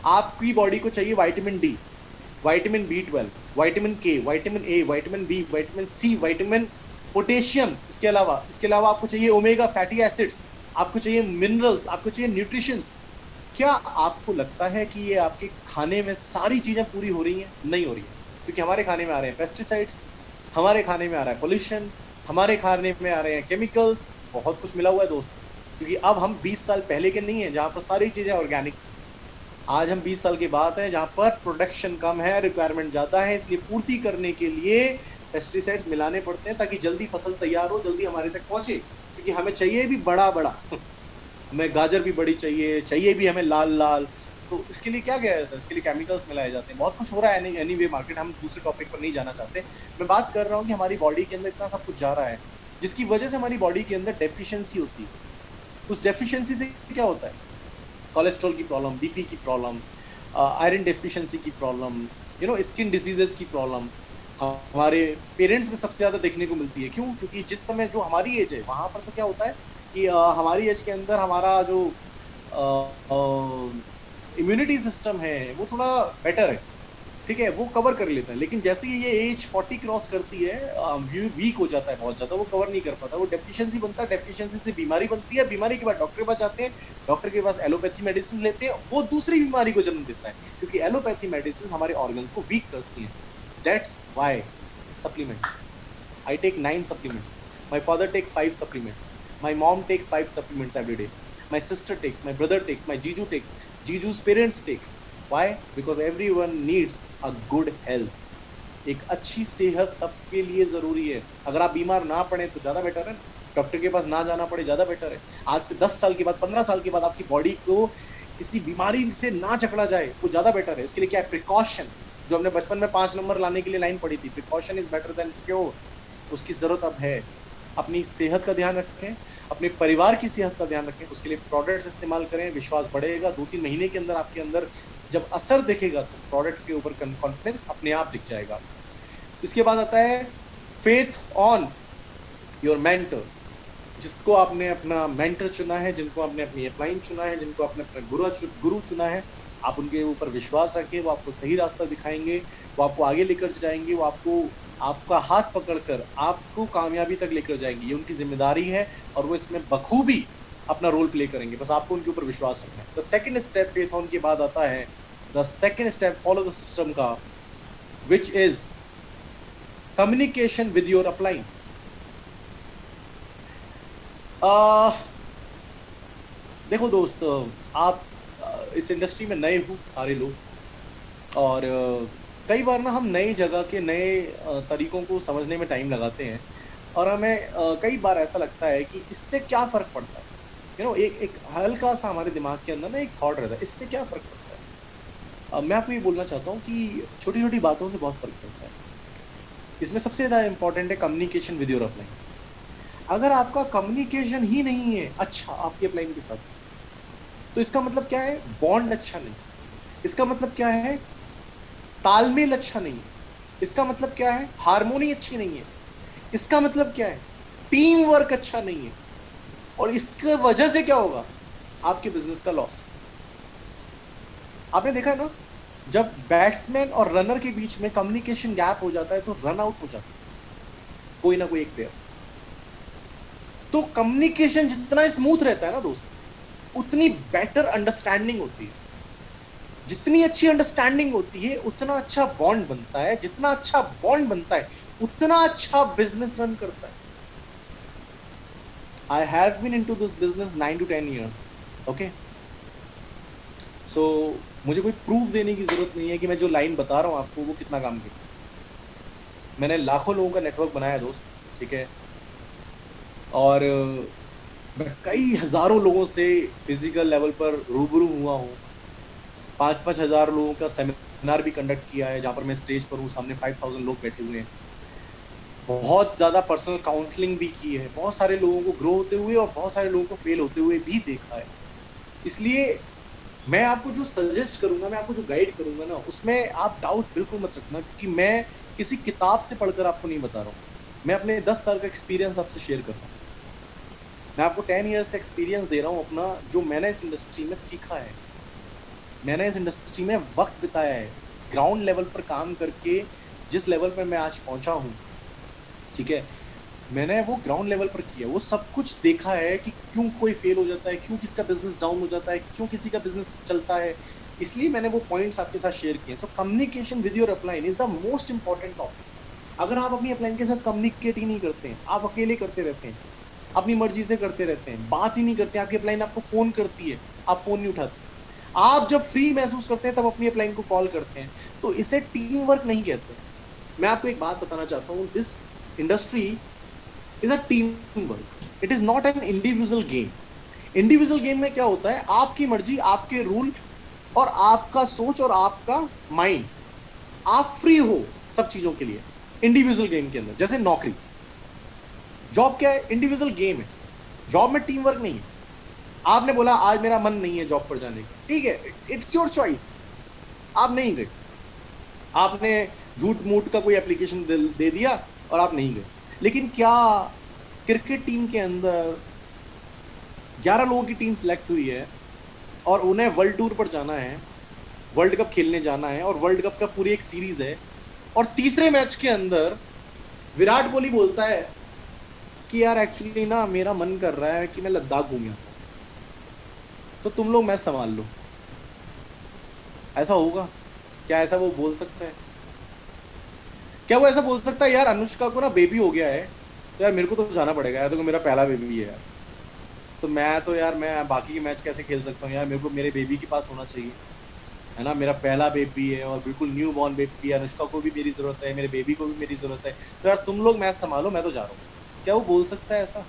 आपकी बॉडी को चाहिए vitamin D, vitamin B12, vitamin K, vitamin A, vitamin B, vitamin C, vitamin potassium. इसके अलावा आपको चाहिए ओमेगा फैटी एसिड्स, आपको चाहिए मिनरल्स, आपको चाहिए न्यूट्रिशंस। क्या आपको लगता है कि ये आपके खाने में सारी चीजें पूरी हो रही हैं? नहीं हो रही है, क्योंकि हमारे खाने में आ रहे हैं पेस्टिसाइड्स, हमारे खाने में आ रहा है पोल्यूशन, हमारे खाने में आ रहे हैं केमिकल्स, बहुत कुछ मिला हुआ है दोस्त। क्योंकि अब हम 20 साल पहले के नहीं है जहां पर सारी चीजें ऑर्गेनिक थी। आज हम 20 साल के बाद है जहां पर प्रोडक्शन कम है, रिक्वायरमेंट ज्यादा है, इसलिए पूर्ति करने के लिए पेस्टिसाइड्स मिलाने पड़ते हैं ताकि जल्दी फसल तैयार हो, जल्दी हमारे तक पहुंचे। क्योंकि हमें चाहिए भी बड़ा बड़ा हमें गाजर भी बड़ी चाहिए भी हमें लाल लाल। तो इसके लिए क्या किया जाता है? इसके लिए केमिकल्स मिलाए जाते हैं, बहुत कुछ हो रहा है। एनीवे मार्केट, हम दूसरे टॉपिक पर नहीं जाना चाहते। मैं बात कर रहा हूँ कि हमारी बॉडी के अंदर इतना सब कुछ जा रहा है जिसकी वजह से हमारी बॉडी के अंदर डेफिशिएंसी होती है। उस डेफिशिएंसी से क्या होता है? कोलेस्ट्रॉल की प्रॉब्लम, बीपी की प्रॉब्लम, आयरन डेफिशिएंसी की प्रॉब्लम, स्किन डिजीजेस की प्रॉब्लम हमारे पेरेंट्स में सबसे ज्यादा देखने को मिलती है। क्यों? क्योंकि जिस समय जो हमारी एज है वहां पर तो क्या होता है कि हमारी एज के अंदर हमारा जो इम्यूनिटी सिस्टम है वो थोड़ा बेटर है, ठीक है, वो कवर कर लेता है। लेकिन जैसे ही ये एज 40 क्रॉस करती है, वीक हो जाता है बहुत ज्यादा, वो कवर नहीं कर पाता, वो डेफिशिएंसी बनता है, डेफिशिएंसी से बीमारी बनती है, बीमारी के बाद डॉक्टर के पास जाते हैं, डॉक्टर के पास एलोपैथी मेडिसिन लेते हैं, वो दूसरी बीमारी को जन्म देता है, क्योंकि एलोपैथी मेडिसिन हमारे ऑर्गन्स को वीक करती है। That's why supplements. I take 9 supplements. My father take 5 supplements. My mom take 5 supplements every day. My sister takes, my brother takes, my Jiju takes, Jiju's parents takes. Why? Because everyone needs a good health. एक अच्छी सेहत सबके लिए जरूरी है। अगर आप बीमार ना पड़े तो ज्यादा बेटर है, डॉक्टर के पास ना जाना पड़े ज्यादा बेटर है। आज से 10 साल के बाद, 15 साल के बाद आपकी बॉडी को किसी बीमारी से ना जकड़ा जाए वो ज्यादा बेटर है। इसके लिए क्या है? प्रिकॉशन। जो हमने बचपन में 5 नंबर लाने के लिए लाइन पढ़ी थी, precaution is better than cure, उसकी जरूरत अब है। अपनी सेहत का ध्यान रखें, अपने परिवार की सेहत का ध्यान रखें, उसके लिए प्रोडक्ट्स इस्तेमाल करें, विश्वास बढ़ेगा। 2-3 महीने के अंदर आपके अंदर जब असर दिखेगा तो प्रोडक्ट के ऊपर कॉन्फिडेंस अपने आप दिख जाएगा। इसके बाद आता है फेथ ऑन योर मेंटर। जिसको आपने अपना मेंटर चुना है, जिनको आपने अपनी अपलाइन चुना है, जिनको आपने अपना गुरु चुना है, आप उनके ऊपर विश्वास रखें। वो आपको सही रास्ता दिखाएंगे, वो आपको आगे लेकर जाएंगे, वो आपको आपका हाथ पकड़कर आपको कामयाबी तक लेकर जाएंगे। ये उनकी जिम्मेदारी है और वो इसमें बखूबी अपना रोल प्ले करेंगे। बस आपको उनके ऊपर विश्वास रखना है। The second step faith on के बाद आता है the second step follow the system का, which is communication with your upline. देखो दोस्त, आप इस इंडस्ट्री में नए हो सारे लोग, और कई बार ना हम नई जगह के नए तरीकों को समझने में टाइम लगाते हैं, और हमें कई बार ऐसा लगता है कि इससे क्या फ़र्क पड़ता है। एक हल्का सा हमारे दिमाग के अंदर ना एक थॉट रहता है, इससे क्या फ़र्क पड़ता है। मैं आपको ये बोलना चाहता हूँ कि छोटी छोटी बातों से बहुत फ़र्क पड़ता है। इसमें सबसे ज़्यादा इंपॉर्टेंट है कम्युनिकेशन विद योर अपलाइन। अगर आपका कम्युनिकेशन ही नहीं है अच्छा आपके अपलाइन के साथ, तो इसका मतलब क्या है? बॉन्ड अच्छा नहीं। इसका मतलब क्या है? तालमेल अच्छा नहीं है। इसका मतलब क्या है? हार्मोनी अच्छी नहीं है। इसका मतलब क्या है? टीम वर्क अच्छा नहीं है। और इसके वजह से क्या होगा? आपके बिजनेस का लॉस। आपने देखा है ना, जब बैट्समैन और रनर के बीच में कम्युनिकेशन गैप हो जाता है तो रन आउट हो जाता है कोई ना कोई एक प्लेयर। तो कम्युनिकेशन जितना स्मूथ रहता है ना दोस्त, उतनी बेटर अंडरस्टैंडिंग होती है। जितनी अच्छी अंडरस्टैंडिंग होती है उतना अच्छा बॉन्ड बनता है। जितना अच्छा बॉन्ड बनता है उतना अच्छा बिजनेस रन करता है। I have been into this business 9 to 10 years, okay. So मुझे कोई प्रूफ देने की जरूरत नहीं है कि मैं जो लाइन बता रहा हूँ आपको वो कितना काम करता है। मैंने लाखों लोगों का नेटवर्क बनाया दोस्त, ठीक है, और मैं कई हजारों लोगों से फिजिकल लेवल पर रूबरू हुआ हूँ। 5-5 हजार लोगों का सेमिनार भी कंडक्ट किया है, जहाँ पर मैं स्टेज पर हूँ, सामने 5000 लोग बैठे हुए हैं। बहुत ज़्यादा पर्सनल काउंसलिंग भी की है, बहुत सारे लोगों को ग्रो होते हुए और बहुत सारे लोगों को फेल होते हुए भी देखा है। इसलिए मैं आपको जो सजेस्ट करूंगा, मैं आपको जो गाइड करूंगा ना, उसमें आप डाउट बिल्कुल मत रखना, क्योंकि मैं किसी किताब से पढ़कर आपको नहीं बता रहा हूँ। मैं अपने 10 साल का एक्सपीरियंस आपसे शेयर कर रहा हूँ। मैं आपको 10 years का एक्सपीरियंस दे रहा हूँ अपना, जो मैंने इस इंडस्ट्री में सीखा है। मैंने इस इंडस्ट्री में वक्त बिताया है, ग्राउंड लेवल पर काम करके जिस लेवल पर मैं आज पहुंचा हूँ, ठीक है, मैंने वो ग्राउंड लेवल पर किया, वो सब कुछ देखा है कि क्यों कोई फेल हो जाता है, क्यों किसी का बिजनेस डाउन हो जाता है, क्यों किसी का बिजनेस चलता है, इसलिए मैंने वो पॉइंट्स आपके साथ शेयर किए। So communication with your upline is the most important topic. अगर आप अपनी अपलाइन के साथ कम्युनिकेट ही नहीं करते हैं, आप अकेले करते रहते हैं, अपनी मर्जी से करते रहते हैं, बात ही नहीं करते, आपकी अपलाइन आपको फोन करती है, आप फोन नहीं उठाते, आप जब फ्री महसूस करते हैं तब अपनी अपलाइन को कॉल करते हैं, तो इसे टीम वर्क नहीं कहते। मैं आपको एक बात बताना चाहता हूँ, this industry is a team work, it is not an individual game. Individual game में क्या होता है, आपकी मर्जी, आपके रूल और आपका सोच और आपका माइंड, आप फ्री हो सब चीजों के लिए। इंडिविजुअल गेम के अंदर जैसे नौकरी, जॉब क्या है, इंडिविजुअल गेम है, जॉब में टीम वर्क नहीं है। आपने बोला आज मेरा मन नहीं है जॉब पर जाने का, ठीक है, इट्स योर चॉइस, आप नहीं गए, आपने झूठ मूठ का कोई एप्लीकेशन दे दिया और आप नहीं गए। लेकिन क्या क्रिकेट टीम के अंदर 11 लोगों की टीम सिलेक्ट हुई है और उन्हें वर्ल्ड टूर पर जाना है, वर्ल्ड कप खेलने जाना है, और वर्ल्ड कप का पूरी एक सीरीज है, और तीसरे मैच के अंदर विराट कोहली बोलता है कि यार एक्चुअली ना मेरा मन कर रहा है कि मैं लद्दाख घूम आता हूं, तो तुम लोग मैच संभाल लो। ऐसा होगा क्या? ऐसा वो बोल सकता है क्या? वो ऐसा बोल सकता है यार अनुष्का को ना बेबी हो गया है तो यार मेरे को तो जाना पड़ेगा यार, तो मेरा पहला बेबी है यार, तो मैं तो यार मैं बाकी के मैच कैसे खेल सकता हूँ यार, मेरे को मेरे बेबी के पास होना चाहिए, है ना, मेरा पहला बेबी है और बिल्कुल न्यू बॉर्न बेबी है, अनुष्का को भी मेरी जरूरत है, मेरे बेबी को भी मेरी जरूरत है, तो यार तुम लोग मैच संभालो, मैं तो जा रहा हूँ। क्या वो बोल सकता है ऐसा?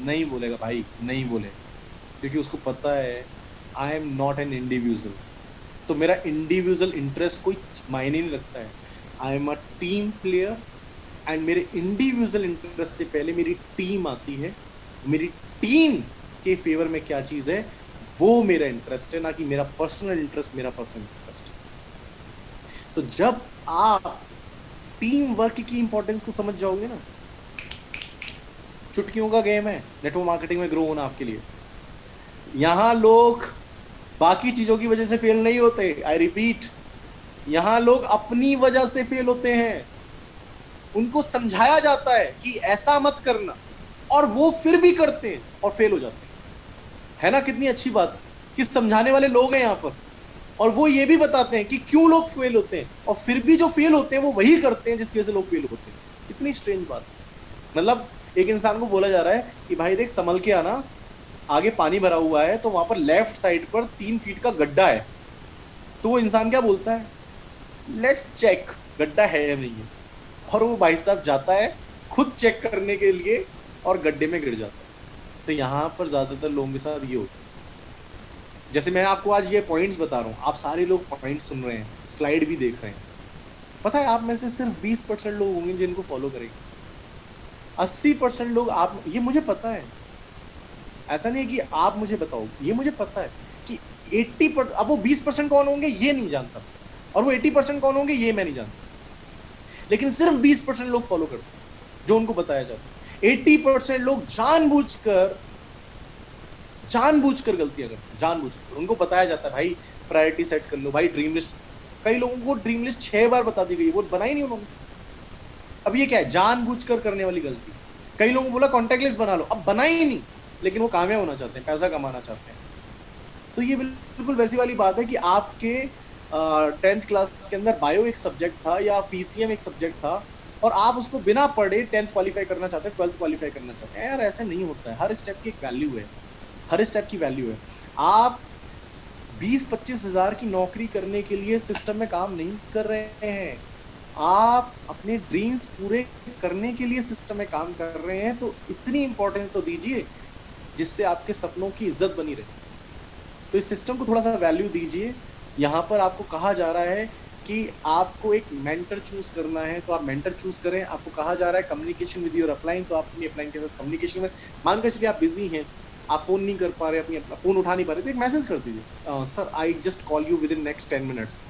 नहीं बोलेगा भाई, नहीं बोले, क्योंकि उसको पता है आई एम नॉट एन इंडिविजुअल, तो मेरा इंडिविजुअल इंटरेस्ट कोई मायने नहीं रखता है, I am a team player, and मेरे इंडिविजुअल इंटरेस्ट से पहले मेरी टीम आती है, मेरी टीम के फेवर में क्या चीज है वो मेरा इंटरेस्ट है, ना कि मेरा पर्सनल इंटरेस्ट मेरा पर्सनल इंटरेस्ट है। तो जब आप टीम वर्क की इंपॉर्टेंस को समझ जाओगे ना, चुटकियों का गेम है नेटवर्क मार्केटिंग में ग्रो होना आपके लिए। यहां लोग बाकी चीजों की वजह से फेल नहीं होते, आई रिपीट, यहां लोग अपनी वजह से फेल होते हैं, उनको समझाया जाता है कि ऐसा मत करना, और वो फिर भी करते हैं और फेल हो जाते हैं, है ना? कितनी अच्छी बात कि समझाने वाले लोग हैं यहाँ पर, और वो ये भी बताते हैं कि क्यों लोग फेल होते हैं, और फिर भी जो फेल होते हैं वो वही करते हैं जिसकी वजह से लोग फेल होते हैं। कितनी स्ट्रेंज बात। मतलब एक इंसान को बोला जा रहा है कि भाई देख संभल के आना, आगे पानी भरा हुआ है, तो वहां पर लेफ्ट साइड पर 3 फीट का गड्ढा है, तो वो इंसान क्या बोलता है, लेट्स चेक गड्ढा है या नहीं है, और वो भाई साहब जाता है खुद चेक करने के लिए और गड्ढे में गिर जाता है। तो यहाँ पर ज्यादातर लोगों के साथ ये होता है। जैसे मैं आपको आज ये पॉइंट्स बता रहा हूँ, आप सारे लोग पॉइंट्स सुन रहे हैं, स्लाइड भी देख रहे हैं, पता है आप में से सिर्फ 20% लोग होंगे जिनको फॉलो करेंगे, 80% लोग आप, ये मुझे पता है, ऐसा नहीं है कि आप मुझे बताओ, ये मुझे पता है कि 80%, अब वो 20% कौन होंगे ये नहीं जानता, और वो 80% कौन होंगे ये मैं नहीं जानता, लेकिन सिर्फ 20% लोग फॉलो करते हैं जो उनको बताया जाता है। 80% लोग जानबूझकर गलतियां करते हैं, जानबूझकर उनको बताया जाता है भाई प्रायोरिटी सेट कर लो, भाई ड्रीम लिस्ट, कई लोगों को ड्रीम लिस्ट 6 बार बता दी गई, वो बनाई नहीं उन्होंने। अब ये क्या है, जानबूझकर करने वाली गलती। कई लोगों को बोला कॉन्टैक्ट लिस्ट बना लो, अब बनाई ही नहीं, लेकिन वो कामयाब होना चाहते हैं, पैसा कमाना चाहते हैं। तो ये बिल्कुल वैसी वाली बात है कि आपके 10th क्लास के अंदर बायो एक सब्जेक्ट था या पीसीएम एक सब्जेक्ट था, और आप उसको बिना पढ़े 10th क्वालिफाई करना चाहते हैं, 12th क्वालिफाई करना चाहते हैं। यार ऐसे नहीं होता है, हर स्टेप की एक वैल्यू है, हर स्टेप की वैल्यू है। आप 20-25 हजार की नौकरी करने के लिए सिस्टम में काम नहीं कर रहे हैं, आप अपने ड्रीम्स पूरे करने के लिए सिस्टम में काम कर रहे हैं, तो इतनी इंपॉर्टेंस तो दीजिए जिससे आपके सपनों की इज्जत बनी रहे। तो इस सिस्टम को थोड़ा सा वैल्यू दीजिए। यहाँ पर आपको कहा जा रहा है कि आपको एक मेंटर चूज करना है, तो आप मेंटर चूज करें। आपको कहा जा रहा है कम्युनिकेशन विद योर अपलाइन, तो आप अपनी अपलाइन के साथ कम्युनिकेशन में, मानकर चलिए आप बिजी हैं, आप फोन नहीं कर पा रहे, अपनी अपना फोन उठा नहीं पा रहे, तो एक मैसेज कर दीजिए, sir I just call you within next 10 minutes,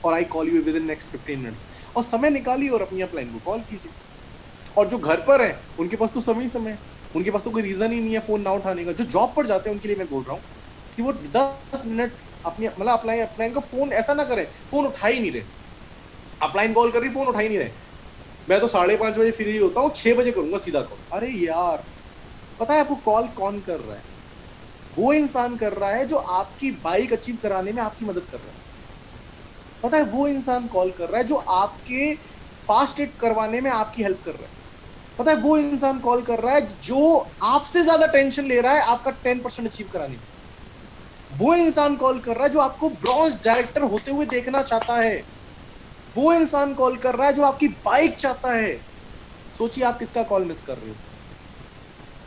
और I call you within next 15 minutes, और समय निकालिए और अपनी अपलाइन को कॉल कीजिए। और जो घर पर है उनके पास तो समय, उनके पास तो कोई रीजन ही नहीं है फोन ना उठाने का। जो जॉब पर जाते हैं उनके लिए मैं बोल रहा हूँ कि वो 10 मिनट अपनी मतलब अपलाइन का फोन ऐसा ना करें, फोन उठा ही नहीं रहे, अपलाइन कॉल कर रही फोन उठा ही नहीं रहे, मैं तो 5:30 बजे फ्री होता हूँ, 6 बजे करूंगा सीधा कॉल। अरे यार, पता है आपको कॉल कौन कर रहा है? वो इंसान कर रहा है जो आपकी बाइक अचीव कराने में आपकी मदद कर रहा है। पता है वो इंसान कॉल कर रहा है जो आपके फास्ट हिट करवाने में आपकी हेल्प कर रहा है। पता है वो इंसान कॉल कर रहा है जो आपसे ज्यादा टेंशन ले रहा है आपका 10% अचीव कराने में। वो इंसान कॉल कर रहा है जो आपको ब्रॉन्ज डायरेक्टर होते हुए देखना चाहता है। वो इंसान कॉल कर रहा है जो आपकी बाइक चाहता है। सोचिए आप किसका कॉल मिस कर रहे हो।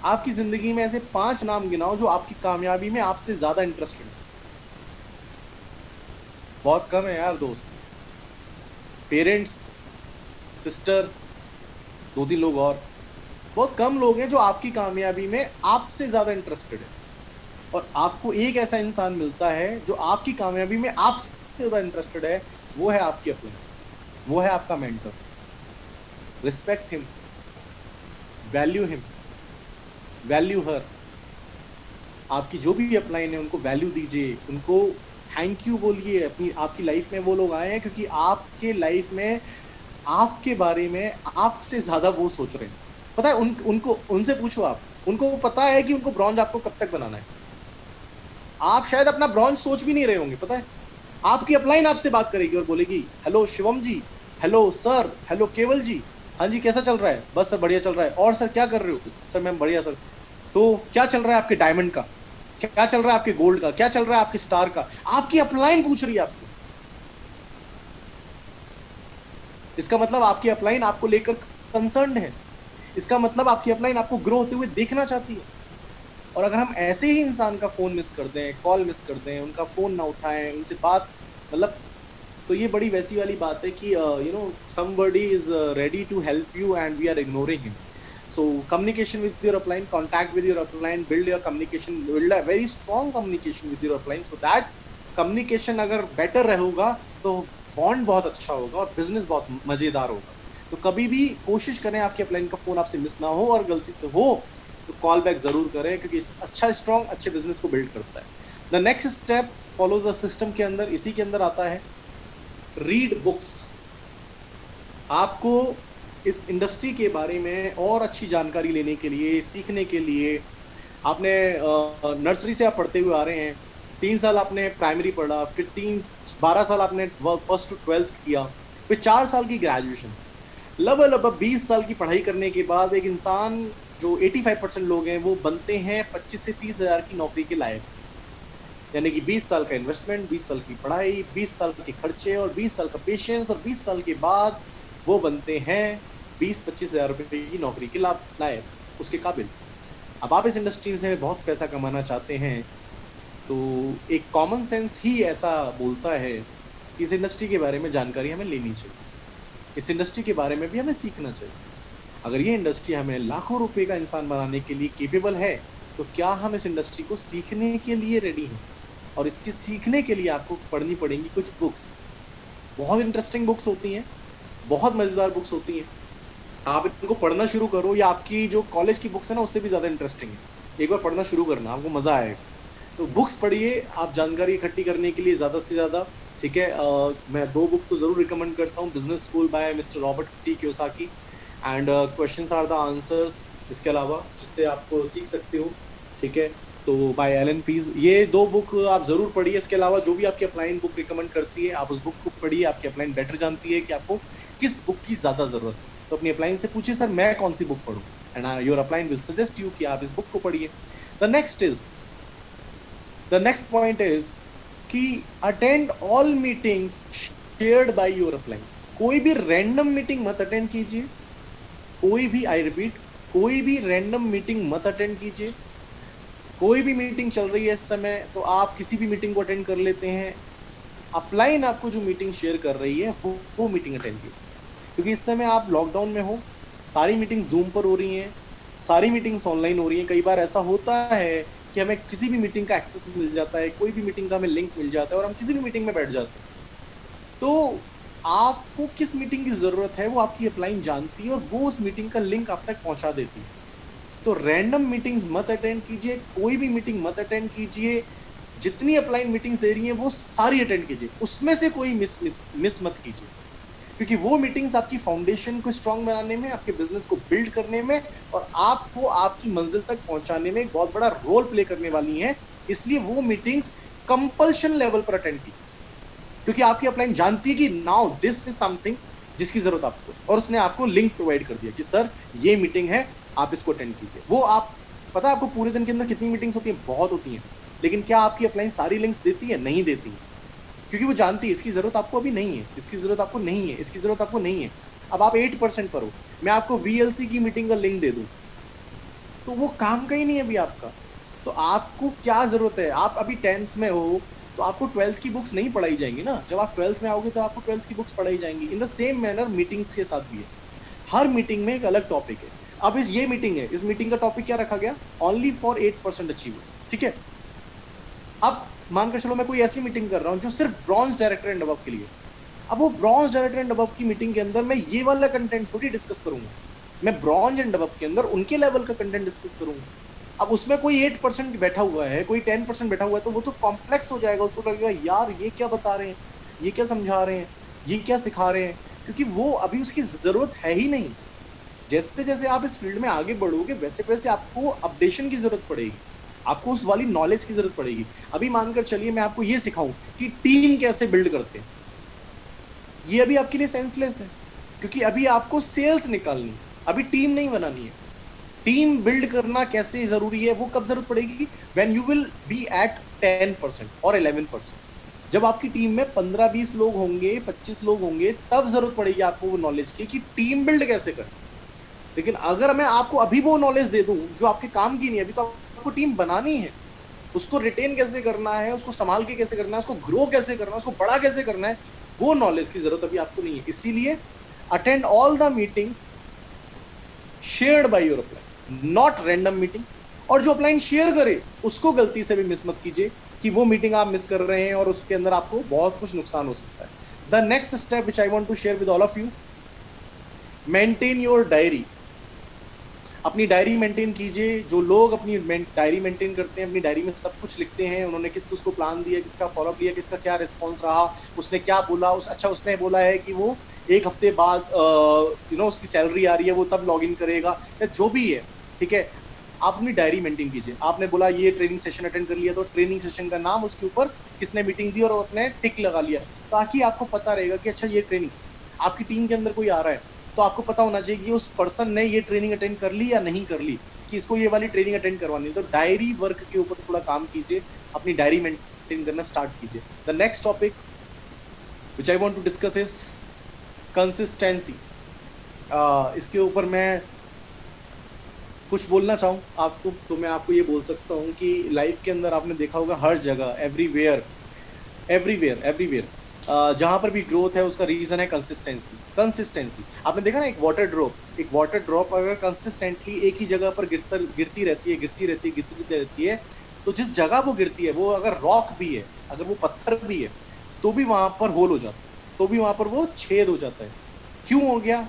आपकी जिंदगी में ऐसे 5 नाम गिनाओ जो आपकी कामयाबी में आपसे ज्यादा इंटरेस्टेड है। बहुत कम है यार दोस्त। पेरेंट्स, सिस्टर, 2-3 लोग और, बहुत कम लोग हैं जो आपकी कामयाबी में आपसे ज्यादा इंटरेस्टेड है। और आपको एक ऐसा इंसान मिलता है जो आपकी कामयाबी में आपसे ज्यादा इंटरेस्टेड है, वो है आपकी अपलाइन, वो है आपका mentor. Respect him, value him, value her. आपकी जो भी अपलाइन है उनको वैल्यू दीजिए, उनको थैंक यू बोलिए। अपनी आपकी लाइफ में वो लोग आए हैं क्योंकि आपके लाइफ में आपके बारे में आपसे ज्यादा वो सोच रहे हैं। पता है उनको उनसे पूछो, आप उनको पता है कि उनको ब्रॉन्ज आपको कब तक बनाना है। आप शायद अपना ब्रॉन्ज सोच भी नहीं रहे होंगे। पता है आपकी अपलाइन आपसे बात करेगी और बोलेगी, हेलो शिवम जी, हेलो सर, हेलो केवल जी, हाँ जी कैसा चल रहा है? बस सर बढ़िया चल रहा है। और सर क्या कर रहे हो? सर मैम बढ़िया सर। तो क्या चल रहा है आपके डायमंड का, क्या चल रहा है आपके गोल्ड का, क्या चल रहा है आपके स्टार का? आपकी अपलाइन पूछ रही है आपसे। इसका मतलब आपकी अपलाइन आपको लेकर कंसर्न्ड है। इसका मतलब आपकी अपलाइन आपको ग्रो होते हुए देखना चाहती है। और अगर हम ऐसे ही इंसान का फोन मिस कर दें, कॉल मिस कर दें, उनका फोन ना उठाएं, उनसे बात मतलब, तो ये बड़ी वैसी वाली बात है कि somebody is ready to help you and we are ignoring him. So communication with your upline, contact with your upline, build your communication, build a very strong communication with your upline, so that communication अगर better रहेगा तो bond बहुत अच्छा होगा और business बहुत मजेदार होगा। तो कभी भी कोशिश करें आपके अपलाइन का फोन आपसे मिस ना हो, और गलती से हो तो कॉल बैक जरूर करें, क्योंकि अच्छा स्ट्रॉन्ग अच्छे बिजनेस को बिल्ड करता है। The next step follow the system के अंदर, इसी के अंदर आता है रीड बुक्स। आपको इस इंडस्ट्री के बारे में और अच्छी जानकारी लेने के लिए, सीखने के लिए, आपने नर्सरी से आप पढ़ते हुए आ रहे हैं, 3 साल आपने प्राइमरी पढ़ा, फिर 12 साल आपने फर्स्ट टू 12th किया, फिर 4 साल की ग्रेजुएशन, लगभग 20 साल की पढ़ाई करने के बाद एक इंसान, जो 85% लोग हैं, वो बनते हैं 25 से 30 हजार की नौकरी के लायक। यानी कि 20 साल का इन्वेस्टमेंट, 20 साल की पढ़ाई, 20 साल के खर्चे और 20 साल का पेशेंस, और 20 साल के बाद वो बनते हैं 20-25 हजार रुपए की नौकरी के लायक, उसके काबिल। अब आप इस इंडस्ट्री से बहुत पैसा कमाना चाहते हैं, तो एक कॉमन सेंस ही ऐसा बोलता है कि इस इंडस्ट्री के बारे में जानकारी हमें लेनी चाहिए, इस इंडस्ट्री के बारे में भी हमें सीखना चाहिए। अगर ये इंडस्ट्री हमें लाखों रुपए का इंसान बनाने के लिए केपेबल है, तो क्या हम इस इंडस्ट्री को सीखने के लिए रेडी हैं? और इसके सीखने के लिए आपको पढ़नी पड़ेंगी कुछ बुक्स। बहुत इंटरेस्टिंग बुक्स होती हैं, बहुत मजेदार बुक्स होती हैं। आप इनको पढ़ना शुरू करो, या आपकी जो कॉलेज की बुक्स है ना उससे भी ज्यादा इंटरेस्टिंग है। एक बार पढ़ना शुरू करना, आपको मजा आएगा। तो बुक्स पढ़िए आप जानकारी इकट्ठी करने के लिए ज्यादा से ज्यादा। ठीक है, मैं 2 बुक तो जरूर रिकमेंड करता हूँ, business school by mister Robert T Kiyosaki and questions are the answers, इसके अलावा जिससे आप सीख सकते हो। ठीक है, तो बाय एलन पीज, ये 2 बुक आप जरूर पढ़िए। इसके अलावा जो भी आपकी अपलाइन बुक रिकमेंड करती है, आप उस बुक को पढ़िए। आपकी अपलाइन बेटर जानती है कि आपको किस बुक की ज्यादा जरूरत है। तो अपनी अपलाइन से पूछिए, सर मैं कौन सी बुक पढ़ूं, and your upline will suggest you कि आप इस बुक को पढ़िए। द नेक्स्ट पॉइंट इज कि attend all meetings shared by your upline. कोई भी रैंडम मीटिंग मत अटेंड कीजिए, कोई भी, आई रिपीट, कोई भी रैंडम मीटिंग मत अटेंड कीजिए। कोई भी मीटिंग चल रही है इस समय, तो आप किसी भी मीटिंग को अटेंड कर लेते हैं। अपलाइन आपको जो मीटिंग शेयर कर रही है वो मीटिंग अटेंड कीजिए, क्योंकि इस समय आप लॉकडाउन में हो, सारी मीटिंग जूम पर हो रही हैं, सारी मीटिंग्स ऑनलाइन हो रही हैं। कई बार ऐसा होता है कि हमें किसी भी मीटिंग का एक्सेस मिल जाता है, कोई भी मीटिंग का हमें लिंक मिल जाता है और हम किसी भी मीटिंग में बैठ जाते हैं। तो आपको किस मीटिंग की जरूरत है वो आपकी अपलाइन जानती है, और वो उस मीटिंग का लिंक आप तक पहुंचा देती है। तो रैंडम मीटिंग्स मत अटेंड कीजिए, कोई भी मीटिंग मत अटेंड कीजिए। जितनी अपलाइन मीटिंग्स दे रही हैं वो सारी अटेंड कीजिए, उसमें से कोई मिस मत कीजिए, क्योंकि वो मीटिंग्स आपकी फाउंडेशन को स्ट्रांग बनाने में, आपके बिजनेस को बिल्ड करने में और आपको आपकी मंजिल तक पहुंचाने में एक बहुत बड़ा रोल प्ले करने वाली हैं। इसलिए वो मीटिंग्स कंपल्शन लेवल पर अटेंड कीजिए, क्योंकि आपकी अपलाइन जानती है कि नाउ दिस इज समथिंग जिसकी जरूरत आपको, और उसने आपको लिंक प्रोवाइड कर दिया कि सर ये मीटिंग है, आप इसको अटेंड कीजिए। वो आप पता है आपको पूरे दिन के अंदर कितनी मीटिंग्स होती हैं? बहुत होती हैं। लेकिन क्या आपकी अपलाइन सारी लिंक्स देती है? नहीं देती है, क्योंकि वो जानती है इसकी जरूरत आपको अभी नहीं है, इसकी जरूरत आपको नहीं है, इसकी जरूरत आपको नहीं है। अब आप 8% पर हो, मैं आपको VLC की मीटिंग का लिंक दे दूं तो वो काम का ही नहीं है अभी आपका। तो आपको क्या जरूरत है? आप अभी 10th में हो तो आपको 12th की बुक्स नहीं पढ़ाई जाएंगी ना। जब आप 12th में आओगे तो आपको 12th की बुक्स पढ़ाई जाएंगी। In the same manner meetings के साथ भी है, हर मीटिंग में एक अलग टॉपिक है। अब ये मीटिंग है, इस मीटिंग का टॉपिक क्या रखा गया? ओनली फॉर 8% अचीवर्स, ठीक है। अब मानकर चलो मैं कोई ऐसी मीटिंग कर रहा हूं जो सिर्फ ब्रॉन्ज डायरेक्टर एंड अबव के लिए। अब वो ब्रॉन्ज डायरेक्टर एंड अबव की मीटिंग के अंदर मैं ये वाला कंटेंट थोड़ी डिस्कस करूंगा, मैं ब्रॉन्ज एंड अबव के अंदर उनके लेवल का कंटेंट डिस्कस करूंगा। अब उसमें कोई 8% बैठा हुआ है, कोई 10% बैठा हुआ है, तो वो तो कॉम्प्लेक्स हो जाएगा, उसको लगेगा यार ये क्या बता रहे हैं, ये क्या समझा रहे हैं, ये क्या सिखा रहे हैं, क्योंकि वो अभी उसकी जरूरत है ही नहीं। जैसे जैसे आप इस फील्ड में आगे बढ़ोगे वैसे वैसे आपको अपडेशन की जरूरत पड़ेगी, आपको उस वाली नॉलेज की जरूरत पड़ेगी। अभी मानकर चलिए मैं आपको ये सिखाऊं कि टीम कैसे बिल्ड करते हैं, ये अभी आपके लिए सेंसलेस है, क्योंकि अभी आपको सेल्स निकालनी, अभी टीम नहीं बनानी है। टीम बिल्ड करना कैसे जरूरी है वो कब जरूरत पड़ेगी? When you will be at 10% और 11%। जब आपकी टीम में 15-20 लोग होंगे, 25 लोग होंगे, तब जरूरत पड़ेगी आपको वो नॉलेज की कि टीम बिल्ड कैसे करें। लेकिन अगर मैं आपको अभी वो नॉलेज दे दूं जो आपके काम की नहीं है, अभी तो आपको टीम बनानी है, उसको रिटेन कैसे करना है, उसको संभाल के कैसे करना है, उसको ग्रो कैसे करना है, उसको बड़ा कैसे करना है, वो नॉलेज की जरूरत अभी आपको नहीं है। इसीलिए attend all the meetings shared by your upline, not random meeting. और जो अपलाइन शेयर करे उसको गलती से भी मिस मत कीजिए कि वो मीटिंग आप मिस कर रहे हैं और उसके अंदर आपको बहुत कुछ नुकसान हो सकता है। The next step which I want to share with all of you, maintain your diary. अपनी डायरी मेंटेन कीजिए। जो लोग अपनी डायरी मेंटेन करते हैं, अपनी डायरी में सब कुछ लिखते हैं, उन्होंने किस किसको प्लान दिया, किसका फॉलोअप लिया, किसका क्या रिस्पॉन्स रहा, उसने क्या बोला, उसने बोला है कि वो एक हफ्ते बाद उसकी सैलरी आ रही है वो तब लॉग इन करेगा, या जो भी है, ठीक है। आप अपनी डायरी मेंटेन कीजिए। आपने बोला ये ट्रेनिंग सेशन अटेंड कर लिया, तो ट्रेनिंग सेशन का नाम उसके ऊपर किसने मीटिंग दी और अपने टिक लगा लिया, ताकि आपको पता रहेगा कि अच्छा ये ट्रेनिंग आपकी टीम के अंदर कोई आ रहा है तो आपको पता होना चाहिए कि उस पर्सन ने ये ट्रेनिंग अटेंड कर ली या नहीं कर ली, कि इसको ये वाली ट्रेनिंग अटेंड करवानी है। तो डायरी वर्क के ऊपर थोड़ा काम कीजिए, अपनी डायरी मेंटेन करना स्टार्ट कीजिए। The next topic which I want to discuss is consistency. इसके ऊपर मैं कुछ बोलना चाहूँ आपको, तो मैं आपको ये बोल सकता हूँ कि लाइफ के अंदर आपने देखा होगा हर जगह, एवरीवेयर जहां पर भी ग्रोथ है उसका रीजन है कंसिस्टेंसी। आपने देखा ना, एक वाटर ड्रॉप अगर कंसिस्टेंटली एक ही जगह पर गिरती रहती है, तो जिस जगह वो गिरती है, वो अगर रॉक भी है, अगर वो पत्थर भी है, तो भी वहां पर होल हो जाता है, तो भी वहां पर वो छेद हो जाता है। क्यों हो गया?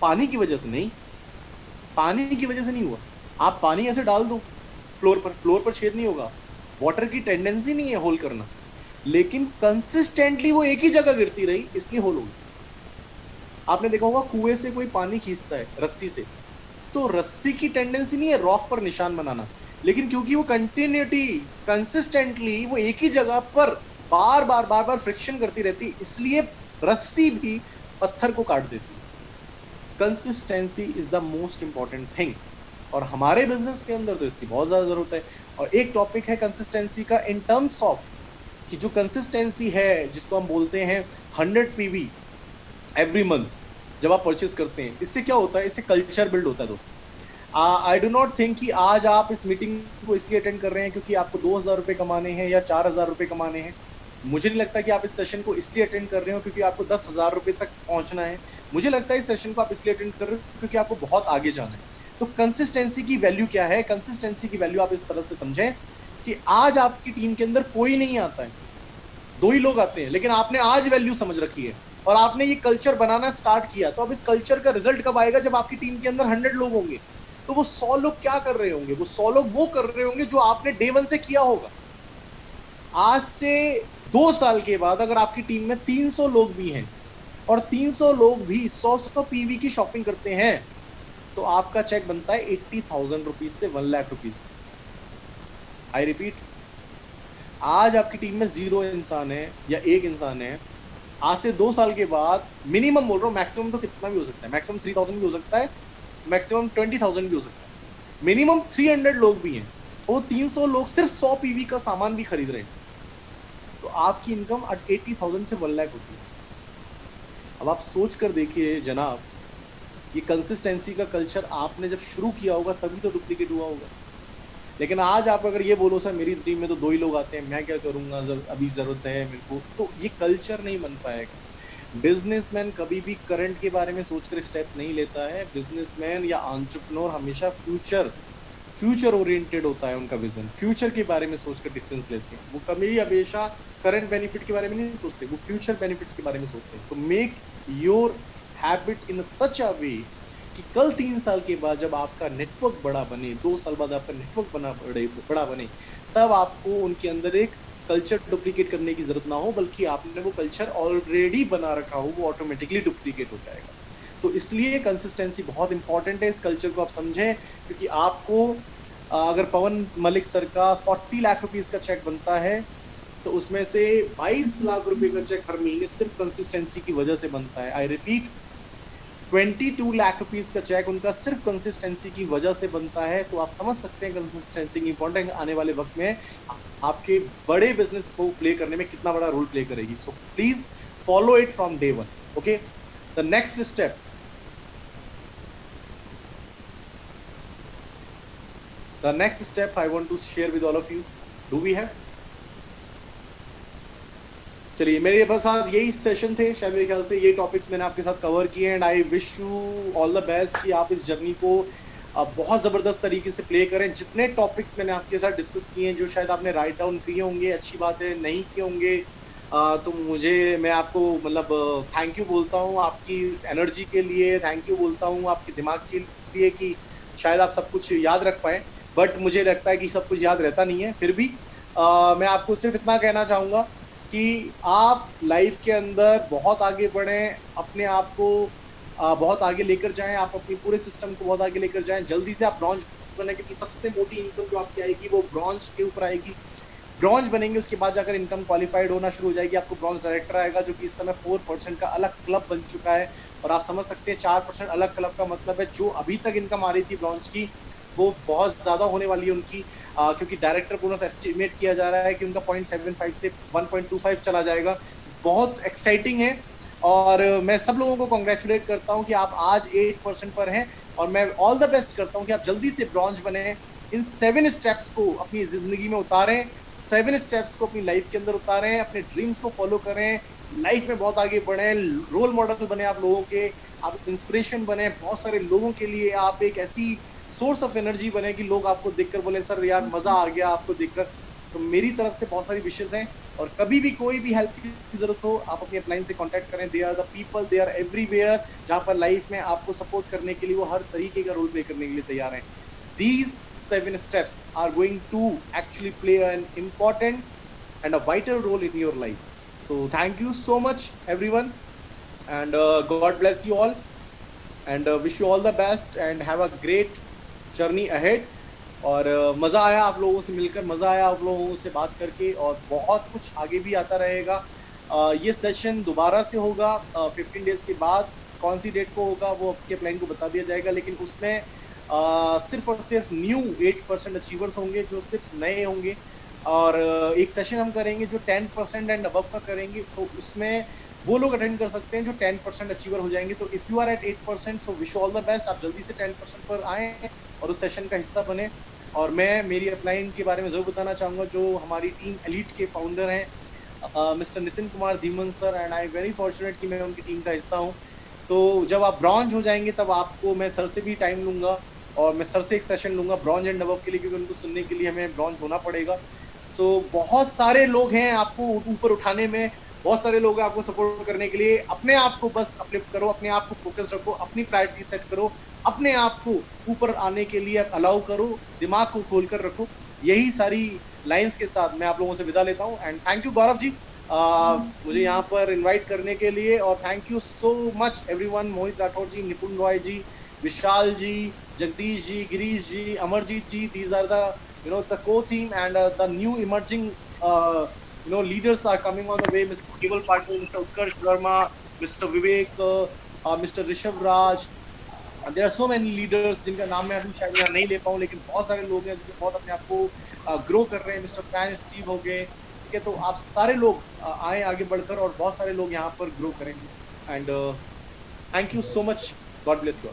पानी की वजह से नहीं, पानी की वजह से नहीं हुआ। आप पानी ऐसे डाल दो फ्लोर पर छेद नहीं होगा। वाटर की टेंडेंसी नहीं है होल करना, लेकिन कंसिस्टेंटली वो एक ही जगह गिरती रही, इसलिए होल हो गई। आपने देखा होगा कुएं से कोई पानी खींचता है रस्सी से, तो रस्सी की टेंडेंसी नहीं है रॉक पर निशान बनाना, लेकिन क्योंकि वो कंसिस्टेंटली वो एक ही जगह पर बार बार फ्रिक्शन करती रहती, इसलिए रस्सी भी पत्थर को काट देती है। Consistency is the most important thing, और हमारे बिजनेस के अंदर तो इसकी बहुत ज्यादा जरूरत है। और एक टॉपिक है कंसिस्टेंसी का इन टर्म्स ऑफ कि जो कंसिस्टेंसी है, जिसको हम बोलते हैं 100 PV एवरी मंथ, जब आप परचेस करते हैं, इससे क्या होता है? इससे कल्चर बिल्ड होता है दोस्त। आई डू नॉट थिंक कि आज आप इस मीटिंग को इसलिए अटेंड कर रहे हैं क्योंकि आपको 2000 रुपये कमाने हैं या 4000 रुपये कमाने हैं। मुझे नहीं लगता कि आप इस सेशन को इसलिए अटेंड कर रहे हो क्योंकि आपको 10,000 रुपये तक पहुंचना है। मुझे लगता है इस सेशन को आप इसलिए अटेंड कर रहे हो क्योंकि आपको बहुत आगे जाना है। तो कंसिस्टेंसी की वैल्यू क्या है? कंसिस्टेंसी की वैल्यू आप इस तरह से समझें कि आज आपकी टीम के अंदर कोई नहीं आता है, 2 ही लोग आते हैं, लेकिन आपने आज वैल्यू समझ रखी है और आपने ये कल्चर बनाना स्टार्ट किया। तो अब इस कल्चर का रिजल्ट कब आएगा? जब आपकी टीम के अंदर 100 लोग होंगे, तो वो 100 लोग क्या कर रहे होंगे? वो 100 लोग वो कर रहे होंगे जो आपने डे 1 से किया होगा। आज से 2 साल के बाद अगर आपकी टीम में 300 लोग भी हैं और 300 लोग भी 100 पीवी की शॉपिंग करते हैं, तो आपका चेक बनता है 80,000 रुपीज से 1 लाख रुपीज। आई रिपीट, आज आपकी टीम में 0 इंसान है या 1 इंसान है, आज से 2 साल के बाद मिनिमम बोल रहा हूँ, मैक्सिमम तो कितना भी हो सकता है, मैक्सिमम 3,000 भी हो सकता है, मैक्सिमम 20,000 भी हो सकता है, मिनिमम 300 लोग भी हैं, वो 300 लोग सिर्फ 100 पीवी का सामान भी खरीद रहे हैं, तो आपकी इनकम 80,000 से 1 लाख होती है। अब आप सोच कर देखिए जनाब, ये कंसिस्टेंसी का कल्चर आपने जब शुरू किया होगा तभी तो डुप्लीकेट हुआ होगा। लेकिन आज आप अगर ये बोलो सर मेरी टीम में तो 2 ही लोग आते हैं, मैं क्या करूंगा, अभी जरूरत है मेरे को, तो ये कल्चर नहीं बन पाएगा। बिजनेसमैन कभी भी करंट के बारे में सोचकर स्टेप्स नहीं लेता है। बिजनेसमैन या एंटरप्रेन्योर हमेशा फ्यूचर ओरिएंटेड होता है, उनका विजन फ्यूचर के बारे में सोचकर डिसीजंस लेते हैं। वो कभी हमेशा करंट बेनिफिट के बारे में नहीं सोचते, वो फ्यूचर बेनिफिट्स के बारे में सोचते हैं। तो make your habit in such अ वे कि कल 3 साल के बाद जब आपका नेटवर्क बड़ा बने, 2 साल बाद आपका नेटवर्क बड़ा बने, तब आपको उनके अंदर एक कल्चर डुप्लीकेट करने की जरूरत ना हो, बल्कि आपने वो कल्चर ऑलरेडी बना रखा हो, वो ऑटोमेटिकली डुप्लीकेट हो जाएगा। तो इसलिए कंसिस्टेंसी बहुत इंपॉर्टेंट है। इस कल्चर को आप समझें, क्योंकि आपको अगर पवन मलिक सर का 40 लाख रुपीस का चेक बनता है, तो उसमें से 22 लाख रुपए का चेक हर महीने सिर्फ कंसिस्टेंसी की वजह से बनता है। आई रिपीट, 22 लाख रुपीस का चेक उनका सिर्फ कंसिस्टेंसी की वजह से बनता है। तो आप समझ सकते हैं कंसिस्टेंसी की इंपॉर्टेंट आने वाले वक्त में आपके बड़े बिजनेस को प्ले करने में कितना बड़ा रोल प्ले करेगी। So please follow it from day one. Okay, the next step, I want to share with all of you. Do we have? चलिए, मेरे पास यही सेशन थे, शायद मेरे ख्याल से ये टॉपिक्स मैंने आपके साथ कवर किए, and I wish you all the best कि आप इस जर्नी को बहुत ज़बरदस्त तरीके से प्ले करें। जितने टॉपिक्स मैंने आपके साथ डिस्कस किए हैं, जो शायद आपने राइट डाउन किए होंगे, अच्छी बात है, नहीं किए होंगे तो मैं आपको मतलब थैंक यू बोलता हूँ आपकी इस एनर्जी के लिए, थैंक यू बोलता हूँ आपके दिमाग के लिए कि शायद आप सब कुछ याद रख पाए, बट मुझे लगता है कि सब कुछ याद रहता नहीं है। फिर भी मैं आपको सिर्फ इतना कहना चाहूँगा कि आप लाइफ के अंदर बहुत आगे बढ़ें, अपने आप को बहुत आगे लेकर जाएं, आप अपनी पूरे सिस्टम को बहुत आगे लेकर जाएं, जल्दी से आप ब्रॉन्ज बने, क्योंकि सबसे मोटी इनकम जो आपकी आएगी वो ब्रॉन्ज के ऊपर आएगी। ब्रॉन्ज बनेंगे, उसके बाद जाकर इनकम क्वालिफाइड होना शुरू हो जाएगी, आपको ब्रॉन्ज डायरेक्टर आएगा, जो कि इस समय 4% का अलग क्लब बन चुका है। और आप समझ सकते हैं 4% अलग क्लब का मतलब है जो अभी तक इनकम आ रही थी ब्रॉन्ज की, वो बहुत ज़्यादा होने वाली है उनकी, क्योंकि डायरेक्टर बोनस एस्टिमेट किया जा रहा है कि उनका 0.75 से 1.25 चला जाएगा। बहुत एक्साइटिंग है, और मैं सब लोगों को कॉन्ग्रेचुलेट करता हूं कि आप आज 8% पर हैं, और मैं ऑल द बेस्ट करता हूं कि आप जल्दी से ब्रॉन्ज बने। इन 7 स्टेप्स को अपनी जिंदगी में उतारें, 7 स्टेप्स को अपनी लाइफ के अंदर उतारें, अपने ड्रीम्स को फॉलो करें, लाइफ में बहुत आगे बढ़ें, रोल मॉडल बने आप लोगों के, आप इंस्पिरेशन बने बहुत सारे लोगों के लिए, आप एक ऐसी सोर्स ऑफ एनर्जी बने कि लोग आपको देखकर बोले सर यार मजा आ गया आपको देखकर। तो मेरी तरफ से बहुत सारी विशेष हैं, और कभी भी कोई भी हेल्प की जरूरत हो आप अपनी अपलाइन से कांटेक्ट करें। They are the people, they are everywhere, जहां पर लाइफ में आपको सपोर्ट करने के लिए वो हर तरीके का रोल प्ले करने के लिए तैयार हैं। These 7 steps are going to actually play an important and a vital role in your life. So thank you so much everyone, and God bless you all, and wish you all the best and have a great journey ahead. और मज़ा आया आप लोगों से मिलकर, मज़ा आया आप लोगों से बात करके, और बहुत कुछ आगे भी आता रहेगा। ये सेशन दोबारा से होगा 15 डेज के बाद, कौन सी डेट को होगा वो आपके प्लान को बता दिया जाएगा, लेकिन उसमें सिर्फ और सिर्फ न्यू 8% अचीवर्स होंगे जो सिर्फ नए होंगे, और एक सेशन हम करेंगे जो 10% एंड अबव का करेंगे, तो उसमें वो लोग अटेंड कर सकते हैं जो 10% अचीवर हो जाएंगे। तो if you are at 8%, so wish all the best, आप जल्दी से 10% पर आएँ और उस सेशन का हिस्सा बने। और मैं मेरी अपलाइन के बारे में ज़रूर बताना चाहूँगा, जो हमारी टीम एलीट के फाउंडर हैं mister Nitin Kumar Dhiman sir, and I very fortunate कि मैं उनकी टीम का हिस्सा हूँ। तो जब आप ब्रॉन्ज हो जाएंगे तब आपको मैं सर से भी टाइम लूँगा, और मैं सर से एक सेशन लूँगा ब्रॉन्ज एंड अबव के लिए, क्योंकि उनको सुनने के लिए हमें ब्रॉन्ज होना पड़ेगा। सो बहुत सारे लोग हैं आपको ऊपर उठाने में, बहुत सारे लोग हैं आपको सपोर्ट करने के लिए। अपने आप को बस अपलिफ्ट करो, अपने आप को फोकस्ड रखो, अपनी प्रायोरिटी सेट करो, अपने आप को ऊपर आने के लिए अलाउ करो, दिमाग को खोल कर रखो। यही सारी लाइंस के साथ मैं आप लोगों से विदा लेता हूँ। And thank you Gaurav ji मुझे यहाँ पर इनवाइट करने के लिए, और thank you so much everyone, Mohit Rathore ji, Nipun Roy ji, Vishal ji, Jagdish ji, Girish ji, Amarjeet ji, these are the the core team, and the new emerging leaders are coming on the way. Mr. Keval Patil, Mr. Utkarsh Verma, Mr. Vivek, Mr. Rishabh Raj. There are so many leaders जिनका नाम मैं अभी शायद यहाँ नहीं ले पाऊँ, लेकिन बहुत सारे लोग हैं जो बहुत अपने आप को ग्रो कर रहे हैं। मिस्टर फ्रैन स्टीव हो गए, ठीक है, तो आप सारे लोग आए आगे बढ़कर, और बहुत सारे लोग यहाँ पर ग्रो करेंगे। And thank you so much, God bless you.